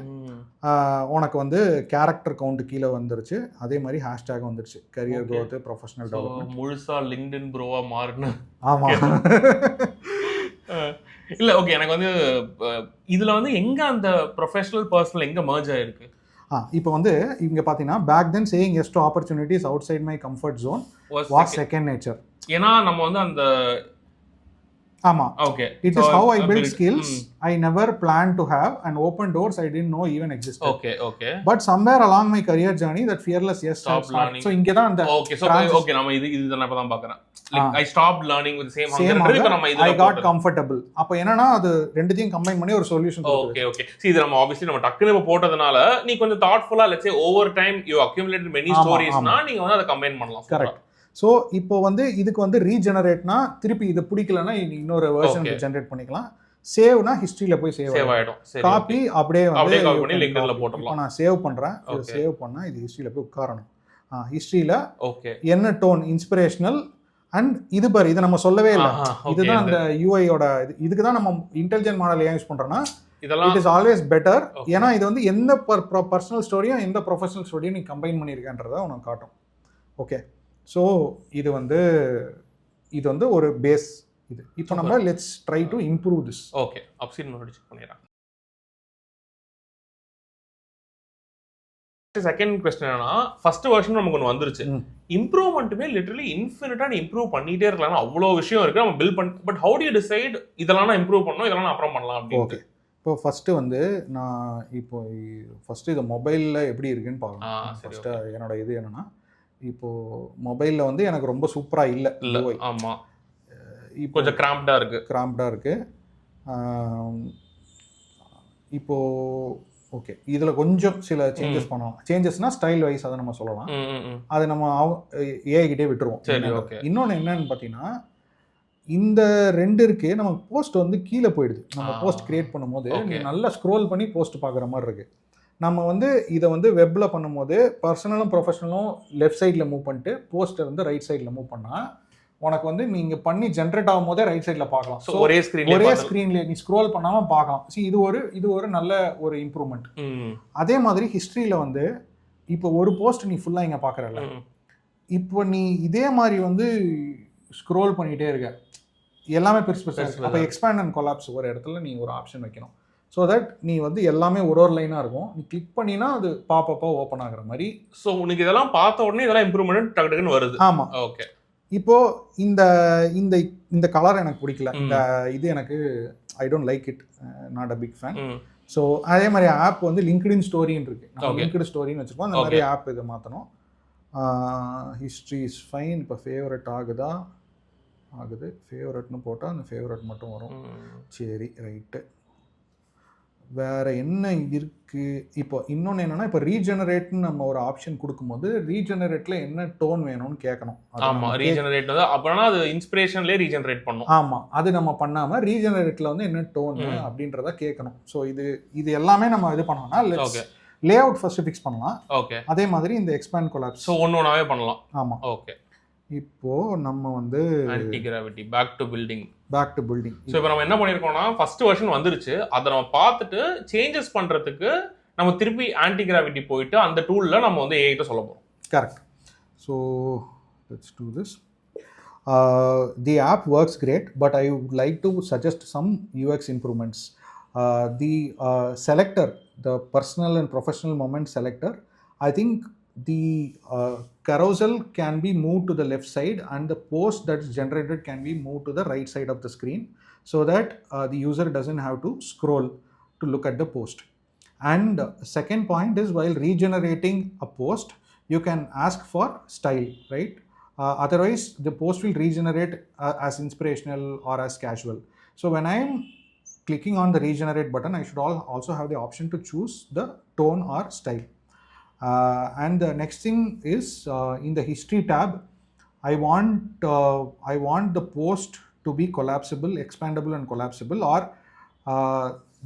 உனக்கு வந்து character count கீழே வந்துருச்சு, அதே மாதிரி ஹேஷ்டேக் வந்துருச்சு, கரியர் க்ரோத், ப்ரொஃபஷனல் டெவலப்மெண்ட். முழுசா லிங்க்டின் ப்ரோவா மாறுன. ஆமாம். இல்லை ஓகே. எனக்கு வந்து இதில் வந்து எங்கே அந்த ப்ரொஃபஷனல் பர்சனல் எங்கே மர்ஜ் ஆகிருக்கு? இப்போ வந்து இங்கே பார்த்தீங்கன்னா, back then saying yes to opportunities outside my comfort zone was second nature. ஏன்னா நம்ம வந்து அந்த ஆமாம் okay. It is how I built skills I never plan to have and open doors I didn't know even exist. Okay okay. But somewhere along my career journey that fearless yes stop learning. So இங்கே தான் அந்த okay. So okay நம்ம இது நான் இப்போ தான் பார்க்குறேன். I stop learning with same இப்போ நம்ம ஐ காட் கம்ஃபர்டபிள். அப்போ என்னன்னா அது ரெண்டுத்தையும் கம்பைன் பண்ணி ஒரு சொல்யூஷன். Okay okay. சரி இது நம்ம ஆப்வியஸ்லி நம்ம டக்குன்னு இப்போ போட்டதுனால நீ கொஞ்சம் தாட்ஃபுல்லாக let's say over time you accumulated many ஸ்டோரிஸ்னா நீங்கள் வந்து அதை கம்பைன் பண்ணலாம். கரெக்ட். ஸோ இப்போ வந்து இதுக்கு வந்து ரீஜெனரேட்னா திருப்பி இது பிடிக்கலன்னா இன்னொரு வெர்ஷன் ஜென்ரேட் பண்ணிக்கலாம். சேவ்னா ஹிஸ்ட்ரியில் போய் சேவ் ஆகிடும். காப்பி அப்படியே வந்து லிங்க்டின்ல போட்டுடலாம். இப்போ நான் சேவ் பண்ணுறேன், இது சேவ் பண்ணால் இது ஹிஸ்ட்ரியில் போய் உட்காரணும். ஹிஸ்ட்ரியில் ஓகே என்ன டோன் இன்ஸ்பிரேஷனல் அண்ட் இது பாரு, இதை நம்ம சொல்லவே இல்லை. இதுதான் அந்த யூஐயோட இதுக்கு தான் நம்ம இன்டெலிஜென்ட் மாடல் ஏன் யூஸ் பண்ணுறோன்னா இதெல்லாம் இட் இஸ் ஆல்வேஸ் பெட்டர். ஏன்னா இது வந்து எந்த பர்சனல் ஸ்டோரியும் எந்த ப்ரொஃபஷனல் ஸ்டோரியும் நீ கம்பைன் பண்ணியிருக்கேன்றதை உனக்கு காட்டும். ஓகே. ஸோ இது வந்து ஒரு பேஸ். இது இப்போ நம்ம let's try to improve this. Okay. அப்சீட் நோட் செக் பண்ணிடுறேன். செகண்ட் क्वेश्चन என்னன்னா, ஃபர்ஸ்ட் வெர்ஷன் நமக்கு ஒன்று வந்துருச்சு. இம்ப்ரூவ்மெண்ட்டுமே லிட்டரலி இன்ஃபினிட்டா நீ இம்ப்ரூவ் பண்ணிட்டே இருக்கலாம். அவ்வளோ விஷயம் இருக்கு நம்ம பில்ட் பண்ண. But how to you decide இதெல்லாம் நான் இம்ப்ரூவ் பண்ணணும், இதெல்லாம் நான் அப்புறம் பண்ணலாம் அப்படின்னு? ஓகே. இப்போ ஃபர்ஸ்ட் வந்து நான் ஃபர்ஸ்ட் இது மொபைலில் எப்படி இருக்குன்னு பார்க்கணும். ஃபர்ஸ்ட் என்னோட இது என்னன்னா, இப்போ மொபைலில் வந்து எனக்கு ரொம்ப சூப்பராக இல்லை. ஆமாம். இப்போ கொஞ்சம் கிராம்ப்டாக இருக்கு. இப்போது ஓகே இதில் கொஞ்சம் சில சேஞ்சஸ் பண்ணலாம். சேஞ்சஸ்னால் ஸ்டைல் வைஸ் அதை நம்ம சொல்லலாம். அதை நம்ம ஏஐகிட்டே விட்டுருவோம். சரி ஓகே. இன்னொன்று என்னன்னு பார்த்தீங்கன்னா, இந்த ரெண்டு இருக்கு நம்ம போஸ்ட் வந்து கீழே போயிடுது. நம்ம போஸ்ட் கிரியேட் பண்ணும்போது நல்லா ஸ்க்ரோல் பண்ணி போஸ்ட் பார்க்குற மாதிரி இருக்குது. நம்ம வந்து இதை வந்து வெப்பில் பண்ணும்போது பர்சனலும் ப்ரொஃபஷனலும் லெஃப்ட் சைடில் மூவ் பண்ணிட்டு போஸ்ட்டை வந்து ரைட் சைடில் மூவ் பண்ணால் உனக்கு வந்து நீங்கள் பண்ணி ஜென்ரேட் ஆகும் போதே ரைட் சைடில் பார்க்கலாம். ஸோ ஒரே ஸ்க்ரீன்லேயே நீ ஸ்க்ரோல் பண்ணாமல் பார்க்கலாம். இது ஒரு நல்ல ஒரு இம்ப்ரூவ்மெண்ட். அதே மாதிரி ஹிஸ்ட்ரியில் வந்து இப்போ ஒரு போஸ்ட் நீ ஃபுல்லாக இங்கே பார்க்குறல, இப்போ நீ இதே மாதிரி வந்து ஸ்க்ரோல் பண்ணிகிட்டே இருக்க, எல்லாமே பெருசு பெருசாக. அப்போ எக்ஸ்பேண்ட் அண்ட் கொலாப்ஸ் ஒரு இடத்துல நீ ஒரு ஆப்ஷன் வைக்கணும். ஸோ தட் நீ வந்து எல்லாமே ஒரு லைனாக இருக்கும், நீ கிளிக் பண்ணினா அது பாப்பப்பாக ஓப்பன் ஆகிற மாதிரி. ஸோ உனக்கு இதெல்லாம் பார்த்த உடனே இதெல்லாம் இம்ப்ரூவ்மெண்ட் டக்கு டக்குன்னு வருது. ஆமாம். ஓகே. இப்போது இந்த இந்த இந்த கலர் எனக்கு பிடிக்கல, இந்த இது எனக்கு I don't like it, not a big fan. So அதே மாதிரி ஆப் வந்து லிங்க்டின் ஸ்டோரின்னு இருக்குது, நம்ம லிங்க்டு ஸ்டோரின்னு வச்சுருக்கோம். அந்த மாதிரி ஆப் இதை மாற்றணும். History is fine. இப்போ ஃபேவரட் ஆகுது, ஃபேவரட்னு போட்டால் அந்த ஃபேவரட் மட்டும் வரும். சரி, ரைட்டு. வேறு என்ன இருக்குது? இப்போ இன்னொன்று என்னென்னா, இப்போ ரீஜெனரேட்னு நம்ம ஒரு ஆப்ஷன் கொடுக்கும்போது ரீஜெனரேட்டில் என்ன டோன் வேணும்னு கேட்கணும். ஆமாம், ரீஜெனரேட் வந்து அப்படின்னா அது இன்ஸ்பிரேஷன்லேயே ரீஜெனரேட் பண்ணணும். ஆமாம், அது நம்ம பண்ணாமல் ரீஜெனரேட்டில் வந்து என்ன டோன் அப்படின்றத கேட்கணும். ஸோ இது எல்லாமே நம்ம இது பண்ணோம்னா லே அவுட் ஃபர்ஸ்ட் ஃபிக்ஸ் பண்ணலாம். ஓகே. அதே மாதிரி இந்த எக்ஸ்பேண்ட் கொலாப்ஸ் ஸோ ஒன்று பண்ணலாம். ஆமாம். ஓகே. இப்போது நம்ம வந்து ஆன்டிகிராவிட்டி பேக் டு பில்டிங். ஸோ இப்போ நம்ம என்ன பண்ணியிருக்கோம்னா, ஃபர்ஸ்ட் வெர்ஷன் வந்துருச்சு, அதை நம்ம பார்த்துட்டு சேஞ்சஸ் பண்ணுறதுக்கு நம்ம திருப்பி ஆன்டிகிராவிட்டி போயிட்டு அந்த டூலில் நம்ம வந்து ஏஐ கிட்ட சொல்ல போகிறோம். Correct. So let's do this. The app works great, but I would like to suggest some UX improvements. The selector, the personal and professional moment selector, I think the carousel can be moved to the left side and the post that's generated can be moved to the right side of the screen, so that the user doesn't have to scroll to look at the post. And second point is, while regenerating a post, you can ask for style, right? Otherwise the post will regenerate as inspirational or as casual. So when I am clicking on the regenerate button, I should also have the option to choose the tone or style. And the next thing is, in the history tab, I want the post to be collapsible, expandable and collapsible, or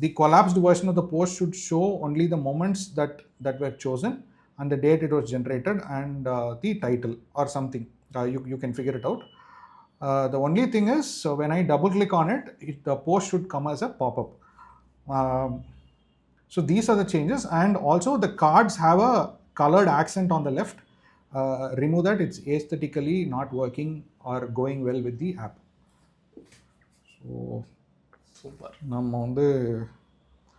the collapsed version of the post should show only the moments that were chosen and the date it was generated and the title or something. You can figure it out. The only thing is, when I double click on it, the post should come as a pop-up. So these are the changes, and also the cards have a colored accent on the left. Remove that, it's aesthetically not working or going well with the app. So super. நம்ம வந்து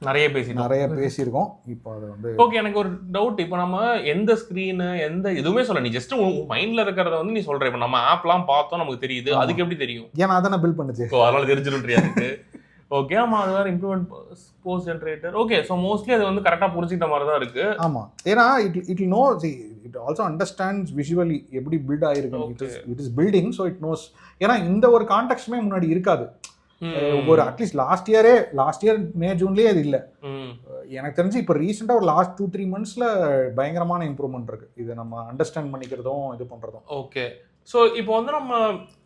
நிறைய பேசியிருக்கோம். இப்போ அது வந்து okay. எனக்கு ஒரு doubt, இப்போ நம்ம எந்த ஸ்க்ரீனு எந்த எதுவுமே சொல்ல, நீ ஜஸ்ட் மைண்ட்ல இருக்கிறத வந்து நீ சொல்ற. இப்போ நம்ம ஆப்லாம் பார்த்தோம், நமக்கு தெரியுது, அதுக்கு எப்படி தெரியும்? ஏன்னா அதை நான் பில்ட் பண்ணுச்சு, அதனால தெரிஞ்சிருக்கு. ஓகே. ஆமா, அது வேற improvement post generator. Okay. So mostly அது வந்து கரெக்டாக புரிஞ்சுக்கிட்ட மாதிரி தான் இருக்கு. ஆமாம், ஏன்னா it no, it also understands visually எப்படி பில்ட் ஆயிருக்கு. It is building, so it knows. ஏன்னா இந்த ஒரு கான்டெக்ஸ்டுமே முன்னாடி இருக்காது. ஒரு அட்லீஸ்ட் லாஸ்ட் இயர் மே ஜூன்லேயே அது இல்லை. எனக்கு தெரிஞ்சு இப்போ ரீசெண்டாக ஒரு லாஸ்ட் 2-3 monthsல பயங்கரமான இம்ப்ரூவ்மெண்ட் இருக்கு. இதை நம்ம அண்டர்ஸ்டாண்ட் பண்ணிக்கிறதும் இது பண்ணுறதும். ஓகே. ஸோ இப்போ வந்து நம்ம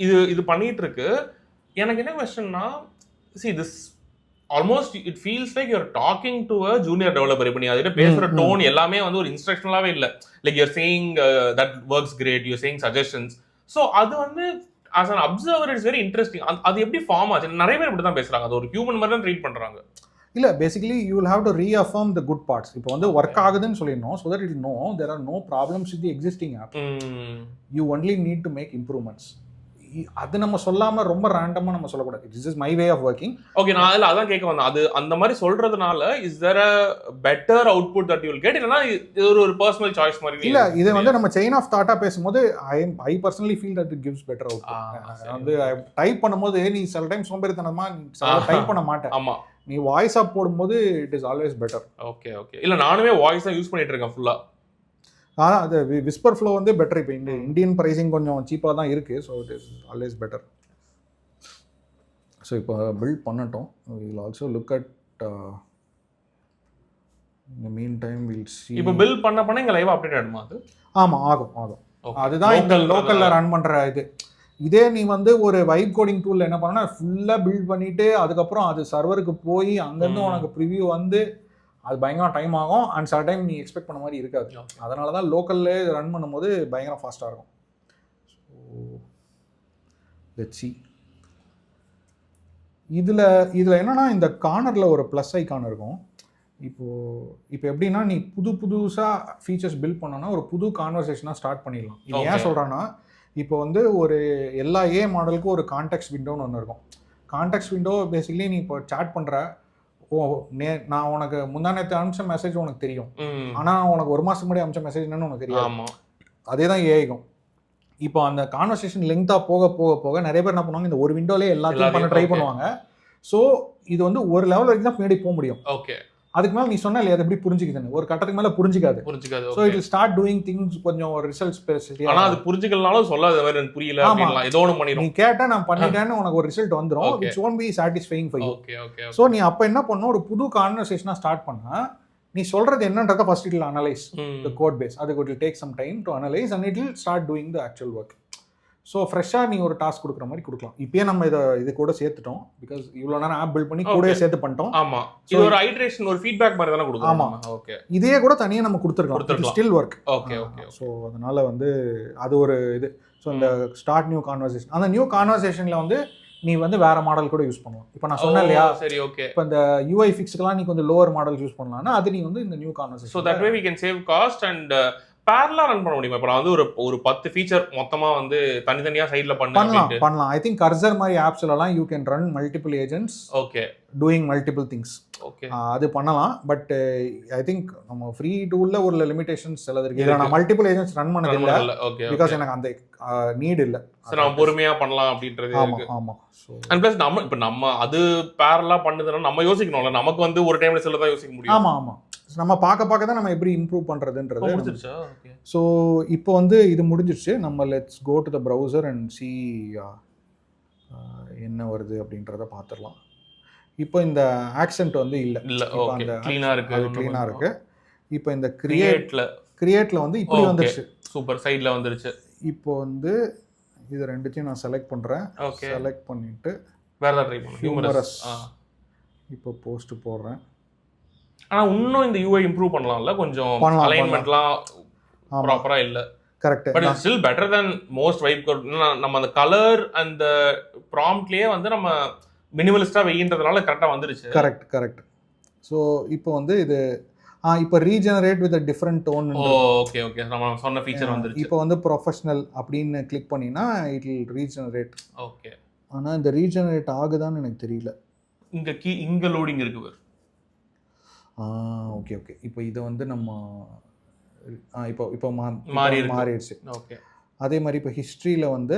இது பண்ணிட்டு இருக்கு. எனக்கு என்ன கொஸ்டின்னா, see this almost it feels like you're talking to a junior developer. இப்போ நீ அதில் பேசுகிற டோன் எல்லாமே வந்து ஒரு இன்ஸ்ட்ரக்ஷனலாகவே இல்லை. Like you're saying that works great, you're saying suggestions. So அது வந்து as an observer it's very interesting. அது எப்படி ஃபார்ம் ஆச்சு? நிறைய பேர் இப்படி தான் பேசுகிறாங்க, அது ஒரு ஹியூமன் மாதிரி தான் ட்ரீட் பண்ணுறாங்க. இல்லை, basically you will have to reaffirm the good parts. இப்போ வந்து ஒர்க் ஆகுதுன்னு சொல்லிடணும், so that it know there are no problems with the existing app. You only need to make improvements. அது நம்ம சொல்லாம ரொம்ப ரேண்டமா நம்ம சொல்லக்கூடாது. It's is my way of working. Okay. நான் அதில் அதான் கேட்க வந்தேன், அது அந்த மாதிரி சொல்றதுனால is there a better output that you will get, இல்லைன்னா இது ஒரு பர்சனல் சாய்ஸ் மாதிரி இல்லை. இதை வந்து நம்ம செயின் ஆஃப் தாட்டா பேசும்போது I personally feel that it gives better output. வந்து டைப் பண்ணும்போது நீ சில டைம் சோம்பேறித்தனமா டைப் பண்ண மாட்டேன். ஆமா, நீ வாய்ஸா போடும்போது it is always better. Okay. இல்லை, நானுமே வாய்ஸ் தான் யூஸ் பண்ணிட்டு இருக்கேன் ஃபுல்லா. ஆனால் அது விஸ்பர் ஃப்ளோ வந்து பெட்டர். இப்போ இந்தியன் ப்ரைஸிங் கொஞ்சம் சீப்பாக தான் இருக்குது, so it is always better. So இப்போ பில்ட் பண்ணட்டும். வில் ஆல்சோ லுக் அட் இந்த மீன் டைம் வில் சி. இப்போ பில்ட் பண்ண இங்கே லைவ் அப்டேட் ஆகுமா? அது ஆமாம், ஆகும். அதுதான் இந்த லோக்கலில் ரன் பண்ணுற இது. இதே நீ வந்து ஒரு வைப் கோடிங் டூலில் என்ன பண்ணனா, ஃபுல்லாக பில்ட் பண்ணிவிட்டு அதுக்கப்புறம் அது சர்வருக்கு போய் அங்கேருந்து உனக்கு ப்ரிவியூ வந்து அது பயங்கரம் டைம் ஆகும். அண்ட் சில டைம் நீ எக்ஸ்பெக்ட் பண்ண மாதிரி இருக்காது. அதனால தான் லோக்கல்லே ரன் பண்ணும்போது பயங்கரம் ஃபாஸ்ட்டாக இருக்கும். So let's see. இதில் என்னன்னா, இந்த கார்னரில் ஒரு ப்ளஸ் ஐக்கான் இருக்கும். இப்போ எப்படின்னா நீ புதுசாக ஃபீச்சர்ஸ் பில்ட் பண்ணோன்னா ஒரு புது கான்வர்சேஷனாக ஸ்டார்ட் பண்ணிடலாம். இது ஏன் சொல்கிறேன்னா, இப்போ வந்து ஒரு எல்லா மாடலுக்கும் ஒரு கான்டெக்ஸ்ட் விண்டோன்னு ஒன்று இருக்கும். கான்டெக்ஸ்ட் விண்டோ பேசிக்கலி நீ இப்போ சாட் பண்ணுற, நான் உனக்கு முந்தானத்து அனுப்பிச்ச மெசேஜ் உனக்கு தெரியும், ஆனால் உனக்கு ஒரு மாதத்துக்கு முன்னாடி அனுப்பிச்ச மெசேஜ் என்னன்னு உனக்கு தெரியும். அதே தான் ஏஐக்கும். இப்போ அந்த கான்வர்சேஷன் லெங்க்தாக போக போக போக நிறைய பேர் என்ன பண்ணுவாங்க, இந்த ஒரு விண்டோலேயே எல்லாத்தையும் பண்ண ட்ரை பண்ணுவாங்க. ஸோ இது வந்து ஒரு லெவல் வரைக்கும் தான் பின்னாடி போக முடியும். ஓகே, அதுக்கு மேலே நீ சொன்னா இல்லையா அது எப்படி புரிஞ்சுக்குதுன்னு, ஒரு கட்டத்துக்கு மேலே புரிஞ்சிக்காது. So it will start doing things கொஞ்சம் ஒரு ரிசல்ட்ஸ் பேசி. ஆனால் அது புரிஞ்சுக்கலனாலும் சொல்லாத மாதிரி எனக்கு புரியல அப்படின்லாம் ஏதோ ஒன்று பண்ணிடும். நீ கேட்டால் நான் பண்ணிட்டேன்னு உனக்கு ஒரு ரிசல்ட் வந்துடும், which won't be satisfying for you. So நீ அப்போ என்ன பண்ணணும், ஒரு புது கான்வர்சேஷனாக ஸ்டார்ட் பண்ணா நீ சொல்றது என்னன்றத first it will analyse the code base. அதுக்கு it will take some time to analyse and it will start doing the actual work. So ஃப்ரெஷ்ஷாக நீ ஒரு டாஸ்க் கொடுக்குற மாதிரி கொடுக்கலாம். இப்பயே நம்ம இது கூட சேர்த்துட்டோம், பிகாஸ் இவ்வளோ நேரம் ஆப் பில்ட் பண்ணி கூட சேர்த்து பண்ணிட்டோம். ஆமாம், இது ஒரு ஐட்ரேஷன், ஒரு ஃபீட்பேக் மாதிரி தானே கொடுக்கும். ஆமாம், ஓகே. இதே கூட தனியாக நம்ம கொடுத்துருக்கலாம், ஸ்டில் ஒர்க். ஓகே. ஸோ அதனால வந்து அது ஒரு இது. ஸோ இந்த ஸ்டார்ட் நியூ கான்வர்சேஷன், அந்த நியூ கான்வர்சேஷனில் வந்து நீ வந்து வேற மாடல் கூட யூஸ் பண்ணலாம். இப்போ நான் சொன்னேன் இல்லையா, சரி ஓகே, இப்போ இந்த யூஐ ஃபிக்ஸ்க்குலாம் நீ கொஞ்சம் லோவர் மாடல் யூஸ் பண்ணலாம்னா அது நீ வந்து இந்த new conversation. So that way we can save cost and பேரலா ரன் பண்ண முடியுமா? இப்போ நான் வந்து ஒரு 10 ஃபீச்சர் மொத்தமா வந்து தனித்தனியா சைடுல பண்ணலாம். ஐ திங்க் கர்சர் மாதிரி ஆப்ஸ்லலாம் you can run multiple agents, okay, doing multiple things. Okay, அது பண்ணலாம். பட் ஐ திங்க் நம்ம ஃப்ரீ டூல்ல ஒரு லிமிடேஷன்ஸ் எல்லாம் இருக்கு. நான் மல்டிபிள் ஏஜென்ட்ஸ் ரன் பண்ணது இல்ல, பிகாஸ் எனக்கு அந்த நீட் இல்ல. சோ நம்ம பொறுமையா பண்ணலாம் அப்படின்றது இருக்கு. ஆமா. சோ அண்ட் பிளஸ் நம்ம அது பேரலா பண்ணுதுன்னா நம்ம யோசிக்கணும்ல, நமக்கு வந்து ஒரு டைம்ல சில தான் யோசிக்க முடியும். ஆமா. நம்ம பார்க்க தான் நம்ம எப்படி இம்ப்ரூவ் பண்ணுறதுன்றது முடிஞ்சிருச்சா. ஓகே, ஸோ இப்போ வந்து இது முடிஞ்சிருச்சு. நம்ம let's go to the browser and see என்ன வருது அப்படின்றத பார்த்துடலாம். இப்போ இந்த ஆக்சென்ட் வந்து இல்லை, அந்த க்ளீனாக இருக்குது. இப்போ இந்த கிரியேட்ல வந்து இப்படி வந்துருச்சு. சூப்பர், சைடில் வந்துருச்சு. இப்போ வந்து இது ரெண்டுத்தையும் நான் செலக்ட் பண்ணுறேன். செலக்ட் பண்ணிவிட்டு வேறு ஏதாவது ட்ரை பண்ணுறேன். ஹியூமரஸ் இப்போ போஸ்ட் போடுறேன். ஆனால் இன்னும் இந்த யூஐ இம்ப்ரூவ் பண்ணலாம்ல, கொஞ்சம் அலைன்மெண்ட்லாம் ப்ராப்பராக இல்லை. Correct, but it's still better then most vibe code. நம்ம அந்த கலர் அந்த ப்ராம்ப்ட்லேயே வந்து நம்ம மினிமலிஸ்டாக வெயின்றதுனால கரெக்டாக வந்துருச்சு. கரெக்ட். ஸோ இப்போ வந்து இது இப்போ regenerate with different tone. Okay, நம்ம சொன்ன ஃபீச்சர் வந்துருச்சு. இப்போ வந்து ப்ரொஃபஷனல் அப்படின்னு கிளிக் பண்ணினா இட் வில் ரீஜெனரேட். ஓகே, ஆனால் இந்த ரீஜெனரேட் ஆகுதான்னு எனக்கு தெரியல. இங்கே லோடிங் இருக்கு. ஓகே. இப்போ இதை வந்து நம்ம இப்போ மாறிடுச்சு. ஓகே, அதே மாதிரி இப்போ ஹிஸ்ட்ரியில் வந்து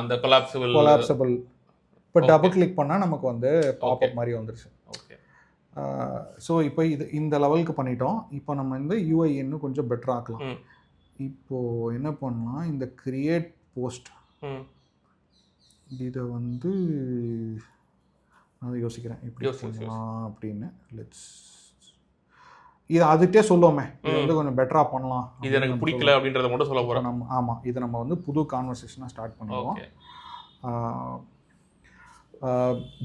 அந்த கொலாப்சபிள் இப்போ டபுள் கிளிக் பண்ணால் நமக்கு வந்து பாப்அப் மாதிரி வந்துருச்சு. ஓகே, ஸோ இப்போ இந்த லெவலுக்கு பண்ணிட்டோம். இப்போ நம்ம வந்து யூஐ இன்னும் கொஞ்சம் பெட்டர் ஆக்கலாம். இப்போது என்ன பண்ணலாம், இந்த கிரியேட் போஸ்ட் இதை வந்து நான் யோசிக்கிறேன் எப்படி பண்ணலாம் அப்படின்னு. இது அதுகிட்டே சொல்லுவோமே, இது வந்து கொஞ்சம் பெட்டராக பண்ணலாம், இது எனக்கு பிடிக்கல அப்படின்றத மட்டும் சொல்ல போகிறோம் நம்ம. ஆமாம், இதை நம்ம வந்து புது கான்வர்சேஷனாக ஸ்டார்ட் பண்ணுவோம்.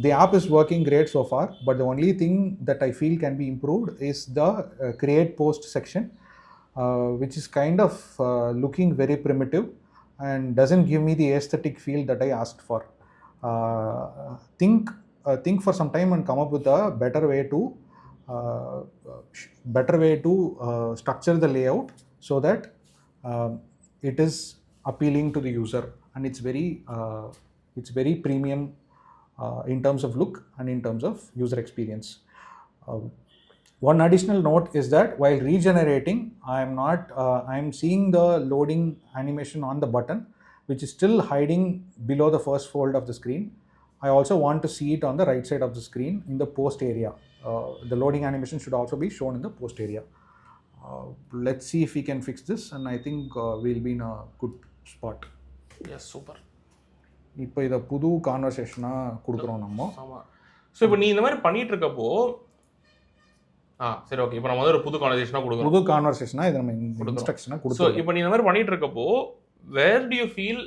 The app is working great so far, but the only thing that I feel can be improved is the create post section, which is kind of looking very primitive and doesn't give me the aesthetic feel that I asked for. Think for some time and come up with a better way to structure the layout so that it is appealing to the user and it's very premium in terms of look and in terms of user experience. One additional note is that while regenerating, I am seeing the loading animation on the button, which is still hiding below the first fold of the screen. I also want to see it on the right side of the screen in the post area. The loading animation should also be shown in the post area. Let's see if we can fix this, and I think we'll be in a good spot. Yes, super. இப்போ இதை புது கான்வர்சேஷனாக கொடுக்குறோம் நம்ம. ஆமாம். So இப்போ நீ இந்த மாதிரி பண்ணிட்டு இருக்கப்போ சரி ஓகே, இப்போ நம்ம வந்து ஒரு புது கான்வர்சேஷனாக கொடுக்குறோம். புது கான்வர்சேஷனாக இதை நம்ம இன்ஸ்ட்ரக்ஷனாக கொடுக்குறோம். இப்போ நீ இந்த மாதிரி பண்ணிட்டு இருக்கப்போ வேர் டு யூ ஃபீல்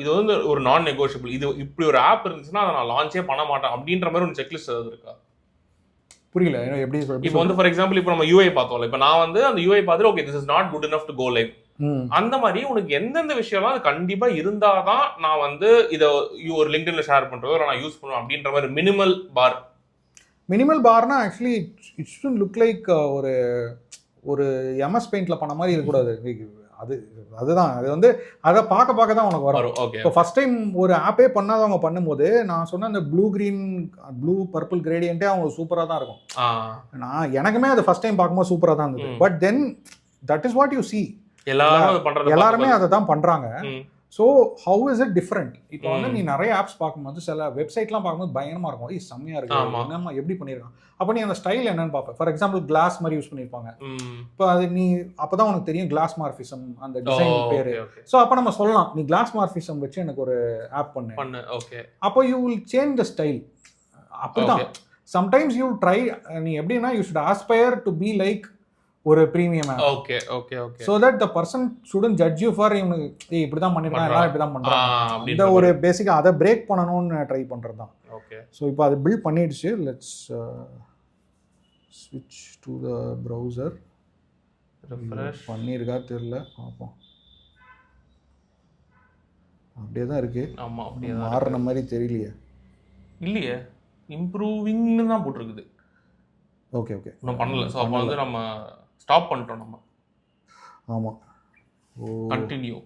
இது வந்து ஒரு நான் நெகோஷியபிள், இது இப்படி ஒரு ஆப் இருந்துச்சுன்னா அதை நான் லான்ச்சே பண்ண மாட்டேன் அப்படின்ற மாதிரி ஒரு செக்லிஸ்ட் ஏதாவது இருக்கா? புரியல எப்படி. இப்போ வந்து ஃபார் எக்ஸாம்பிள் இப்போ நம்ம யூஐ பார்த்தோம்ல, இப்போ நான் வந்து அந்த யூஐ பார்த்துட்டு okay this is not good enough to go live, அந்த மாதிரி உனக்கு எந்தெந்த விஷயம்லாம் அது கண்டிப்பா இருந்தாதான் நான் வந்து இதை ஒரு லிங்க்டின்ல ஷேர் பண்றதோ நான் யூஸ் பண்ணுவேன் அப்படின்ற மாதிரி மினிமல் மினிமல் பார்னா actually it should look like ஒரு எம்எஸ் பெயிண்ட்ல பண்ண மாதிரி இருக்கக்கூடாது. அதுதான் அது வந்து அதை பார்க்க தான் உனக்கு வரும். இப்போ ஃபர்ஸ்ட் டைம் ஒரு ஆப்பே பண்ணாதவங்க பண்ணும்போது நான் சொன்ன அந்த ப்ளூ பர்பிள் கிரேடியன்ட்டே அவங்க சூப்பராக தான் இருக்கும். எனக்குமே அது ஃபர்ஸ்ட் டைம் பார்க்கும்போது சூப்பராக தான் இருந்தது. But then that is what you see, எல்லாருமே அதை தான் பண்றாங்க. So how is it different? இப்போ வந்து நீ நிறைய ஆப்ஸ் பார்க்கும்போது சில வெப்சைட்லாம் பார்க்கும்போது பயங்கரமா இருக்கும், செம்மையா இருக்கு, என்னம்மா எப்படி பண்ணிருக்கான். அப்போ நீ அந்த ஸ்டைல் என்னன்னு பார்ப்பேன். ஃபார் எக்ஸாம்பிள் கிளாஸ் மாதிரி யூஸ் பண்ணியிருப்பாங்க. இப்போ அது நீ அப்பதான் உனக்கு தெரியும் கிளாஸ் மார்ஃபிசம் அந்த டிசைன் பேரு. ஸோ அப்போ நம்ம சொல்லலாம் நீ கிளாஸ் மார்ஃபிசம் வச்சு எனக்கு ஒரு ஆப் பண்ணு. அப்போ you will change the style. அப்படிதான் சம்டைம்ஸ் யூ ட்ரை. நீ எப்படின்னா you should aspire to be like ஒரு premium app. Okay so that the person shouldn't judge you for இப்படி தான் பண்ணிருக்காங்க, எல்லாரும் இப்படி தான் பண்றாங்க. இந்த ஒரு பேசிக்கா அதை பிரேக் பண்ணணும்னு ட்ரை பண்றது தான். ஓகே ஸோ இப்போ அது பில்ட் பண்ணிடுச்சு. Let's switch to the browser. refresh பண்ணிருக்கா தெரியல, பாப்போம். அப்படியே தான் இருக்கு. ஆமா அப்படியே தான் மாறன மாதிரி தெரியலையே. இல்லையே, இம்ப்ரூவிங்னு தான் போட்டுருக்குது. ஓகே இன்னும் பண்ணல. ஸோ அப்போ வந்து நம்ம ஸ்டாப் பண்ணிட்டோம் நம்ம. ஆமாம். கண்டினியூ.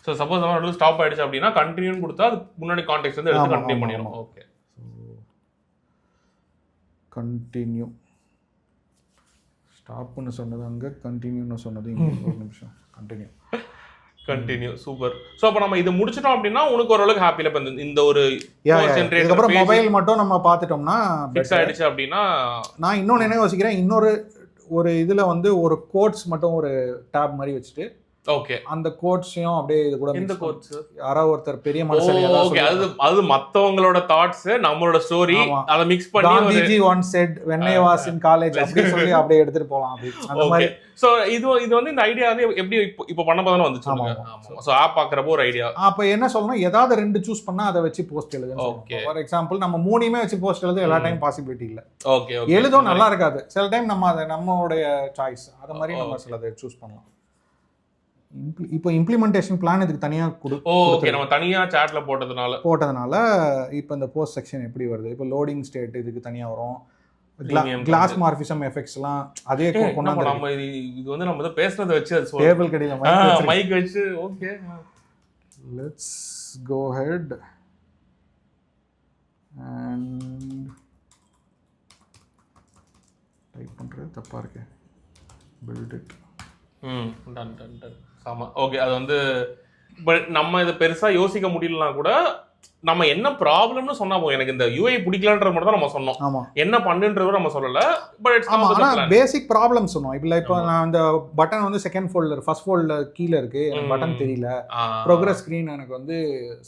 ஸோ சப்போஸ் நம்ம நடுவில் ஸ்டாப் ஆயிடுச்சு அப்படின்னா கண்டினியூன்னு கொடுத்தா அது முன்னாடி கான்டெக்ஸ்ட் வந்து எடுத்து கண்டினியூ பண்ணிடணும். Okay continue. ஸ்டாப்னு சொன்னது அங்கே, கண்டினியூன்னு சொன்னது இங்கே. ஒரு நிமிஷம். கண்டினியூ. சூப்பர். ஸோ அப்போ நம்ம இதை முடிச்சிட்டோம் அப்படின்னா உனக்கு ஓரளவுக்கு ஹாப்பியில் இப்போ இந்த ஒரு இதுக்கப்புறம் மொபைல் மட்டும் நம்ம பார்த்துட்டோம்னா ஃபிக்ஸ் ஆயிடுச்சு அப்படின்னா. நான் இன்னொன்று என்ன யோசிக்கிறேன், ஒரு இதில் வந்து ஒரு கோட்ஸ் மட்டும் ஒரு டேப் மாதிரி வச்சுட்டு ஓகே அந்த கோட்ஸையும் அப்படியே இது கூட இந்த கோட்ஸ் யாராவது ஒருத்தர் பெரிய மனுஷன் ஓகே அது மத்தவங்களோட தாட்ஸ் நம்மளோட ஸ்டோரி அத mix பண்ணி Gandhiji one set when I was in college அப்படி சொல்லி அப்படியே எடுத்துட்டு போலாம் அப்படி அந்த மாதிரி. சோ இது வந்து இந்த ஐடியா வந்து எப்படி இப்போ பண்ண போதானே வந்துச்சு. ஆமா. சோ ஆப் பார்க்கறப்போ ஒரு ஐடியா. அப்ப என்ன சொல்லணும், ஏதாவது ரெண்டு சூஸ் பண்ணா அதை வச்சு போஸ்ட் எழுதுங்க. ஓகே ஃபார் எக்ஸாம்பிள் நம்ம மூணுமே வச்சு போஸ்ட் எழுத எல்லா டைம் பாசிபிலிட்டி இல்ல. ஓகே எழுதும் நல்லா இருக்காது. சில டைம் நம்ம அதை நம்மளுடைய சாய்ஸ் அத மாதிரி நம்ம சிலதை சூஸ் பண்ணலாம். இப்போ இம்ப்ளிமெண்டேஷன் பிளான் இதுக்கு தனியா ஓகே நம்ம தனியா சாட்ல போட்டதனால இப்போ இந்த போஸ்ட் செக்ஷன் எப்படி வருது, இப்போ லோடிங் ஸ்டேட் இதுக்கு தனியா வரும், கிளாஸ் மார்ஃபிசம் எஃபெக்ட்ஸ்லாம் அதே கொண்டாந்து நம்ம இது வந்து நம்ம பேசுறத வச்சு அது டேபிள் கடில மைக் வச்சு. Okay let's go head and type பண்றது தப்பா இருக்கு. Build it. டன் ஆமா. ஓகே அது வந்து நம்ம இதை பெருசா யோசிக்க முடியலனா கூட நம்ம என்ன ப்ராப்ளம்னு சொன்னா போதும். எனக்கு இந்த யூஐ பிடிக்கலன்றது மட்டும் தான் நம்ம சொன்னோம். ஆமா என்ன பண்ணுன்றத நம்ம சொல்லல. பட் இட்ஸ் ஆனா பேசிக் ப்ராப்ளம் சொன்னோம். இப்போ நான் அந்த பட்டன் வந்து செகண்ட் ஃபோல்டர் ஃபர்ஸ்ட் ஃபோல்டர் கீழ இருக்கு, எனக்கு பட்டன் தெரியல, ப்ரோக்ரஸ் ஸ்கிரீன் எனக்கு வந்து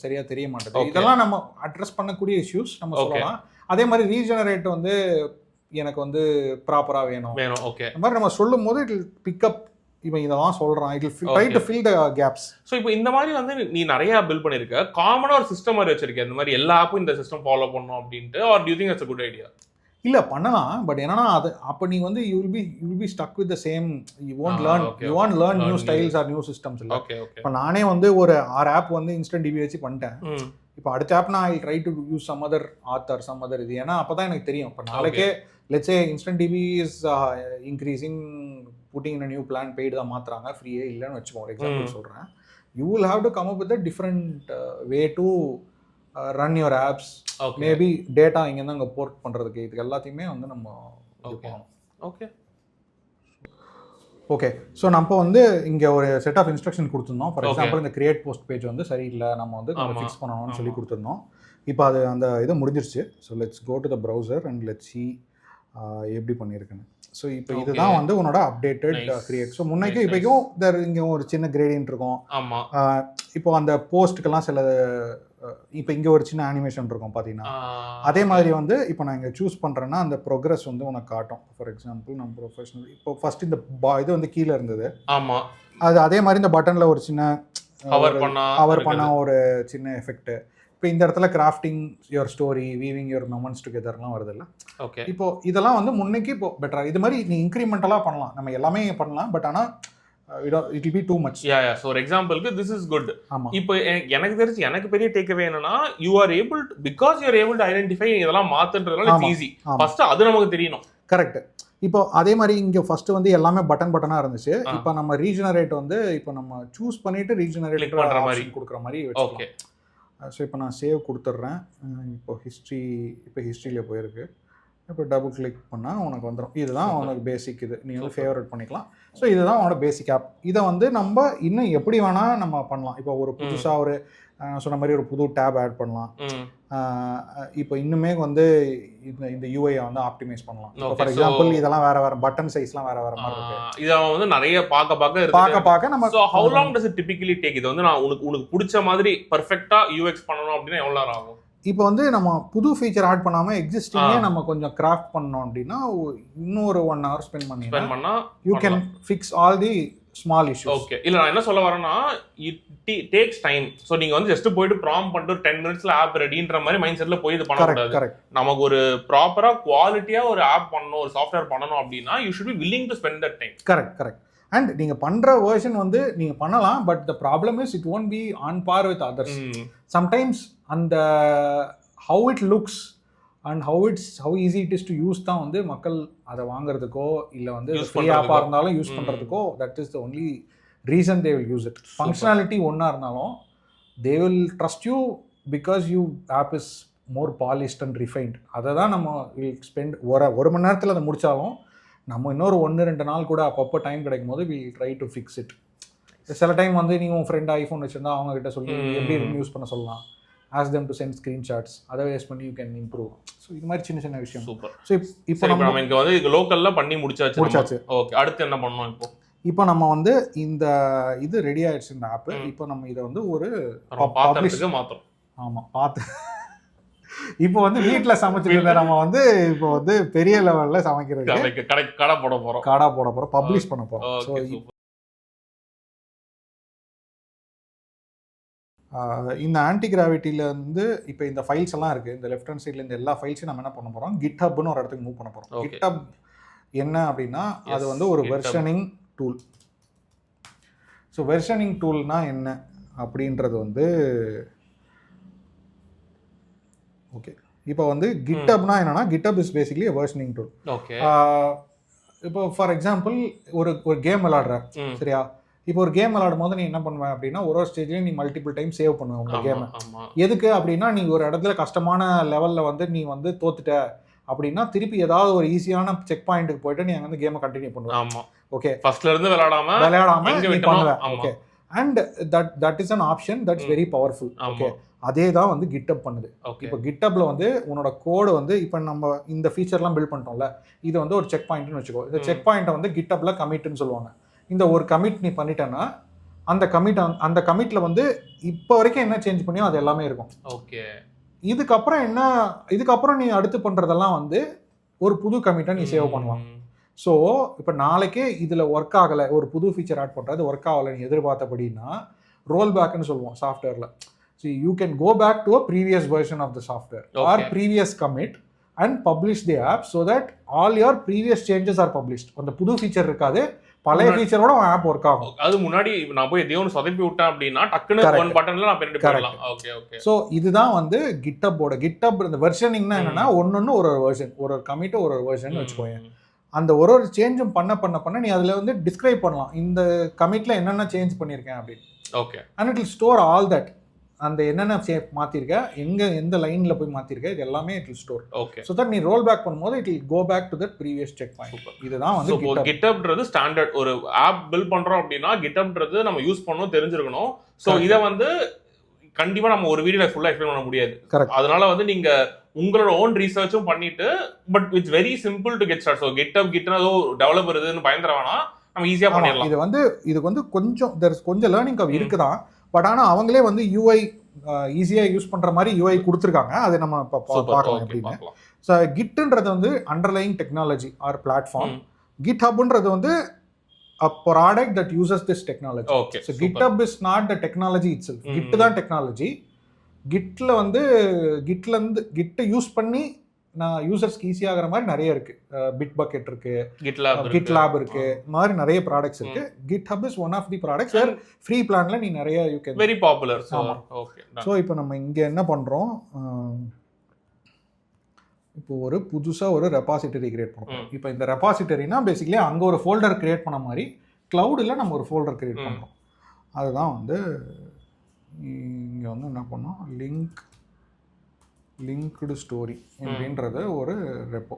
சரியா தெரிய மாட்டேங்குது. இதெல்லாம் நம்ம அட்ரஸ் பண்ணக்கூடிய இஷ்யூஸ் நம்ம சொல்லலாம். அதே மாதிரி ரீஜெனரேட் வந்து எனக்கு வந்து ப்ராப்பரா வேணும். ஓகே அந்த மாதிரி நம்ம சொல்லும்போது இட் வில் பிக் அப். இவன் இதெல்லாம் சொல்றான், it will try to fill the gaps. So இப்போ இந்த மாதிரி வந்து நீ நிறைய பில்ட் பண்ணிருக்க, காமனா ஒரு சிஸ்டம் மாதிரி வச்சிருக்க, இந்த மாதிரி எல்லா ஆப்பும் இந்த சிஸ்டம் ஃபாலோ பண்ணனும் அப்படினு. Or do you think it's a good idea? இல்ல பண்ணலாம். பட் என்னன்னா அது அப்ப நீ வந்து you will be stuck with the same. You won't learn new styles or new systems இல்ல. இப்ப நானே வந்து ஒரு 6 ஆப் வந்து InstantDB வச்சு பண்ணிட்டேன். இப்போ அடுத்த ஆப் நான் I try to use some other author some other இது. ஏன்னா அப்பதான் எனக்கு தெரியும். இப்ப நாளைக்கே let's say InstantDB is increasing, putting in a new plan, paid தான் மாத்துறாங்க, ஃப்ரீயே இல்லன்னு வெச்சுப்போம். ஒரு எக்ஸாம்பிள் சொல்றேன். You will have to come up with a different way to run your apps. Maybe data இங்க இருந்து அங்க போர்ட் பண்றதுக்கு இது எல்லாத்தையுமே வந்து நம்ம ஓகே. ஸோ நம்ம வந்து இங்கே ஒரு செட் ஆஃப் இன்ஸ்ட்ரக்ஷன் கொடுத்துருந்தோம். ஃபார் எக்ஸாம்பிள் இந்த கிரியேட் போஸ்ட் பேஜ் வந்து சரியில்லை, நம்ம வந்து ஃபிக்ஸ் பண்ணணும்னு சொல்லி கொடுத்துருந்தோம். இப்போ அது அந்த இது முடிஞ்சிருச்சு. So let's go to the browser and let's see எப்படி பண்ணியிருக்குன்னு. ஸோ இப்போ இதுதான் வந்து உன்னோட அப்டேட்டட் கிரியேட். ஸோ முன்னைக்கும் இப்போக்கும் இங்கே ஒரு சின்ன கிரேடியன்ட் இருக்கும். இப்போ அந்த போஸ்ட்டுக்கெல்லாம் சில இப்போ இங்கே ஒரு சின்ன அனிமேஷன் இருக்கும் பார்த்தீங்கன்னா. அதே மாதிரி வந்து இப்போ நான் இங்கே சூஸ் பண்ணுறேன்னா அந்த ப்ரோக்ரஸ் வந்து உனக்கு காட்டும். ஃபார் எக்ஸாம்பிள் நம்ம ப்ரொஃபஷனல் இப்போ ஃபர்ஸ்ட் இந்த இது வந்து கீழே இருந்தது. ஆமாம், அது அதே மாதிரி இந்த பட்டனில் ஒரு சின்ன கவர் பண்ண ஒரு சின்ன எஃபெக்ட். இப்போ இந்த இடத்துல crafting your story, weaving your moments டுகெதர்லாம் வருது இல்லை. ஓகே, இப்போ இதெல்லாம் வந்து முன்னைக்கு இப்போ பெட்டரா இது மாதிரி நீ இன்க்ரிமெண்டலாக பண்ணலாம், நம்ம எல்லாமே பண்ணலாம். பட் ஆனால் it will B too much. So ஒரு எக்ஸாம்பிளுக்கு திஸ் இஸ் குட். ஆமா, இப்போ எனக்கு தெரிஞ்சு எனக்கு பெரிய டேக்அவே என்னன்னா, you are able because you are able to identify இதெல்லாம் மாத்துன்றதுனால இட்ஸ் ஈஸி. ஃபர்ஸ்ட் அது நமக்கு தெரியணும். கரெக்ட். இப்போ அதே மாதிரி இங்கே ஃபர்ஸ்ட் வந்து எல்லாமே பட்டனாக இருந்துச்சு. இப்போ நம்ம ரீஜெனரேட் வந்து இப்போ நம்ம சூஸ் பண்ணிட்டு ரீஜெனரேட் பண்ற மாதிரி கொடுக்குற மாதிரி. ஓகே. ஸோ இப்போ நான் சேவ் கொடுத்துட்றேன். இப்போ ஹிஸ்ட்ரியில் போயிருக்கு. இப்போ டபுள் கிளிக் பண்ணால் உனக்கு வந்துடும். இதுதான் உனக்கு பேசிக். இது நீ வந்து ஃபேவரட் பண்ணிக்கலாம். ஸோ இதுதான் உனோட பேசிக் ஆப். இதை வந்து நம்ம இன்னும் எப்படி வேணால் நம்ம பண்ணலாம். இப்போ ஒரு புதுசாக ஒரு சொன்ன மாதிரி ஒரு புது டேப் ஆட் பண்ணலாம். இப்போ இன்னுமே வந்து இந்த யூஐ வந்து ஆப்டிமைஸ் பண்ணலாம். ஃபார் எக்ஸாம்பிள் இதெல்லாம் வேற பட்டன் சைஸ்லாம் வேற மாதிரி இருக்கு. இதை வந்து நிறைய பார்க்க நம்ம how long does it typically take? இது வந்து நான் உனக்கு பிடிச்ச மாதிரி பெர்ஃபெக்ட்டா யூஎக்ஸ் பண்ணனும் அப்படினா எவ்வளவு நேரம் ஆகும்? இப்போ வந்து நம்ம புது ஃபீச்சர் ஆட் பண்ணாமல் எக்ஸிஸ்டிங்கே நம்ம கொஞ்சம் கிராஃப்ட் பண்ணோம் அப்படின்னா இன்னொரு 1 hour ஸ்பெண்ட் பண்ணா you can fix all the small issues. Okay. இல்ல நான் என்ன சொல்ல வரேன்னா, இட் டேக்ஸ் டைம். சோ நீங்க வந்து ஜஸ்ட் போய்ட்டு ப்ராம்ப்ட் பண்ணிட்டு 10 minutesல ஆப் ரெடின்ற மாதிரி மைண்ட் செட்ல போய் இது பண்ண கூடாது. நமக்கு ஒரு ப்ராப்பரா குவாலிட்டியா ஒரு ஆப் பண்ணனும், ஒரு சாஃப்ட்வேர் பண்ணனும் அப்படினா you should be willing to spend that time. Correct. And நீங்கள் பண்ணுற வேர்ஷன் வந்து நீங்கள் பண்ணலாம். But the problem is it won't be on par with others. Sometimes அந்த how it looks and how easy it is to use தான் வந்து மக்கள் அதை வாங்குறதுக்கோ இல்லை வந்து ஃப்ரீ ஆப்பாக இருந்தாலும் யூஸ் பண்ணுறதுக்கோ that is the only reason they will use it. Functionality ஒன்றா இருந்தாலும் they will trust you because you app is more polished and refined. அதை தான் நம்ம வில் ஸ்பெண்ட் ஒரு மணி நேரத்தில் அதை முடித்தாலும் நம்ம இன்னொரு 1-2 நாள் கூட அப்பப்போ டைம் கிடைக்கும் போது we try to fix it. சில டைம் வந்து நீங்கள் உங்கள் ஃப்ரெண்ட் ஐஃபோன் வச்சுருந்தா அவங்க கிட்ட சொல்லி எப்படி யூஸ் பண்ண சொல்லலாம். Ask them to send screenshots. அதை வேஸ்ட் பண்ணி யூ கேன் இம்ப்ரூவ். ஸோ இது மாதிரி சின்ன விஷயம். சூப்பர். ஸோ இப்போ நம்ம இங்கே வந்து லோக்கலில் பண்ணி முடிச்சாச்சு. ஓகே. அடுத்து என்ன பண்ணணும்? இப்போ நம்ம வந்து இந்த இது ரெடி ஆயிடுச்சு இந்த ஆப்பு. இப்போ நம்ம இதை வந்து ஒரு பாத்திரத்துக்கு மாத்திரம். ஆமாம், இப்போ வந்து வீட்டில் சமைச்சிருந்த நம்ம வந்து இப்போ வந்து பெரிய லெவலில் சமைக்கிறது கடை போட போகிறோம், பப்ளிஷ் பண்ண போகிறோம். ஸோ இந்த ஆன்டிகிராவிட்டியில் வந்து இப்போ இந்த ஃபைல்ஸ் எல்லாம் இருக்குது. இந்த லெஃப்ட் ஹேண்ட் சைடில் இந்த எல்லா ஃபைல்ஸையும் நம்ம என்ன பண்ண போகிறோம், GitHubன்னு ஒரு இடத்துக்கு மூவ் பண்ண போகிறோம். GitHub என்ன அப்படின்னா அது வந்து ஒரு வெர்ஷனிங் டூல். ஸோ வெர்ஷனிங் டூல்னா என்ன அப்படின்றது வந்து ஓகே. இப்போ வந்து GitHubனா என்னன்னா, GitHub is basically a versioning tool. Okay. இப்போ ஃபார் எக்ஸாம்பிள் ஒரு கேம் விளையாடுற, சரியா? இப்போ ஒரு கேம் விளையாடும் போது நீ என்ன பண்ணுவ அப்படின்னா ஒரு ஸ்டேஜ்லேயும் நீ மல்டிபிள் டைம் சேவ் பண்ணுவேன் உங்க கேமை. எதுக்கு அப்படின்னா நீ ஒரு இடத்துல கஷ்டமான லெவலில் வந்து நீ வந்து தோத்துட்ட அப்படின்னா திருப்பி ஏதாவது ஒரு ஈஸியான செக் பாயிண்ட்டுக்கு போயிட்டு நீ அங்கே வந்து கேமை கண்டினியூ பண்ணுவேன். ஓகே. ஃபர்ஸ்ட்ல இருந்து விளையாடாம நீ பண்ணுவேன். Okay. And that is an option that's very powerful. Okay. அதே தான் வந்து GitHub பண்ணுது. இப்போ GitHubல வந்து உன்னோட கோடு வந்து இப்போ நம்ம இந்த ஃபீச்சர்லாம் பில்ட் பண்ணிட்டோம்ல, இது வந்து ஒரு செக் பாயிண்ட்னு வச்சுக்கோ. இந்த செக் பாயிண்ட்டை வந்து GitHubல கமிட்னு சொல்லுவாங்க. இந்த ஒரு கமிட் நீ பண்ணிட்டேன்னா அந்த கமிட்ல வந்து இப்போ வரைக்கும் என்ன சேஞ்ச் பண்ணியோ அது எல்லாமே இருக்கும். ஓகே. இதுக்கப்புறம் நீ அடுத்து பண்றதெல்லாம் வந்து ஒரு புது கமிட்டை நீ சேவ் பண்ணலாம். ஸோ இப்போ நாளைக்கே இதில் ஒர்க் ஆகலை, ஒரு புது ஃபீச்சர் ஆட் பண்ணுறது ஒர்க் ஆகலை நீ எதிர்பார்த்தபடினா ரோல் பேக்னு சொல்லுவோம் சாஃப்ட்வேரில். So you can go back to a previous version of the software or previous commit and publish the app so that all your previous changes are published. அந்த புது feature இருக்காது, பழைய ஃபீச்சரோட ஆப் ஒர்க் ஆகும். அது முன்னாடி நான் போய் எதையோ ஒன்று சொதப்பி விட்டேன் அப்படின்னா டக்குன்னு ஒன் பட்டன்ல நான் பெரிய பண்ணலாம். Okay okay. ஸோ இதுதான் வந்து GitHubோட இந்த வெர்ஷனிங்னா என்னன்னா ஒன்னொன்னு ஒரு வெர்ஷன், ஒரு கமிட் ஒரு வெர்ஷன் வச்சுக்கோங்க. அந்த ஒரு சேஞ்சும் பண்ண நீ அதில் வந்து டிஸ்கிரைப் பண்ணலாம் இந்த கமிட்டில் என்னென்ன சேஞ்ச் பண்ணியிருக்கேன் அப்படின்னு. Okay. And it will store all that. அந்த என்னென்ன மாற்றிருக்கேன், எந்த லைனில் போய் மாற்றிருக்கேன், இது எல்லாமே it will store. Okay. So that நீ ரோல் பேக் பண்ணும்போது it will go back to that previous checkpoint. இதுதான் வந்து GitHubன்றது ஸ்டாண்டர்ட். ஒரு ஆப் பில்ட் பண்ணுறோம் அப்படின்னா GitHubன்றது நம்ம யூஸ் பண்ணணும், தெரிஞ்சிருக்கணும். ஸோ இதை வந்து கண்டிப்பா நம்ம ஒரு வீடியோல ஃபுல்லா எக்ஸ்பிளைன் பண்ண முடியாது. அதனால வந்து நீங்க உங்களோட ஓன் ரிசர்ச்சும் பண்ணிட்டு but it's very simple to get start. So GitHubனா ஏதோ டெவலப்பர் இதுன்னு பயந்துட வேணாம், நம்ம ஈஸியா பண்ணிடலாம். இதுக்கு வந்து கொஞ்சம் லேர்னிங் கவ் இருக்குதான். பட் ஆனால் அவங்களே வந்து யூஐ ஈஸியாக யூஸ் பண்ணுற மாதிரி யூஐ கொடுத்துருக்காங்க. அதை நம்ம பார்க்கலாம் எப்படின்னு. ஸோ கிட்ன்றது வந்து அண்டர்லைங் டெக்னாலஜி ஆர் பிளாட்ஃபார்ம். GitHubன்றது வந்து a product that uses this technology. Okay, so super. GitHub is not the technology itself. Git தான் டெக்னாலஜி. Gitல வந்து Git யூஸ் பண்ணி நான் யூசர்ஸ்க்கு ஈஸி ஆகிற மாதிரி நிறைய இருக்கு. பிட் பக்கெட் இருக்கு, GitLab இருக்கு, இந்த மாதிரி நிறைய ப்ராடக்ட்ஸ் இருக்கு. GitHub is one of the products where free பிளான்ல நீ நிறைய you can very popular. So இப்போ நம்ம இங்கே என்ன பண்ணுறோம், இப்போ ஒரு புதுசாக ஒரு ரெபாசிட்டரி கிரியேட் பண்ணுறோம். இப்போ இந்த ரெபாசிட்டரினா பேசிக்கலி அங்கே ஒரு ஃபோல்டர் கிரியேட் பண்ண மாதிரி க்ளவுடில் நம்ம ஒரு ஃபோல்டர் கிரியேட் பண்ணுறோம். அதுதான் வந்து இங்கே வந்து என்ன பண்ணோம், லிங்க்டு ஸ்டோரி அப்படின்றது ஒரு ரெப்போ.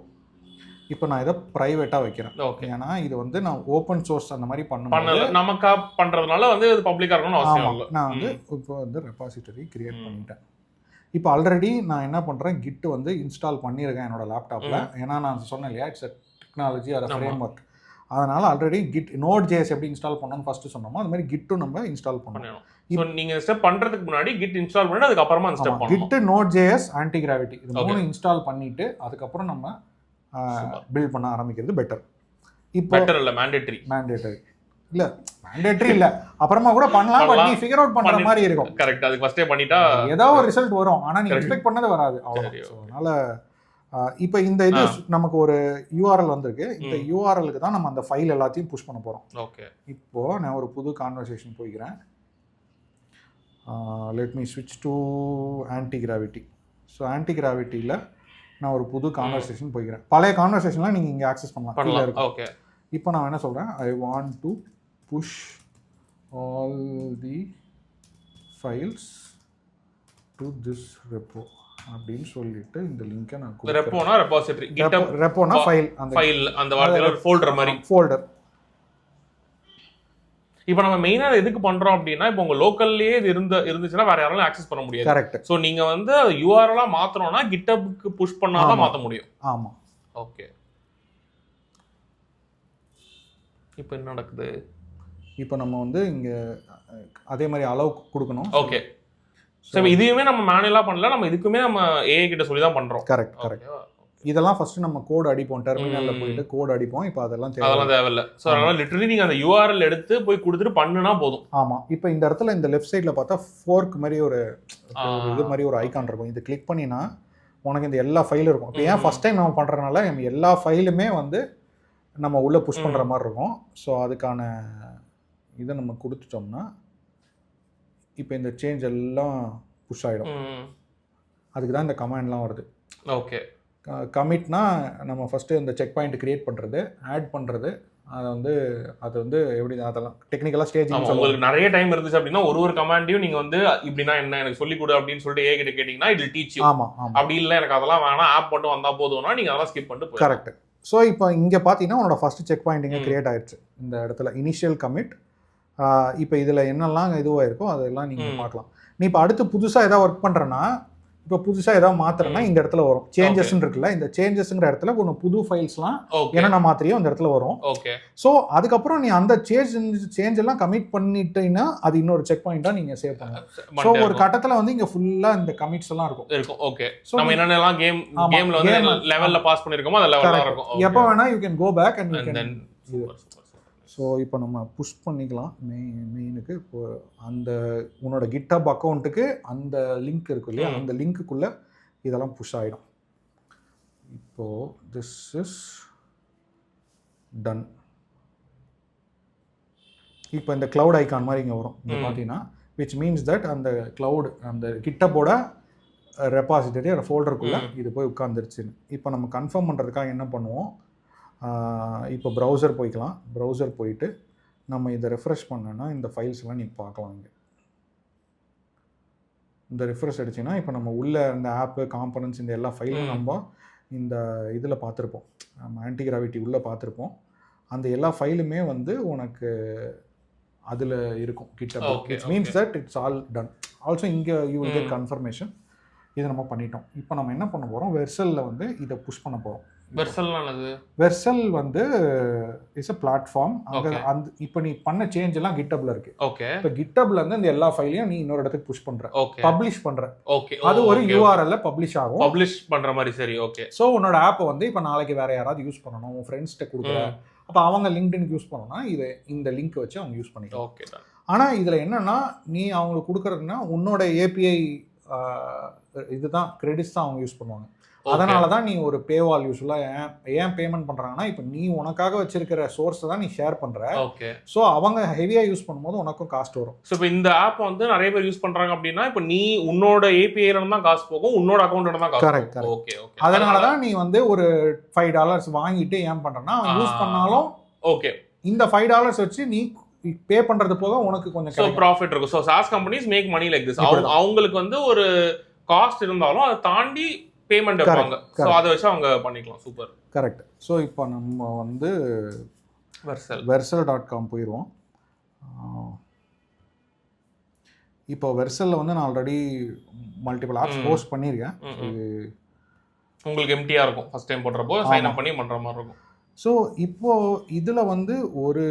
இப்போ நான் இதை ப்ரைவேட்டாக வைக்கிறேன். ஏன்னா இது வந்து நான் ஓப்பன் சோர்ஸ் அந்த மாதிரி பண்ணும்போது நமக்கா பண்ணுறதுனால வந்து இது பப்ளிக்காக இருக்கணும்னு அவசியம் இல்லை. நான் வந்து இப்போ வந்து ரெபாசிட்டரி கிரியேட் பண்ணிட்டேன். இப்போ ஆல்ரெடி நான் என்ன பண்ணுறேன், கிட் வந்து இன்ஸ்டால் பண்ணியிருக்கேன் என்னோட லேப்டாப்பில். ஏன்னா நான் சொன்னேன் இல்லையா, இட்ஸ் டெக்னாலஜி அதை ஃப்ரேம் ஒர்க். அதனால் ஆல்ரெடி கிட் Node.js எப்படி இன்ஸ்டால் பண்ணணும்னு ஃபஸ்ட்டு சொன்னோமோ அது மாதிரி கிட்டும் நம்ம இன்ஸ்டால் பண்ணணும். இப்போ நீங்கள் ஸ்டெப் பண்ணுறதுக்கு முன்னாடி கிட் இன்ஸ்டால் பண்ணிட்டு அதுக்கப்புறமா அந்த ஸ்டெப் பண்ணணும். கிட் Node.js Antigravity இது மூணு இன்ஸ்டால் பண்ணிட்டு அதுக்கப்புறம் நம்ம பில்ட் பண்ண ஆரம்பிக்கிறது பெட்டர். இப்போ பெட்டர் இல்லை, மேண்டேட்டரி இல்லை, மேண்டேட்டரி இல்லை, அப்புறமா கூட பண்ணலாம். பட் நீ ஃபிகர் அவுட் பண்ணுற மாதிரி இருக்கும். கரெக்ட், அதுக்கு ஃபஸ்ட்டே பண்ணிட்டா ஏதோ ஒரு ரிசல்ட் வரும், ஆனால் நீ எக்ஸ்பெக்ட் பண்ணது வராது அவ்வளோ. அதனால இப்போ இந்த இது நமக்கு ஒரு யூஆர்எல் வந்திருக்கு. இந்த யூஆர்எலுக்கு தான் நம்ம அந்த ஃபைல் எல்லாத்தையும் புஷ் பண்ண போகிறோம். ஓகே, இப்போது நான் ஒரு புது கான்வர்சேஷன் போய்க்கிறேன். லெட் மீ ஸ்விட்ச் டு Antigravity. ஸோ Antigravity-ல நான் ஒரு புது கான்வர்சேஷன் போய்க்கிறேன். பழைய கான்வர்சேஷன்லாம் நீங்கள் இங்கே ஆக்சஸ் பண்ணலாம். ஓகே, இப்போ நான் என்ன சொல்கிறேன், I want to push all the files to this repo அப்படின்னு சொல்லிட்டு இந்த லிங்கை நான் ரெப்போனா ரெபாசிட்டரி, ரெப்போனா ஃபைல், அந்த ஃபைல் அந்த வார்த்தையில ஒரு ஃபோல்டர் மாதிரி ஃபோல்டர். இப்போ நம்ம மெயினா எதுக்கு பண்றோம் அப்படின்னா, இப்போ உங்க லோக்கல்லேயே இது இருந்துச்சுன்னா வேற யாராலும் ஆக்சஸ் பண்ண முடியாது. கரெக்ட். ஸோ நீங்க வந்து யூஆர்எலா மாத்தணும்னா GitHubக்கு புஷ் பண்ணாதான் மாத்த முடியும். ஆமா, ஓகே. இப்போ என்ன நடக்குது, இப்போ நம்ம வந்து இங்க அதே மாதிரி அளவு கொடுக்கணும். ஓகே, ஸோ இதையுமே நம்ம மேனுவலா பண்ணல, நம்ம இதுக்குமே நம்ம ஏஐ கிட்ட சொல்லி தான் பண்றோம். கரெக்ட். இதெல்லாம் ஃபர்ஸ்ட் நம்ம கோட் அடிப்போம், டெர்மினல்ல போயிட்டு கோட் அடிப்போம். இப்போ அதெல்லாம் தேவையில்லை. ஸோ அதனால லிட்டரலி நீங்க அந்த யூஆர்எல் எடுத்து போய் கொடுத்துட்டு பண்ணுனா போதும். ஆமா. இப்போ இந்த இடத்துல இந்த லெஃப்ட் சைட்ல பார்த்தா ஃபோர்க் மாதிரி ஒரு இது மாதிரி ஒரு ஐகான் இருக்கும். இது கிளிக் பண்ணினா உனக்கு இந்த எல்லா ஃபைலும் இருக்கும். இப்போ ஏன் ஃபர்ஸ்ட் டைம் நம்ம பண்றதுனால நம்ம எல்லா ஃபைலுமே வந்து நம்ம உள்ள புஷ் பண்ற மாதிரி இருக்கும். ஸோ அதுக்கான இதை நம்ம கொடுத்துட்டோம்னா இப்போ இந்த சேஞ்ச் எல்லாம் புஷ் ஆகிடும். அதுக்கு தான் இந்த கமாண்ட்லாம் வருது. ஓகே, கமிட்னா நம்ம ஃபஸ்ட்டு இந்த செக் பாயிண்ட் கிரியேட் பண்ணுறது, ஆட் பண்ணுறது, அது வந்து எப்படி அதெல்லாம் டெக்னிக்கலாக ஸ்டேஜ். உங்களுக்கு நிறைய டைம் இருந்துச்சு அப்படின்னா ஒரு கமாண்டையும் நீங்கள் வந்து இப்படின்னா என்ன எனக்கு சொல்லிக் கொடு அப்படின்னு சொல்லிட்டு ஏகிட்ட கேட்டிங்கன்னா இட் வில் டீச் யூ. ஆமாம். அப்படி இல்லை எனக்கு அதெல்லாம் வேணாம், ஆப் மட்டும் வந்தால் போதும்னா நீங்கள் அதெல்லாம் ஸ்கிப் பண்ணிட்டு. கரெக்ட். ஸோ இப்போ இங்கே பார்த்தீங்கன்னா உன்னோட ஃபஸ்ட்டு செக் பாயிண்ட் இங்கே கிரியேட் ஆயிடுச்சு இந்த இடத்துல, இனிஷியல் கமிட். இப்போ இதில் என்னெல்லாம் இதுவாக இருக்கோ அதெல்லாம் நீங்கள் பார்க்கலாம். நீ இப்போ அடுத்து புதுசாக ஏதாவது ஒர்க் பண்ணுறேன்னா, இப்போ புதுசாக ஏதாவது மாற்றுறேன்னா இந்த இடத்துல வரும் சேஞ்சஸ்ன்னு இருக்குல்ல, இந்த சேஞ்சஸ்ங்கிற இடத்துல ஒன்று புது ஃபைல்ஸ்லாம் என்னென்ன மாத்திரையோ அந்த இடத்துல வரும். ஓகே. ஸோ அதுக்கப்புறம் நீ அந்த சேஞ்ச் எல்லாம் கமிட் பண்ணிட்டீங்கன்னா அது இன்னொரு செக் பாயிண்டாக நீங்கள் சேவ் பண்ணலாம். ஸோ ஒரு கட்டத்தில் வந்து இங்கே ஃபுல்லாக இந்த கமிட்ஸ் எல்லாம் இருக்கும். ஓகே. ஸோ நம்ம என்னென்னலாம் கேம்ல வந்து லெவலில் பாஸ் பண்ணியிருக்கோமோ அது லெவலில் இருக்கும். எப்போ வேணா you can go back and you can. So இப்போ நம்ம புஷ் பண்ணிக்கலாம் மெயினுக்கு. இப்போ அந்த உன்னோட GitHub அக்கௌண்ட்டுக்கு அந்த லிங்க் இருக்கு இல்லையா, அந்த லிங்க்குள்ளே இதெல்லாம் புஷ் ஆகிடும். இப்போது திஸ் இஸ் டன். இப்போ இந்த க்ளவுட் ஐக்கான் மாதிரி இங்கே வரும். இங்கே பார்த்தீங்கன்னா விச் மீன்ஸ் தட் அந்த க்ளவுட் அந்த GitHub-ஓட ரெபாசிட்டரி அந்த ஃபோல்டருக்குள்ளே இது போய் உட்காந்துருச்சுன்னு. இப்போ நம்ம கன்ஃபார்ம் பண்ணுறதுக்காக என்ன பண்ணுவோம், இப்போ ப்ரௌசர் போய்க்கலாம். ப்ரௌசர் போயிட்டு நம்ம இதை ரெஃப்ரெஷ் பண்ணோன்னா இந்த ஃபைல்ஸ் எல்லாம் நீ பார்க்கலாம். இங்கே இந்த ரெஃப்ரெஷ் அடிச்சுன்னா இப்போ நம்ம உள்ள இந்த ஆப்பு காம்பனன்ட்ஸ் இந்த எல்லா ஃபைலும் நம்ம இந்த இதில் பார்த்துருப்போம், நம்ம Antigravity உள்ளே பார்த்துருப்போம். அந்த எல்லா ஃபைலுமே வந்து உனக்கு அதில் இருக்கும் GitHub. It's means that it's all done. Also இங்கே யூ வில் கெட் கன்ஃபர்மேஷன். இதை நம்ம பண்ணிட்டோம். இப்போ நம்ம என்ன பண்ண போகிறோம், வெர்சலில் வந்து இதை புஷ் பண்ண போகிறோம். வெர்சல் வந்து இஸ் a பிளாட்ஃபார்ம். அங்கே அந்த இப்போ நீ பண்ண சேஞ்ச் எல்லாம் GitHubல இருக்கு. ஓகே. இப்போ GitHubல இருந்து இந்த எல்லா ஃபைலையும் நீ இன்னொரு இடத்துக்கு புஷ் பண்ற, பப்ளிஷ் பண்ற. ஓகே. அது ஒரு URL-ல பப்ளிஷ் ஆகும். பப்ளிஷ் பண்ற மாதிரி. சரி, ஓகே. ஸோ உன்னோட ஆப்பை வந்து இப்போ நாளைக்கு வேற யாராவது யூஸ் பண்ணணும், உன் ஃப்ரெண்ட்ஸ்கிட்ட கொடுக்குற, அப்போ அவங்க LinkedIn யூஸ் பண்ணணும்னா இதை இந்த லிங்க் வச்சு அவங்க யூஸ் பண்ணிக்கலாம். ஓகே. ஆனால் இதில் என்னன்னா நீ அவங்களுக்கு கொடுக்குறதுன்னா உன்னோட API இதுதான் கிரெடிட்ஸ் தான் அவங்க யூஸ் பண்ணுவாங்க. அதனால தான் நீ ஒரு பேவால் யூஸ்வலாக ஏன் பேமெண்ட் பண்ணுறாங்கன்னா இப்போ நீ உனக்காக வச்சிருக்கிற சோர்ஸை தான் நீ ஷேர் பண்ணுற. ஓகே. ஸோ அவங்க ஹெவியாக யூஸ் பண்ணும்போது உனக்கும் காஸ்ட் வரும். ஸோ இப்போ இந்த ஆப் வந்து நிறைய பேர் யூஸ் பண்ணுறாங்க அப்படின்னா இப்போ நீ உன்னோட ஏபிஐல தான் காசு போகும், உன்னோட அக்கௌண்ட்ல தான் காசு. கரெக்ட். Okay okay. அதனால தான் நீ வந்து ஒரு $5 வாங்கிட்டு ஏன் பண்ணுறேன்னா அவன் யூஸ் பண்ணாலும் ஓகே இந்த $5 வச்சு நீ பே பண்றது போக உனக்கு கொஞ்சம் ப்ராஃபிட் இருக்கும். So SaaS companies make money like this. அவங்களுக்கு வந்து ஒரு காஸ்ட் இருந்தாலும் அதை தாண்டி பேமெண்ட் வைப்பாங்க. ஸோ அதை வச்சு அவங்க பண்ணிக்கலாம். சூப்பர். கரெக்ட். ஸோ இப்போ நம்ம வந்து Vercel.com போயிடுவோம். இப்போ Vercelல வந்து நான் ஆல்ரெடி மல்டிபிள் ஆப்ஸ் போஸ்ட் பண்ணியிருக்கேன். உங்களுக்கு எம்டியாக இருக்கும் ஃபர்ஸ்ட் டைம் போடுறப்போ சைன் அப் பண்ணி பண்ணுற மாதிரி இருக்கும். ஸோ இப்போது இதில் வந்து ஒரு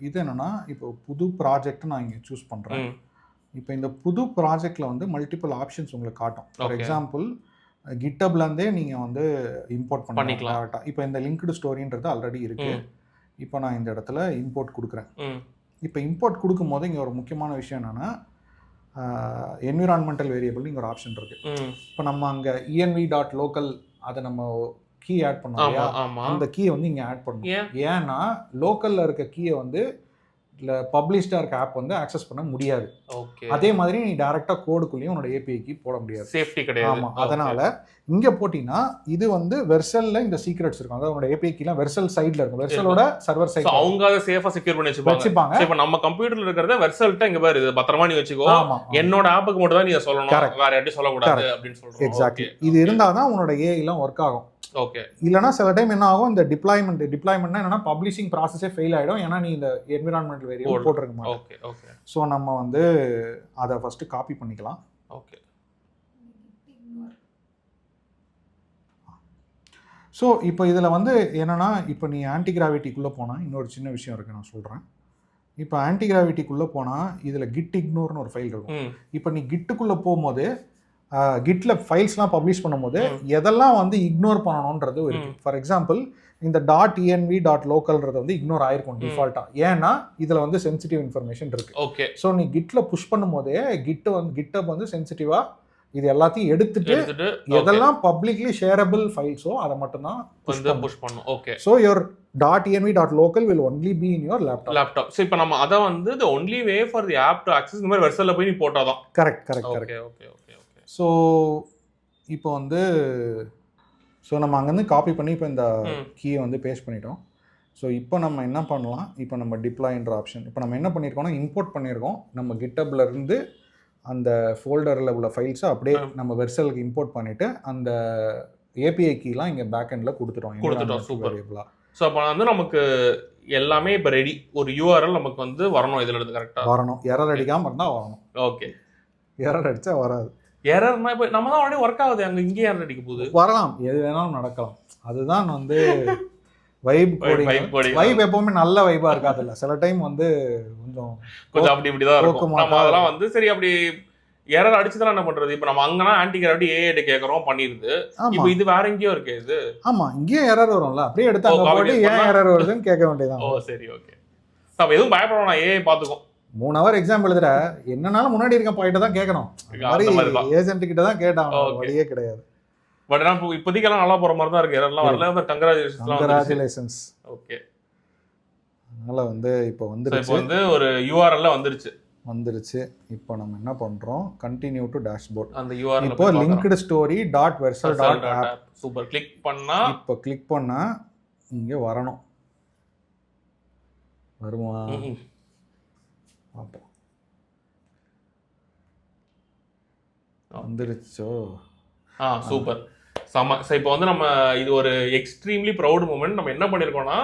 இது என்னென்னா இப்போ புது ப்ராஜெக்ட் நான் இங்கே சூஸ் பண்ணுறேன். இப்போ இந்த புது ப்ராஜெக்டில் வந்து மல்டிபிள் ஆப்ஷன்ஸ் உங்களுக்கு காட்டும். ஃபார் எக்ஸாம்பிள் கிட்டப்லேருந்தே நீங்கள் வந்து இம்போர்ட் பண்ணிக்கலாம் கரெக்டாக. இப்போ இந்த லிங்க்டு ஸ்டோரின்றது ஆல்ரெடி இருக்குது. இப்போ நான் இந்த இடத்துல இம்போர்ட் கொடுக்குறேன். இப்போ இம்போர்ட் கொடுக்கும் போது இங்கே ஒரு முக்கியமான விஷயம் என்னென்னா என்விரான்மெண்டல் வேரியபிள் இங்கே ஒரு ஆப்ஷன் இருக்குது. இப்போ நம்ம அங்கே env.local அதை நம்ம கீ ஆட் பண்ணோம் இல்லையா, அந்த கீயை வந்து இங்கே ஆட் பண்ணணும். ஏன்னா லோக்கலில் இருக்க கீயை வந்து இல்லை பப்ளிஷ்டாக இருக்க ஆப் வந்து ஆக்சஸ் பண்ண முடியாது. அதே மாதிரி நீ டேரெக்டாக கோடுக்குள்ளேயும் உன்னோட ஏபிஐ கீ போட முடியாது, சேஃப்டி கிடையாது. ஆமாம், அதனால இங்கே போட்டிங்கன்னா இது வந்து வெர்சல்ல இந்த சீக்ரெட்ஸ் இருக்கும். அதாவது உங்களோட ஏபிஐ கீலாம் வெர்சல் சைடில் இருக்கும், வெர்சலோட சர்வர் சைடு. அவங்க அதை சேஃபாக செக்யூர் பண்ணி வச்சுப்பாங்க. இப்போ நம்ம கம்ப்யூட்டர்ல இருக்கிறத வெர்சல்ட்ட இங்கே பாரு இது பத்திரமா நீ வச்சுக்கோ, என்னோட ஆப்புக்கு மட்டும் தான் நீ சொல்லணும், வேற யார்ட்டையும் சொல்லக்கூடாது அப்படின்னு சொல்றோம். எக்ஸாக்ட்லி. இது இருந்தால் தான் உன்னோட ஏஐலாம் ஒர்க் ஆகும். ஓகே. இல்லைனா சில டைம் என்ன ஆகும், இந்த டிப்ளாய்மெண்ட்னா என்னன்னா பப்ளிஷிங் ப்ராசஸே ஃபெயில் ஆகிடும். ஏன்னா நீ இந்த என்விரான்மெண்டல் வேரியபிள் போட்டிருக்க மாட்டேன். Okay okay. ஸோ நம்ம வந்து அதை ஃபர்ஸ்ட் காப்பி பண்ணிக்கலாம். ஓகே. ஸோ இப்போ இதில் வந்து என்னென்னா இப்போ நீ ஆன்டிகிராவிட்டிக்குள்ளே போனால் இன்னொரு சின்ன விஷயம் இருக்குது, நான் சொல்கிறேன். இப்போ ஆன்டிகிராவிட்டிக்குள்ளே போனால் இதில் கிட் இக்னோர்னு ஒரு ஃபைல் இருக்கும். இப்போ நீ கிட்டுக்குள்ளே போகும்போது கிட்ல ஃபைல்ஸ்லாம் பப்ளிஷ் பண்ணும்போது எதெல்லாம் வந்து இக்னோர் பண்ணணுன்றது இருக்குது. ஃபார் எக்ஸாம்பிள் இந்த .env.localன்றது வந்து இக்னோர் ஆயிருக்கும் டிஃபால்ட்டாக. ஏன்னா இதில் வந்து சென்சிட்டிவ் இன்ஃபர்மேஷன் இருக்குது. ஓகே. ஸோ நீ கிட்ல புஷ் பண்ணும்போதே கிட்டப் வந்து சென்சிட்டிவாக இது எல்லாத்தையும் எடுத்துட்டு எதெல்லாம் பப்ளிக்லி ஷேரபிள் ஃபைல்ஸோ அதை மட்டும்தான் புஷ் பண்ணும். Okay. So your .env.local will only be in your laptop. So இப்போ நம்ம அதை வந்து the only way for the app to access இந்த மாதிரி வெர்சல்ல போய் நீ போட்டாதான். Correct. Okay okay okay. So இப்போ வந்து நம்ம அங்கேருந்து காப்பி பண்ணி இப்போ இந்த கீயை வந்து பேஸ்ட் பண்ணிட்டோம். ஸோ இப்போ நம்ம என்ன பண்ணலாம், இப்போ நம்ம டிப்ளாய்ன்ற ஆப்ஷன் இப்போ நம்ம என்ன பண்ணியிருக்கோம்னா இம்போர்ட் பண்ணியிருக்கோம். நம்ம கிட்டப்ல இருந்து அந்த ஃபோல்டரில் உள்ள ஃபைல்ஸை அப்படியே நம்ம வெர்சலுக்கு இம்போர்ட் பண்ணிவிட்டு அந்த ஏபிஐ கீலாம் இங்கே பேக் எண்டில் கொடுத்துட்டோம். சூப்பர். ஸோ அப்போ வந்து நமக்கு எல்லாமே இப்போ ரெடி. ஒரு யூஆர்எல் நமக்கு வந்து வரணும், இதில் இருந்து கரெக்டாக வரணும். எரர் அடிக்காமல் இருந்தால் வரணும். ஓகே. எரர் அடித்தா வராது. எரர்னா இப்போ நம்ம தான் ஆல்ரெடி ஒர்க் ஆகுது, அங்கே இங்கே எரர் அடிக்க போகுது. வரலாம், எது வேணாலும் நடக்கலாம். அதுதான் வந்து வைப் எப்பவுமே நல்ல வைபா இருக்காதுல்ல. சில டைம் வந்து கொஞ்சம் அப்படி இப்படிதான் இருக்கும். நம்ம அதெல்லாம் வந்து சரி அப்படி எரர் அடிச்சுதான் என்ன பண்றது. இப்போ நம்ம அங்கன்னா ஆன்டிகிராவிட்டி ஏஐ கேட்கறோம் பண்ணிருது. இப்போ இது வேற எங்கேயோ இருக்கு. இது ஆமா இங்கேயும் எரர் வரும்ல, அப்படியே எடுத்து அங்க போட்டு ஏன் எரர் வருதுன்னு கேட்க வேண்டியதான். ஓ சரி ஓகே. அப்ப எதுவும் பயப்படணும், ஏஐ பாத்துக்கும். 3 hour எக்ஸாம் எழுதுற என்னன்னாலும் முன்னாடி இருக்க பாயிண்ட தான் கேட்கணும். ஏஜென்ட் கிட்ட தான் கேட்டாங்க, வழியே கிடையாது. பட் நான் இப்போதைக்கெல்லாம் நல்லா போற மாதிரி தான் இருக்கு. எல்லாம் வரல. கங்க்ராச்சுலேஷன்ஸ். ஓகே. அதனால வந்து இப்போ வந்து ஒரு யூஆர்எல்ல வந்துருச்சு. இப்போ நம்ம என்ன பண்றோம், கண்டினியூ டு டேஷ்போர்ட். அந்த யூஆர்எல் இப்போ linked story .vercel.app. Super. Click பண்ணா இப்போ கிளிக் பண்ணா இங்க வரணும். வருமா? அப்போ வந்துருச்சோ. சூப்பர். இப்போ வந்து நம்ம இது ஒரு எக்ஸ்ட்ரீம்லி ப்ரௌட் மூமெண்ட். நம்ம என்ன பண்ணிருக்கோம்னா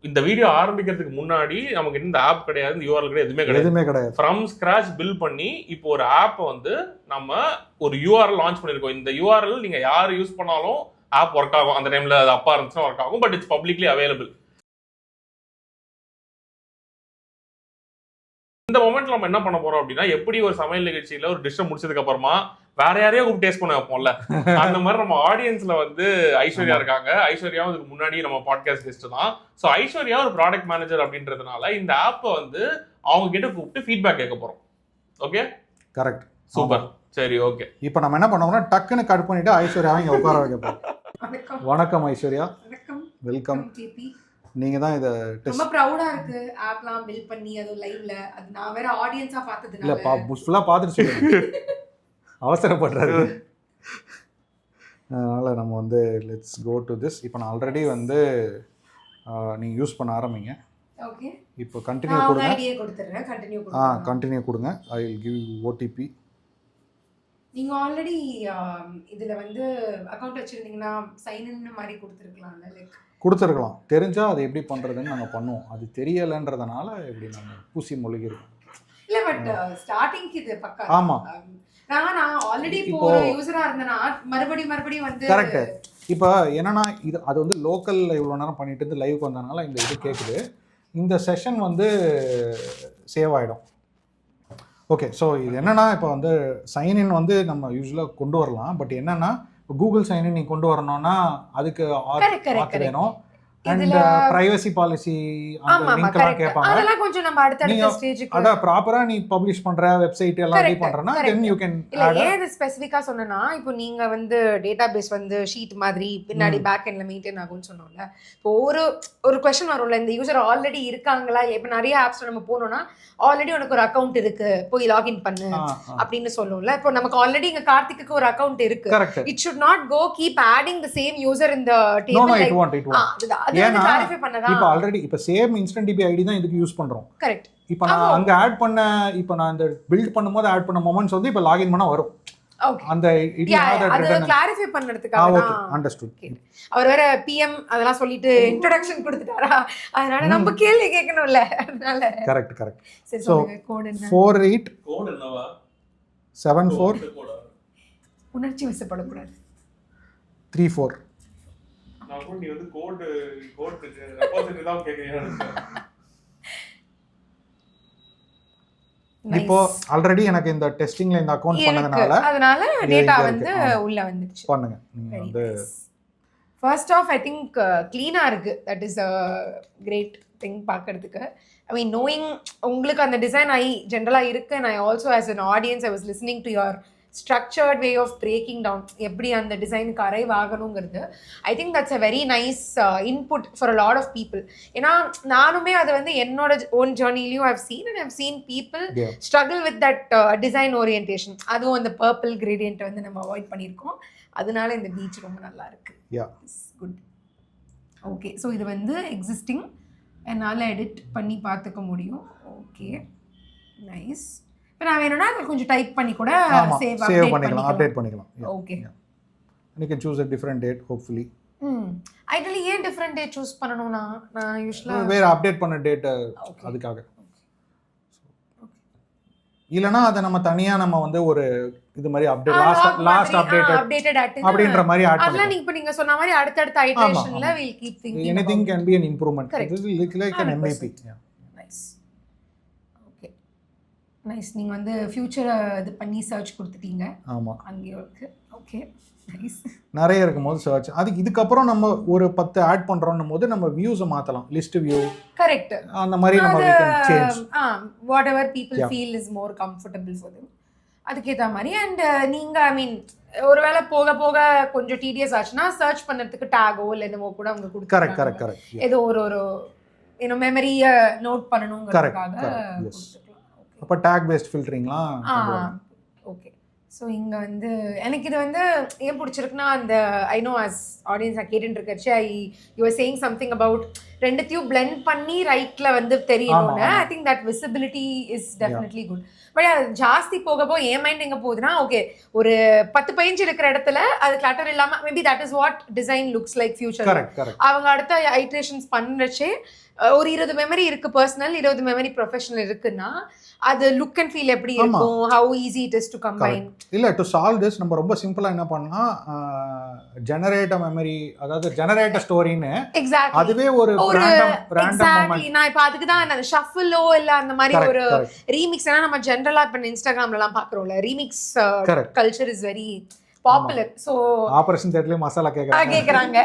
இந்த வீடியோ ஆரம்பிக்கிறதுக்கு முன்னாடி நமக்கு இந்த ஆப் கிடையாது, இந்த யூஆர்எல் கிடையாது, எதுவுமே கிடையாது. ஃப்ரம் ஸ்கிராச் பில்ட் பண்ணி இப்போ ஒரு ஆப்பை வந்து நம்ம ஒரு யூஆர்எல் லான்ச் பண்ணிருக்கோம். இந்த யூஆர்எல் நீங்க யார் யூஸ் பண்ணாலும் ஆப் ஒர்க் ஆகும். அந்த டைம்ல அது அப்பா இருந்துச்சுன்னா ஒர்க் ஆகும். But it's publicly available. இந்த மொமெண்ட்ல நம்ம என்ன பண்ண போறோம் அப்படின்னா, எப்படி ஒரு சமையல் நிகழ்ச்சியில ஒரு டிஷ்ஷை முடிச்சதுக்கு அப்புறமா வேற யாரையோ கூப்பிட்டு டேஸ்ட் பண்ண வைப்போம்ல, அந்த மாதிரி நம்ம ஆடியன்ஸ்ல வந்து ஐஸ்வர்யா இருக்காங்க. ஐஸ்வர்யாவும் இதுக்கு முன்னாடி நம்ம பாட்காஸ்ட் கெஸ்ட் தான். ஸோ ஐஸ்வர்யா ஒரு ப்ராடக்ட் மேனேஜர் அப்படின்றதுனால இந்த ஆப்பை வந்து அவங்க கிட்ட கூப்பிட்டு ஃபீட்பேக் கேட்க போறோம். Okay, correct. சூப்பர். சரி, ஓகே. இப்போ நம்ம என்ன பண்ணுவோம்னா டக்குன்னு கட் பண்ணிட்டு ஐஸ்வர்யா இங்க உட்கார வைக்கப்போம். வணக்கம் ஐஸ்வர்யா. வெல்கம். நீங்க தான் இத ரொம்ப ப்ரௌடா இருக்கு ஆப்லாம் பில்ட் பண்ணி அது லைவ்ல. அது நான் வேற ஆடியன்ஸா பார்த்ததுனால இல்ல ஃபுல்லா பார்த்துட்டு சொல்லுங்க. அவசரப்படுறாரு. அதனால நம்ம வந்து லெட்ஸ் கோ டு திஸ். இப்போ நான் ஆல்ரெடி வந்து நீங்க யூஸ் பண்ண ஆரம்பிங்க. ஓகே. இப்போ கண்டினியூ கொடுங்க. நான் ஐடியா கொடுத்துறேன். கண்டினியூ கொடுங்க. கண்டினியூ கொடுங்க. I will give you OTP. நீங்க ஆல்ரெடி இதுல வந்து அக்கவுண்ட் வச்சிருந்தீங்கன்னா சைன் இன் மாதிரி கொடுத்துருக்கலாம்ல. லைக் கொடுத்துருக்கலாம். தெரிஞ்சா அது எப்படி பண்றதுன்னு நாங்கள் பண்ணுவோம். அது தெரியலைன்றதுனால எப்படி நம்ம பூசி மொழிகிறோம். இல்ல பட் ஸ்டார்டிங்க்கு இது பக்கா. ஆமா. நான் ஆல்ரெடி இப்போ யூசரா இருந்தேனா மறுபடியும் வந்து கரெக்ட். இப்போ என்னன்னா இது அது வந்து லோக்கல்ல இவ்வளோ நேரம் பண்ணிட்டு இருந்து லைவுக்கு வந்ததுனால இந்த இது கேட்குது. இந்த செஷன் வந்து சேவ் ஆகிடும். ஓகே. ஸோ இது என்னன்னா இப்போ வந்து சைன்இன் வந்து நம்ம யூஸ்வலாக கொண்டு வரலாம். பட் என்னன்னா கூகுள் சைன்இன் நீ கொண்டு வரணும்னா அதுக்கு ஆத் வேணும். அண்ட் பிரைவசி பாலிசி அந்த லிங்க் எல்லாம் கேட்பாங்க. அதெல்லாம் கொஞ்சம் நம்ம அடுத்த ஸ்டேஜுக்கு அத ப்ராப்பரா நீ பப்ளிஷ் பண்ற வெப்சைட் எல்லாம் ready பண்றனா then you can add. ஏன் ஸ்பெசிஃபிக்கா சொன்னேன்னா இப்போ நீங்க வந்து டேட்டாபேஸ் வந்து ஷீட் மாதிரி பின்னாடி பேக் எண்ட்ல மெயின்டைன் ஆகும்னு சொன்னோம்ல. இப்போ ஒரு क्वेश्चन வரும்ல, இந்த யூசர் ஆல்ரெடி இருக்காங்களா இல்ல. இப்போ நிறைய ஆப்ஸ்ல நம்ம போனோம்னா ஆல்ரெடி உனக்கு ஒரு அக்கவுண்ட் இருக்கு போய் லாகின் பண்ணு அப்படின்னு சொல்லுவோம்ல. இப்போ நமக்கு ஆல்ரெடி இங்க கார்த்திக்கு ஒரு அக்கவுண்ட் இருக்கு. It should not go keep adding the same user in the table. No, it won't. ஏன்னா இப்போ ஆல்ரெடி இப்போ சேம் InstantDB ஐடி தான் இதுக்கு யூஸ் பண்றோம். கரெக்ட். இப்போ நான் அங்க ஆட் பண்ண இப்போ நான் இந்த பில்ட் பண்ணும்போது ஆட் பண்ண மொமெண்ட்ஸ் வந்து இப்போ லாகின் பண்ணா வரும். ஓகே. அந்த அது கிளாரிஃபை பண்றதுக்காக தான். Okay, understood. அவர் வேற PM அதெல்லாம் சொல்லிட்டு இன்ட்ரோடக்ஷன் கொடுத்துட்டாரா, அதனால நம்ம கேள்வி கேட்கணும்ல. அதனால கரெக்ட். சரி சொல்லுங்க. கோட் என்ன? 48 கோட் என்னவா? 74 உணர்ச்சி வசப்படக்கூடாது. 34. நான் நீ வந்து கோட் ரெபோசிட்டரி தான் கேக்குறீங்க. இப்போ ஆல்ரெடி எனக்கு இந்த டெஸ்டிங்ல இந்த அக்கவுண்ட் அதனால டேட்டா வந்து உள்ள வந்துருச்சு. பண்ணுங்க. நீங்க வந்து ஃபர்ஸ்ட் ஆஃப் ஐ திங்க் க்ளீனா இருக்கு. That is a great thing பார்க்கிறதுக்கு. I mean knowing உங்களுக்கு அந்த டிசைன் ஜெனரலா இருக்கு. and I also as an audience I was listening to your structured way of breaking down எப்படி அந்த டிசைனுக்கு அரைவ் ஆகணுங்கிறது. I think that's a very nice input for a lot of people. ஏன்னா நானுமே அது வந்து என்னோட own ஜர்னிலையும் I've seen and I've seen people struggle with that design orientation. அதுவும் அந்த purple gradient வந்து நம்ம அவாய்ட் பண்ணியிருக்கோம். அதனால இந்த பீச் ரொம்ப நல்லா இருக்கு. குட். ஓகே. ஸோ இது வந்து எக்ஸிஸ்டிங் என்னால் எடிட் பண்ணி பார்த்துக்க முடியும். Okay, nice. இப்போ நான் வேணும்னா கொஞ்சம் டைப் பண்ணி கூட சேவ் பண்ணிக்கலாம், அப்டேட் பண்ணிக்கலாம். Okay. you can choose a different date hopefully. Ideally ஏன் டிஃபரண்ட் டேட் சூஸ் பண்ணனும்னா நான் யூசுவலா வேற அப்டேட் பண்ண டேட் அதுக்காக. இல்லனா அத நம்ம தனியா நம்ம வந்து ஒரு இது மாதிரி அப்டேட் லாஸ்ட் அப்டேட்டட் அப்படின்ற மாதிரி ஆட் பண்ணலாம். அதெல்லாம் இப்போ நீங்க சொன்ன மாதிரி அடுத்த ஐட்டரேஷன்ல we'll keep thinking anything can be an improvement. This is like an MVP. Nice. நீங்க வந்து ஃபியூச்சர் இது பண்ணி சர்ச் கொடுத்துட்டீங்க. ஆமா, அங்கே இருக்கு. Okay, nice. நிறைய இருக்கும்போது சர்ச் அதுக்கு இதுக்கப்புறம் நம்ம ஒரு 10 ஆட் பண்றோம்னும் போது நம்ம வியூஸை மாத்தலாம். List view. கரெக்ட். அந்த மாதிரி நம்ம we can change whatever people feel is more comfortable for them. அதுக்கேற்ற மாதிரி. அண்ட் நீங்க ஐ மீன் ஒருவேளை போக போக கொஞ்சம் டிடிஎஸ் ஆச்சுன்னா சர்ச் பண்ணுறதுக்கு டேகோ இல்லை என்னவோ கூட அவங்க கொடுக்குறாங்க. கரெக்ட். ஏதோ ஒரு மெமரியை நோட் பண்ணணுங்கிறதுக்காக. அப்போ டேக் பேஸ்ட் ஃபில்டரிங்லாம். ஓகே. ஸோ இங்கே வந்து எனக்கு இது வந்து ஏன் பிடிச்சிருக்குன்னா அந்த ஐ நோ அஸ் ஆடியன்ஸ் நான் கேட்டுட்டு இருக்கச்சு you are saying something about ரெண்டுத்தையும் பிளெண்ட் பண்ணி ரைட்டில் வந்து தெரியணும்னு. I think that visibility is definitely good. But அது ஜாஸ்தி போக என் மைண்ட் எங்கே போகுதுன்னா, ஓகே ஒரு 10 பேஜ் இருக்கிற இடத்துல அது கிளட்டர் இல்லாமல் maybe that is what design looks like future. அவங்க அடுத்த ஐட்ரேஷன்ஸ் பண்ணுறச்சே ஒரு 20 மெமரி இருக்கு பர்சனல், 20 மெமரி ப்ரொஃபஷனல் இருக்குன்னா அது லுக் அண்ட் ஃபீல் எப்படி இருக்கும், how easy it is to combine. இல்ல டு சால்வ் திஸ் நம்ம ரொம்ப சிம்பிளா என்ன பண்ணா ஜெனரேட் மெமரி, அதாவது ஜெனரேட் ஸ்டோரின்னு அதுவே ஒரு ரேண்டம் மொமெண்ட். நான் இப்ப அதுக்கு தான் அந்த ஷஃபிளோ இல்ல அந்த மாதிரி ஒரு ரீமிக்ஸ் நம்ம ஜெனரலா இப்ப இன்ஸ்டாகிராம்ல எல்லாம் பாக்குறோம்ல, remix culture is very popular. So operation தியேட்டர்ல மசாலா கேக்குறாங்க.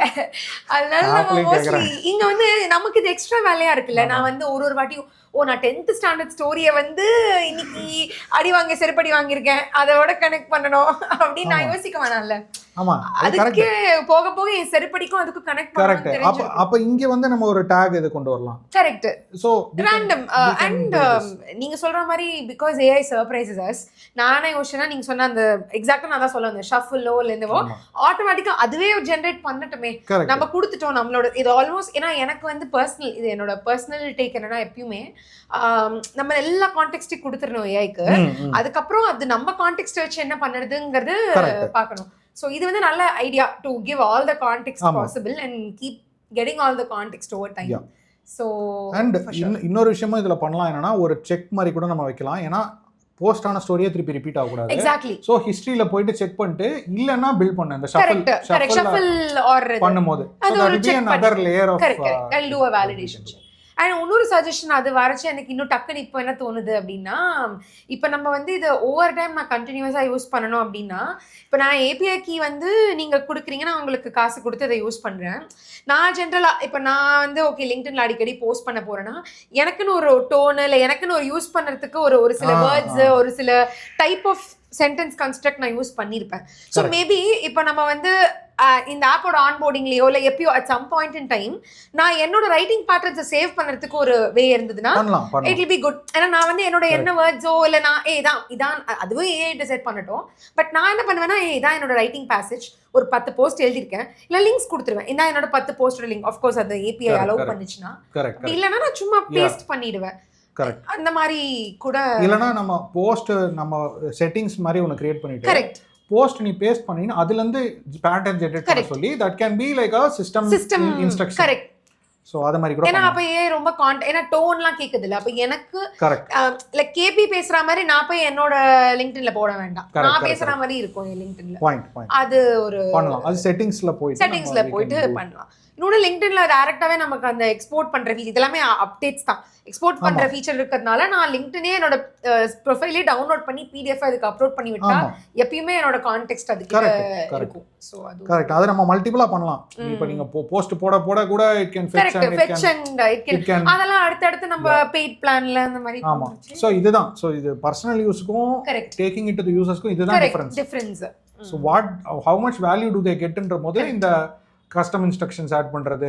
அதனால நம்ம மோஸ்ட்லி இங்க வந்து நமக்கு இது எக்ஸ்ட்ரா வேலையா இருக்குல்ல. நான் வந்து ஒரு வாட்டியும் நான் 10th ஸ்டாண்டர்ட் ஸ்டோரியை வந்து இன்னைக்கு அடி வாங்கி செருப்படி வாங்கியிருக்கேன் அதோட கனெக்ட் பண்ணணும் அப்படின்னு நான் யோசிக்க வேணாம்ல. ஆமா, அதுக்கு போக போக என் செருப்படிக்கும் அதுக்கும் கனெக்ட் பண்ணணும். அப்ப இங்க வந்து நம்ம ஒரு டாக் இது கொண்டு வரலாம். கரெக்ட். சோ ரேண்டம் அண்ட் நீங்க சொல்ற மாதிரி பிகாஸ் AI சர்ப்ரைசஸ் us. நானே யோசிச்சேன்னா நீங்க சொன்ன அந்த எக்ஸாக்ட்டா நான் தான் சொல்ல வந்தேன், ஷஃபிளோ இல்ல என்னவோ ஆட்டோமேட்டிக்கா அதுவே ஜெனரேட் பண்ணட்டுமே, நம்ம கொடுத்துட்டோம் நம்மளோட. இது ஆல்மோஸ்ட் ஏன்னா எனக்கு வந்து பர்சனல், இது என்னோட பர்சனல் டேக் என்னன்னா, எப்பயுமே நம்ம எல்லா கான்டெக்ஸ்டையும் கொடுத்துடணும் ஏஐக்கு, அதுக்கப்புறம் அது நம்ம கான்டெக்ஸ்ட் வச்சு என்ன பண்ணுறதுங்கிறது பார்க்கணும். ஸோ இது வந்து நல்ல idea to give all the context possible and keep getting all the context over time. So and இன்னொரு விஷயமும் இதில் பண்ணலாம் என்னன்னா, ஒரு செக் மாதிரி கூட நம்ம வைக்கலாம். ஏன்னா போஸ்ட் ஆன ஸ்டோரியே திருப்பி ரிப்பீட் ஆகக்கூடாது. எக்ஸாக்ட்லி. ஸோ ஹிஸ்ட்ரியில போயிட்டு செக் பண்ணிட்டு இல்லைன்னா பில்ட் பண்ண இந்த ஷஃபிள் ஆர் பண்ணும்போது another layer of I'll do a validation check. And இன்னொரு சஜஷன் அது வரைச்சு எனக்கு இன்னும் டக்குன்னு இப்போ என்ன தோணுது அப்படின்னா, இப்போ நம்ம வந்து இதை ஓவர் டைம் நான் கண்டினியூஸாக யூஸ் பண்ணணும் அப்படின்னா, இப்போ நான் ஏபிஐ கீ வந்து நீங்கள் கொடுக்குறீங்கன்னா உங்களுக்கு காசு கொடுத்து அதை யூஸ் பண்ணுறேன். நான் ஜென்ரலாக இப்போ நான் வந்து ஓகே லிங்க்டின்ல அடிக்கடி போஸ்ட் பண்ண போகிறேன்னா எனக்குன்னு ஒரு டோனு இல்லை எனக்குன்னு ஒரு யூஸ் பண்ணுறதுக்கு ஒரு சில வேர்ட்ஸு ஒரு சில டைப் ஆஃப் சென்டென்ஸ் கன்ஸ்ட்ரக்ட் நான் யூஸ் பண்ணியிருப்பேன். ஸோ மேபி இப்போ நம்ம வந்து இந்த ஆப்போட ஆன்போர்டிங்லயோ இல்லை எப்பயோ at some point in time நான் என்னோட ரைட்டிங் பேட்டர்ன்ஸை சேவ் பண்ணுறதுக்கு ஒரு வே இருந்ததுன்னா இட் வில் பி குட். ஏன்னா நான் வந்து என்னோட என்ன வேர்ட்ஸோ இல்லை நான் இதான் அதுவும் ஏஐ டிசைட் பண்ணட்டும். பட் நான் என்ன பண்ணுவேன்னா, இதான் என்னோட ரைட்டிங் பேசேஜ், ஒரு 10 போஸ்ட் எழுதியிருக்கேன், இல்லை லிங்க்ஸ் கொடுத்துருவேன், இதான் என்னோட 10 போஸ்டோட லிங்க். ஆஃப்கோர்ஸ் அது ஏபிஐ அலோவ் பண்ணுச்சுன்னா, இல்லைன்னா நான் சும்மா பேஸ்ட் பண்ணிடுவேன். அந்த மாதிரி கூட இல்லைன்னா நம்ம போஸ்ட் நம்ம செட்டிங்ஸ் மாதிரி ஒன்று கிரியேட் பண்ணிட்டு கரெக்ட் போஸ்ட் நீ பேஸ்ட் பண்ணினா அதுல இருந்து பேட்டர்ன் ஜெனரேட் பண்ண சொல்லி that can be like a system instruction. Correct. So அத மாதிரி கூட ஏன்னா அப்ப ரொம்ப ஏன்னா டோன்லாம் கேக்குதுல, அப்ப எனக்கு லைக் கேபி பேசுற மாதிரி நான் போய் என்னோட லிங்க்டின்ல போட வேண்டாம், நான் பேசுற மாதிரி இருக்கும் என் லிங்க்டின்ல. பாயிண்ட் அது ஒரு பண்ணலாம், அது செட்டிங்ஸ்ல போயிட்டு பண்ணலாம். இன்னொரு லிங்க்டின்ல டைரக்டாவே நமக்கு அந்த எக்ஸ்போர்ட் பண்ற ஃபீச்சர் இதெல்லாமே அப்டேட்ஸ் தான். எக்ஸ்போர்ட் பண்ற ஃபீச்சர் இருக்கிறதுனால நான் லிங்க்டினே என்னோட ப்ரொஃபைலே டவுன்லோட் பண்ணி PDF அதுக்கு அப்லோட் பண்ணி விட்டா எப்பயுமே என்னோட கான்டெக்ஸ்ட் அதுக்கு இருக்கும். சோ அது கரெக்ட். அது நம்ம மல்டிபிளா பண்ணலாம். இப்போ நீங்க போஸ்ட் போட கூட it can fetch and it can அதெல்லாம் அடுத்து நம்ம பெய்ட் பிளான்ல அந்த மாதிரி. ஆமா. சோ இதுதான். சோ இது பர்சனல் யூஸ்க்கும் டேக்கிங் இட் டு தி யூசர்ஸ்க்கும் இதுதான் difference. So how much value do they get ன்ற போது இந்த கஸ்டம் இன்ஸ்ட்ரக்ஷன்ஸ் ஆட் பண்றது,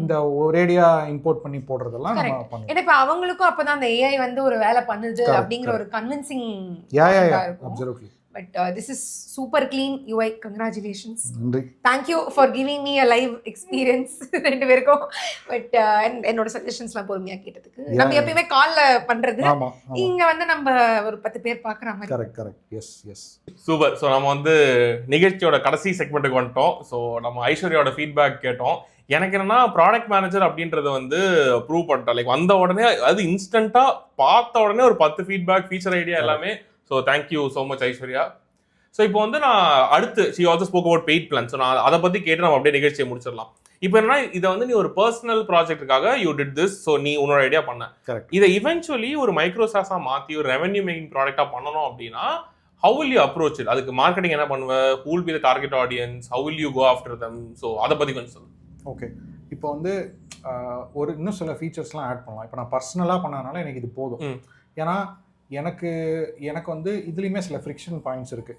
இந்த ஒரேடியா இம்போர்ட் பண்ணி போடுறதெல்லாம் நம்ம பண்ணுவோம். ஏன்னா இப்ப அவங்களுக்கும் அப்பதான் அந்த AI வந்து ஒரு வேலை பண்ணுது அப்படிங்கிற ஒரு convincing absolutely. But this is super clean UI. Congratulations. நன்றி. Thank you for giving me a live experience. ரெண்டு பேருக்கும். But என்னோட சஜஷன்ஸ்லாம் பொறுமையா கேட்டதுக்கு. நம்ம எப்பயுமே கால்ல பண்றது. இங்க வந்து நம்ம ஒரு 10 பேர் பார்க்குற மாதிரி. கரெக்ட். எஸ். சூப்பர். ஸோ நம்ம வந்து நிகழ்ச்சியோட கடைசி செக்மெண்ட்டுக்கு வந்துட்டோம். ஸோ நம்ம ஐஸ்வர்யாவோட ஃபீட்பேக் கேட்டோம். எனக்கு என்னன்னா ப்ராடக்ட் மேனேஜர் அப்படின்றத வந்து ப்ரூவ் பண்ணிட்டேன். லைக் வந்த உடனே அது இன்ஸ்டன்ட்டா பார்த்த உடனே ஒரு 10 ஃபீட்பேக், ஃபீச்சர் ஐடியா எல்லாமே. So thank you so much Aishwarya. So இப்போ வந்து நான் அடுத்து she also spoke about paid plan. So நான் அதை பற்றி கேட்டு நம்ம அப்படியே நிகழ்ச்சியை முடிச்சிடலாம். இப்போ என்னன்னா இதை வந்து நீ ஒரு பர்சனல் ப்ராஜெக்ட்டுக்காக யூ டிட் திஸ். ஸோ நீ உன்னோட ஐடியா பண்ண இதை இவென்ச்சுவலி ஒரு மைக்ரோசாஸாக மாற்றி ஒரு ரெவன்யூ மேக்கிங் ப்ராடக்டாக பண்ணணும் அப்படின்னா how will you approach it? அதுக்கு மார்க்கெட்டிங் என்ன பண்ணுவ? who will be the target audience? how will you go after them? So அதை பற்றி கொஞ்சம் சொல்லு. ஓகே, இப்போ வந்து ஒரு இன்னும் சில ஃபீச்சர்ஸ்லாம் ஆட் பண்ணலாம். இப்போ நான் பர்சனலாக பண்ணதுனால எனக்கு இது போதும். ஏன்னா எனக்கு வந்து இதுலேயுமே சில ஃப்ரிக்ஷன் பாயிண்ட்ஸ் இருக்குது.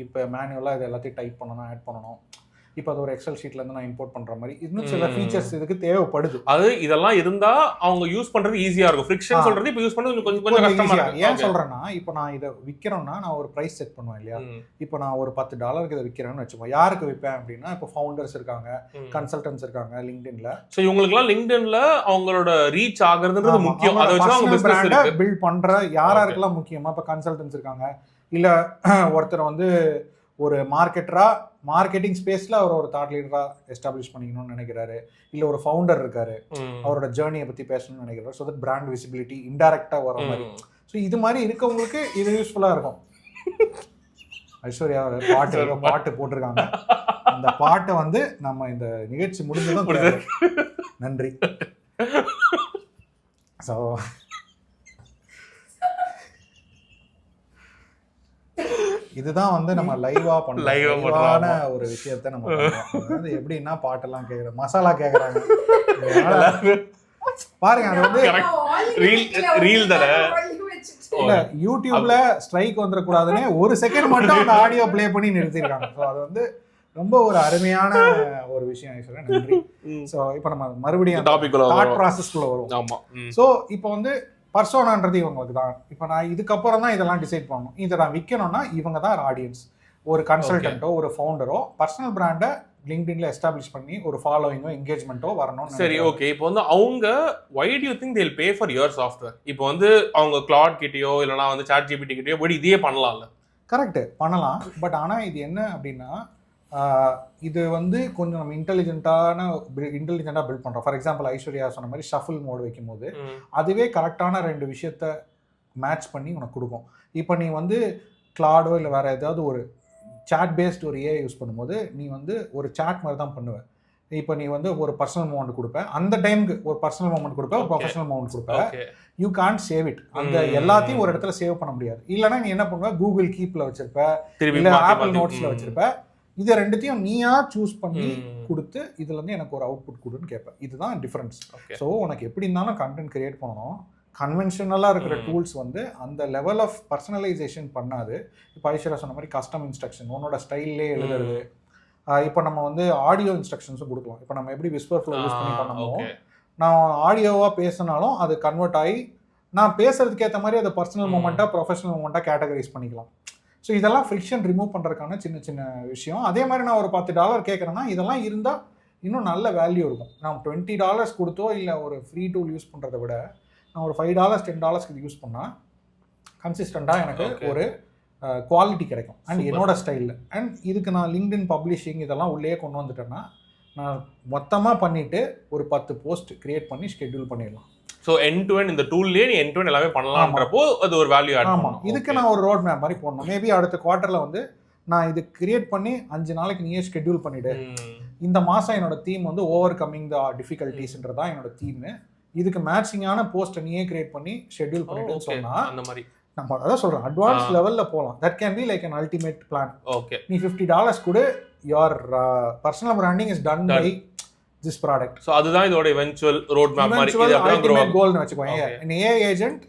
இப்போ மேனுவலாக இது எல்லாத்தையும் டைப் பண்ணணும், ஆட் பண்ணணும். இப்போ அது ஒரு எக்ஸல் ஷீட்லேருந்து நான் இம்போர்ட் பண்ணுற மாதிரி இன்னும் சில ஃபீச்சர்ஸ் இதுக்கு தேவைப்படுது. அது இதெல்லாம் இருந்தால் அவங்க யூஸ் பண்ணுறது ஈஸியாக இருக்கும். ஃப்ரிக்ஷன் சொல்கிறது இப்போ யூஸ் பண்ணுறது கொஞ்சம் கஷ்டமாக இருக்கும். ஏன் சொல்கிறேன்னா, இப்போ நான் இதை விற்கிறேன்னா நான் ஒரு ப்ரைஸ் செட் பண்ணுவேன் இல்லையா? இப்போ நான் ஒரு $10 இதை விற்கிறேன்னு வச்சுப்போம். யாருக்கு விற்பேன் அப்படின்னா, இப்போ ஃபவுண்டர்ஸ் இருக்காங்க, கன்சல்டன்ஸ் இருக்காங்க லிங்க்டின்ல. ஸோ இவங்களுக்குலாம் லிங்க்டின்ல அவங்களோட ரீச் ஆகுறதுன்றது முக்கியம். அதை வச்சு அவங்க பிசினஸ் பில்ட் பண்ணுற யாராருக்கெல்லாம் முக்கியமா? இப்போ கன்சல்டன்ஸ் இருக்காங்க, இல்லை ஒருத்தர் வந்து ஒரு மார்க்கெட்டிங் ஸ்பேஸ்ல அவர் ஒரு தாட் லீடரா எஸ்டாப்ளிஷ் பண்ணிக்கணும்னு நினைக்கிறாரு, இல்ல ஒரு ஃபவுண்டர் இருக்காரு, அவரோட ஜேர்னியை பத்தி பேசணும்னு நினைக்கிறாரு. ஸோ தட் பிராண்ட் விசிபிலிட்டி இன்டைரக்டா வர மாதிரி. ஸோ இது மாதிரி இருக்கவங்களுக்கு இது யூஸ்ஃபுல்லா இருக்கும். ஐஸ்வர்யா பாட்டு போட்டிருக்காங்க. அந்த பாட்டை வந்து நம்ம இந்த நிகழ்ச்சி முடிஞ்சதும் நன்றி. ஸோ இதுதான் வந்து நம்ம லைவா பண்ணலான ஒரு விஷயத்த நம்ம பண்றோம். எப்படின்னா பாட்டெல்லாம் கேக்குறோம், மசாலா கேக்குறாங்க பாருங்க. அது வந்து ரீல் தானே. இல்ல யூடியூப்ல ஸ்ட்ரைக் வந்துடக்கூடாதுன்னு ஒரு செகண்ட் மட்டும் அந்த ஆடியோ ப்ளே பண்ணி நிறுத்திருக்காங்க. ஸோ அது வந்து ரொம்ப ஒரு அருமையான ஒரு விஷயம் ஐஸ்வர்யா, நன்றி. ஸோ இப்போ நம்ம மறுபடியும் தாட் ப்ராசஸ்க்குள்ள வருவோம். ஆமா. ஸோ இப்போ வந்து பர்சோனான்றது இவங்களுக்கு தான். இப்போ நான் இதுக்கப்புறம் தான் இதெல்லாம் டிசைட் பண்ணணும். இதை நான் விற்கணும்னா இவங்க தான் ஆடியன்ஸ். ஒரு கன்சல்டன்ட்டோ ஒரு ஃபவுண்டரோ பர்சனல் பிராண்டை லிங்க்டின்ல எஸ்டாப்ளிஷ் பண்ணி ஒரு ஃபாலோயிங்கோ என்கேஜ்மெண்ட்டோ வரணும். சரி, ஓகே. இப்போ வந்து அவங்க why do you think they'll pay for your software? இப்போ வந்து அவங்க கிளாட் கிட்டயோ இல்லனா வந்து சாட் ஜிபிடி கிட்டயோ போய் இதையே பண்ணலாம்ல? கரெக்ட், பண்ணலாம். பட் ஆனா இது என்ன அப்படின்னா இது வந்து கொஞ்சம் நம்ம இன்டெலிஜென்ட்டாக பில்ட் பண்ணுறோம். ஃபார் எக்ஸாம்பிள் ஐஸ்வர்யா சொன்ன மாதிரி ஷஃபிள் மோடு வைக்கும் போது அதுவே கரெக்டான 2 விஷயத்த மேட்ச் பண்ணி உனக்கு கொடுக்கும். இப்போ நீ வந்து கிளாடோ இல்லை வேற ஏதாவது ஒரு சாட் பேஸ்ட் ஒரு ஏஐ யூஸ் பண்ணும்போது நீ வந்து ஒரு சாட் மாதிரி தான் பண்ணுவேன். இப்போ நீ வந்து ஒரு பர்சனல் மூமெண்ட் கொடுப்ப, அந்த டைமுக்கு ஒரு பர்சனல் மூமெண்ட் கொடுப்ப, ஒரு ப்ரொஃபஷனல் மூமெண்ட் கொடுப்ப. You can't save it. அந்த எல்லாத்தையும் ஒரு இடத்துல சேவ் பண்ண முடியாது. இல்லைன்னா நீ என்ன பண்ணுவ, கூகுள் கீப்ல வச்சிருப்ப, இல்லை ஆப்பிள் நோட்ஸ்ல வச்சிருப்ப. இதை ரெண்டுத்தையும் நீயா சூஸ் பண்ணி கொடுத்து இதுல இருந்து எனக்கு ஒரு அவுட்புட் கொடுன்னு கேட்பேன். இதுதான் டிஃபரன்ஸ். ஸோ உனக்கு எப்படி இருந்தாலும் கண்டென்ட் கிரியேட் பண்ணணும். கன்வென்ஷனலாக இருக்கிற டூல்ஸ் வந்து அந்த லெவல் ஆஃப் பர்சனலைசேஷன் பண்ணாது. இப்போ ஐஸ்வர்யா சொன்ன மாதிரி கஸ்டம் இன்ஸ்ட்ரக்ஷன் உன்னோட ஸ்டைல்லே எழுதுறது. இப்போ நம்ம வந்து ஆடியோ இன்ஸ்ட்ரக்ஷன்ஸும் கொடுக்கலாம். இப்போ நம்ம எப்படி விஸ்பர் ஃப்ளோ யூஸ் பண்ணி பண்ணமோ, நான் ஆடியோவாக பேசினாலும் அது கன்வெர்ட் ஆகி நான் பேசுறதுக்கு ஏற்ற மாதிரி அதை பர்சனல் மூமெண்ட்டாக ப்ரொஃபஷனல் மூமெண்ட்டாக கேட்டகரைஸ் பண்ணிக்கலாம். ஸோ இதெல்லாம் ஃப்ரிக்ஷன் ரிமூவ் பண்ணுறதுக்கான சின்ன சின்ன விஷயம். அதே மாதிரி நான் ஒரு $10 கேட்குறேன்னா இதெல்லாம் இருந்தால் இன்னும் நல்ல வேல்யூ இருக்கும். நான் $20 கொடுத்தோ இல்லை ஒரு ஃப்ரீ டூல் யூஸ் பண்ணுறதை விட நான் ஒரு $5 $10 இது யூஸ் பண்ணால் கன்சிஸ்டண்ட்டாக எனக்கு ஒரு குவாலிட்டி கிடைக்கும் அண்ட் என்னோட ஸ்டைலில். அண்ட் இதுக்கு நான் லிங்க்டின் பப்ளிஷிங் இதெல்லாம் உள்ளே கொண்டு வந்துட்டேன்னா நான் மொத்தமாக பண்ணிவிட்டு ஒரு 10 போஸ்ட் கிரியேட் பண்ணி ஷெட்யூல் பண்ணிடலாம். ஸோ எண்ட் டு எண்ட் இந்த டூல்லேயே நீ எண்ட் டு எண்ட் எல்லாமே பண்ணலாம்ன்றப்போ அது ஒரு வேல்யூ ஆட் ஆமாம். இதுக்கு நான் ஒரு ரோட் மேப் மாதிரி போடணும். மேபி அடுத்த குவார்ட்டரில் வந்து நான் இது கிரியேட் பண்ணி 5 நாளைக்கு நீயே ஷெட்யூல் பண்ணிவிடு. இந்த மாதம் என்னோட தீம் வந்து ஓவர் கம்மிங் த டிஃபிகல்ட்டிஸ்ன்றதான் என்னோட தீம். இதுக்கு மேட்சிங்கான போஸ்ட் நீயே கிரியேட் பண்ணி ஷெட்யூல் பண்ணிட்டுன்னு சொன்னா அந்த மாதிரி நம்ம அதான் சொல்றேன் அட்வான்ஸ் லெவல்ல போகலாம். That can be like an ultimate plan. Okay, நீ $50 கூட your personal branding is done by this product. So அதுதான் இதோட eventual road map மாதிரி இது அப்படியே ultimate goal னு வெச்சுக்கோங்க. an AI agent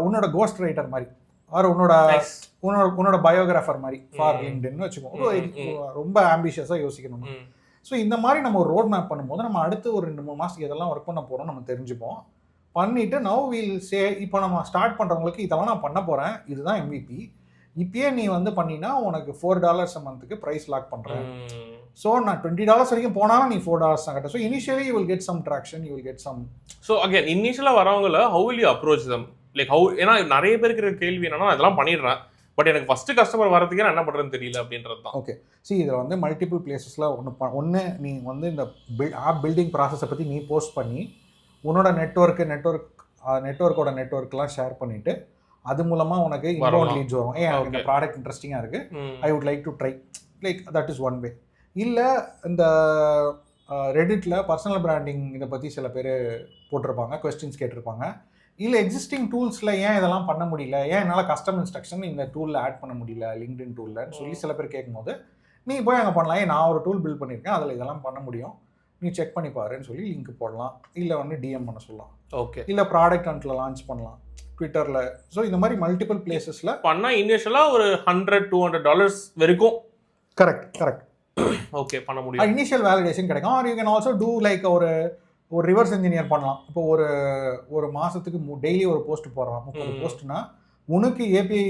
உன்னோட கோஸ்ட் ரைட்டர் மாதிரி ஆர் உன்னோட பயோகிராஃபர் மாதிரி ஃபார் லிங்க்டின் னு வெச்சுக்கோங்க. ரொம்ப ஆம்பிஷியஸா யோசிக்கணும். ஸோ இந்த மாதிரி நம்ம ஒரு ரோட் மேப் பண்ணும்போது நம்ம அடுத்து ஒரு 2-3 மாதத்துக்கு இதெல்லாம் ஒர்க் பண்ண போகிறோம் நம்ம தெரிஞ்சுப்போம். பண்ணிவிட்டு நவ் வீல் சே இப்போ நம்ம ஸ்டார்ட் பண்ணுறவங்களுக்கு இதெல்லாம் நான் பண்ண போகிறேன், இதுதான் MVP. இப்பயே நீ வந்து பண்ணினா உனக்கு $4 மந்த்துக்கு ப்ரைஸ் லாக் பண்ணுறேன். ஸோ நான் $20 வரைக்கும் போனாலும் நீ $4 தான் கட்ட. So initially you will get some traction, you will get some. So again இனிஷியலாக வரவங்கள how will you approach them? Like how, ஏன்னா நிறைய பேருக்கு இருக்கிற கேள்வி என்னன்னா இதெல்லாம் பண்ணிடுறேன் பட் எனக்கு ஃபஸ்ட்டு கஸ்டமர் வரதுக்கே நான் என்ன பண்ணுறதுன்னு தெரியல அப்படின்றது தான். ஓகே, சி இதில் வந்து மல்டிபிள் பிளேசஸில் ஒன்று நீ வந்து இந்த ஆப் பில்டிங் ப்ராசஸை பற்றி நீ போஸ்ட் பண்ணி உன்னோட நெட்ஒர்க்கோட நெட்ஒர்க்லாம் ஷேர் பண்ணிவிட்டு அது மூலமாக உனக்கு இன்பவுண்ட் லீட்ஸ் வரும். எனக்கு இந்த ப்ராடக்ட் இன்ட்ரெஸ்டிங்காக இருக்குது, ஐ would like to try, like that is one way. இல்லை இந்த ரெடிட்டில் பர்சனல் பிராண்டிங் இதை பற்றி சில பேர் போட்டிருப்பாங்க, கொஸ்டின்ஸ் கேட்டிருப்பாங்க. இல்லை எக்ஸிஸ்டிங் டூல்ஸில் ஏன் இதெல்லாம் பண்ண முடியல, ஏன் என்னால் கஸ்டம் இன்ஸ்ட்ரக்ஷன் இந்த டூலில் ஆட் பண்ண முடியல லிங்க்டின் டூலில்னு சொல்லி சில பேர் கேட்கும்போது நீ போய் அங்கே பண்ணலாம். நான் ஒரு டூல் பில்ட் பண்ணியிருக்கேன், அதில் இதெல்லாம் பண்ண முடியும், நீ செக் பண்ணி பாருன்னு சொல்லி லிங்க் போடலாம். இல்லை வந்து டிஎம் பண்ண சொல்லலாம். ஓகே, இல்லை ப்ராடக்ட் அண்ட்டில் லான்ச் பண்ணலாம் ட்விட்டரில். ஸோ இந்த மாதிரி மல்டிபிள் பிளேசஸில் பண்ணால் இனிஷியலாக ஒரு $100-200 வரைக்கும் கரெக்ட் ஓகே பண்ண முடியும். இனிஷியல் வேலிடேஷன் கிடைக்கும். Or you can also do like ஒரு ரிவர்ஸ் இன்ஜினியர் பண்ணலாம். இப்போ ஒரு மாதத்துக்கு டெய்லி ஒரு போஸ்ட் போடுறான், 30 போஸ்ட்னா உனக்கு ஏபிஐ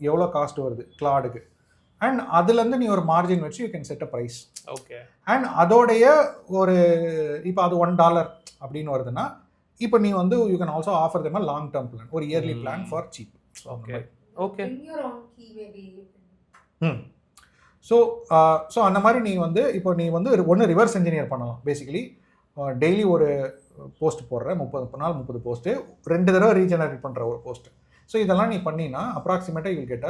எவ்வளோ காஸ்ட் வருது கிளாடுக்கு, அண்ட் அதுலேருந்து நீ ஒரு மார்ஜின் வச்சு you can set a price. Okay, and அதோடைய ஒரு இப்போ அது $1 அப்படின்னு வருதுன்னா இப்போ நீ வந்து you can also offer them long term plan, ஒரு yearly plan for cheap. Okay so அந்த மாதிரி நீ வந்து இப்போ நீ வந்து ஒன்று ரிவர்ஸ் இன்ஜினியர் பண்ணலாம். பேசிக்கலி டெய்லி ஒரு போஸ்ட் போடுற 30 நாள் 30 போஸ்ட்டு 2 தடவை ரீஜெனரேட் பண்ணுற ஒரு போஸ்ட். ஸோ இதெல்லாம் நீ பண்ணினா அப்ராக்சிமேட்டாக யூ வில் கெட்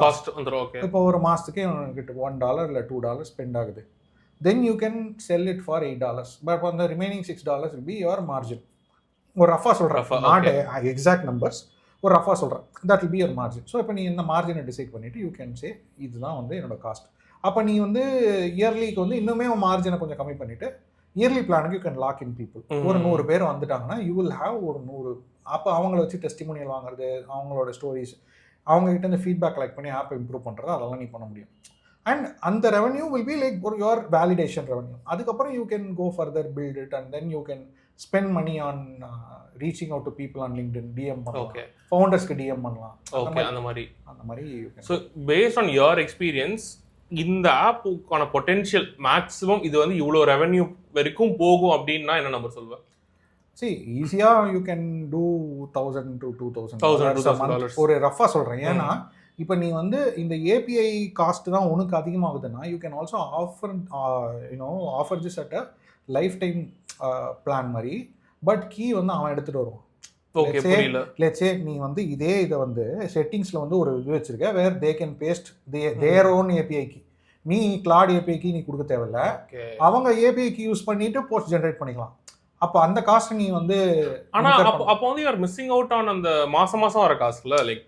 காஸ்ட் வந்துடும். ஓகே, இப்போ ஒரு மாதத்துக்கு கிட்ட $1 இல்லை $2 ஸ்பெண்ட் ஆகுது. Then you can sell it for $8. But அந்த remaining $6 will be your margin. ஒரு ரஃபாக சொல்கிறேன், நாட் எக்ஸாக்ட் நம்பர்ஸ், ஒரு ரஃபாக சொல்கிறேன், that will be your margin. So இப்போ நீ இந்த மார்ஜினை டிசைட் பண்ணிவிட்டு யூ கேன் சே இதுதான் வந்து என்னோட காஸ்ட். அப்போ நீ வந்து இயர்லிக்கு வந்து இன்னுமே மார்ஜினை கொஞ்சம் கம்மி பண்ணிவிட்டு இயர்லி பிளானுக்கு you can lock in people. ஒரு 100 பேர் வந்துட்டாங்கன்னா யூ வில் ஹேவ் ஒரு 100. அப்போ அவங்கள வச்சு டெஸ்டிமோனியல் வாங்குறது, அவங்களோட ஸ்டோரிஸ், அவங்ககிட்ட இந்த ஃபீட்பேக் கலெக்ட் பண்ணி ஆப்பை இம்ப்ரூவ் பண்ணுறது, அதெல்லாம் நீ பண்ண முடியும். அண்ட் அந்த ரெவன்யூ வில் பி லைக் ஒரு யுவர் வேலிடேஷன் ரெவன்யூ. அதுக்கப்புறம் you can go further build it and then you can spend money on reaching out to people on LinkedIn, DM பண்ணலாம், ஃபவுண்டர்ஸ்க்கு டிஎம் பண்ணலாம். அந்த மாதிரி. So based on your experience இந்த ஆப்புக்கான potential maximum இது வந்து இவ்வளோ ரெவன்யூ வரைக்கும் போகும் அப்படின்னா என்ன நம்பர் சொல்வேன்? சரி, ஈஸியாக யூ கேன் டூ $1,000 to $2,000 ஒரு ரஃபாக சொல்கிறேன். ஏன்னா இப்போ நீ வந்து இந்த ஏபிஐ காஸ்ட் தான் உனக்கு அதிகமாகுதுன்னா you can also offer this at a lifetime plan மாதிரி. பட் கீ வந்து அவன் எடுத்துகிட்டு வருவான். லெட்ஸ் சே நீ வந்து இதே இதை வந்து செட்டிங்ஸில் வந்து ஒரு இது வச்சிருக்க where they can paste their own ஏபிஐக்கு. நீ கிளாட் ஏபிஐக்கு நீ கொடுக்க தேவையில்ல, அவங்க ஏபிஐக்கு யூஸ் பண்ணிட்டு போஸ்ட் ஜென்ரேட் பண்ணிக்கலாம். அப்போ அந்த காஸ்ட் நீ வந்து அப்போ வந்து you are missing out on அந்த மாசம் வர காஸ்ட்ல லைக்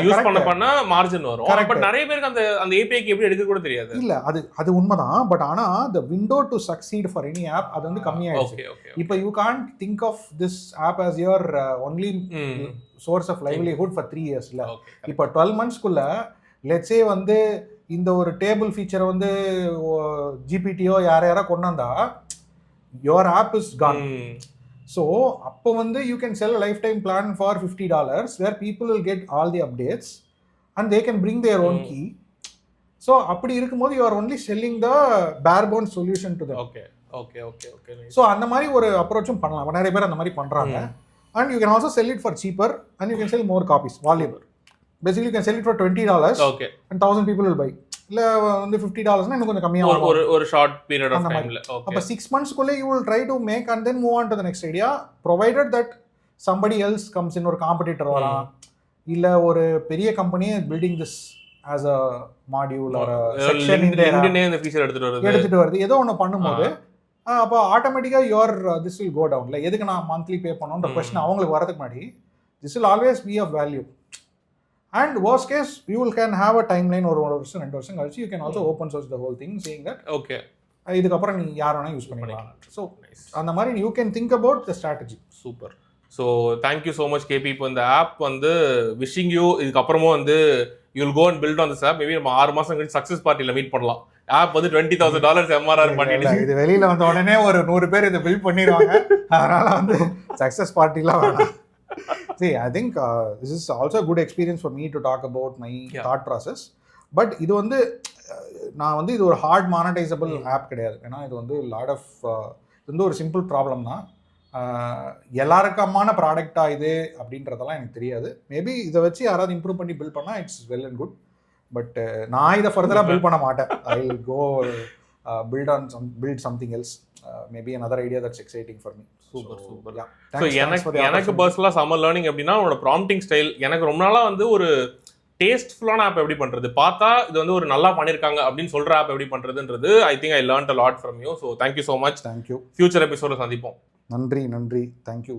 யூஸ் பண்ண மார்ஜின் வரும். பட் நிறைய பேருக்கு அந்த ஏபிஐக்கு எப்படி எடுக்க கூட தெரியாது. இல்ல அது உண்மைதான். பட் ஆனா the window to succeed for any app அது வந்து கம்மியாயிடுச்சு. இப்போ you can't think of this app as your only source of livelihood for 3 years இல்ல. இப்போ 12 monthsக்குள்ள let's say வந்து இந்த ஒரு டேபிள் ஃபீச்சரை வந்து ஜிபிடியோ யாரா கொண்டு வந்தா your app is gone. So அப்போ வந்து you can sell a lifetime plan for $50 where people will get all the updates and they can bring their own key. So அப்படி இருக்கும்போது you are only selling the bare bones solution to them. Okay. Nice. So அந்த மாதிரி ஒரு அப்ரோச்சும் பண்ணலாம். நிறைய பேர் அந்த மாதிரி பண்றாங்க. And you can also sell it for cheaper and you can sell more copies, volume. Basically you can sell it for $20 and 1,000 people will buy. இல்ல வந்து $50 இன்னும் கொஞ்சம் கம்மியா வரும் ஒரு ஷார்ட் பீரியட் ஆஃப் டைம்ல. அப்ப 6 monthsக்குள்ள you will try to make and then move on to the next idea provided that somebody else comes in, ஒரு காம்படிட்டர் வரலாம், இல்ல ஒரு பெரிய company building this as a module or a section in there இந்த feature எடுத்துட்டு வருது ஏதோ ஒன்னு பண்ணும்போது அப்ப ஆட்டோமேட்டிக்கா your this will go down. இல்ல எதுக்கு நான் மந்த்லி பே பண்ணனும்ன்ற क्वेश्चन அவங்களுக்கு வரதுக்கு முன்னாடி this will always be of value. And worst case you can have a timeline or 1 வருஷம் 2 வருஷம் கழிச்சு you can also open source the whole thing saying that இதுக்கு அப்புறம் நீ யார் வேணா யூஸ் பண்ணிக்கலாம். So அந்த மாதிரி you can think about the strategy. Super. So thank you so much KP. இப்போ இந்த ஆப் வந்து wishing you இதுக்கு அப்புறமும் வந்து you will go and build on this app. Maybe நம்ம 6 மாசம் கழிச்சு சக்சஸ் பார்ட்டில மீட் பண்ணலாம். ஆப் வந்து $20,000 MRR பண்ணிடுச்சு. இது வெளியில வந்த உடனே ஒரு 100 பேர் இதை பில்ட் பண்ணிடுவாங்க. அதனால வந்து சக்சஸ் பார்ட்டிலாம் வேணாம். See, I think this is also a good experience for me to talk about my thought process. But இது வந்து நான் வந்து இது ஒரு ஹார்ட் மானடைசபிள் ஆப் கிடையாது. ஏன்னா இது வந்து லாட் ஆஃப் இது வந்து ஒரு சிம்பிள் ப்ராப்ளம் தான். எல்லாருக்கமான ப்ராடக்டாக இது அப்படின்றதெல்லாம் எனக்கு தெரியாது. மேபி இதை வச்சு யாராவது இம்ப்ரூவ் பண்ணி பில்ட் பண்ணால் it's well and good. But நான் இதை ஃபர்தராக பில்ட் பண்ண மாட்டேன். I will go build something else. Maybe another idea that's exciting for me. Super. Yeah. So எனக்கு பர்சனலா சம்மர் லேர்னிங் அப்படின்னா உன்னோட ப்ராம்ப்டிங் ஸ்டைல் எனக்கு ரொம்ப நாளா வந்து ஒரு டேஸ்ட்ஃபுல்லான ஆப் எப்படி பண்றது, பார்த்தா இது வந்து ஒரு நல்லா பண்ணிருக்காங்க அப்படின்னு சொல்ற ஆப் எப்படி பண்றதுன்றது I think I learned a lot from you. So thank you so much. Thank you. Future எபிசோட சந்திப்போம். நன்றி. Thank you.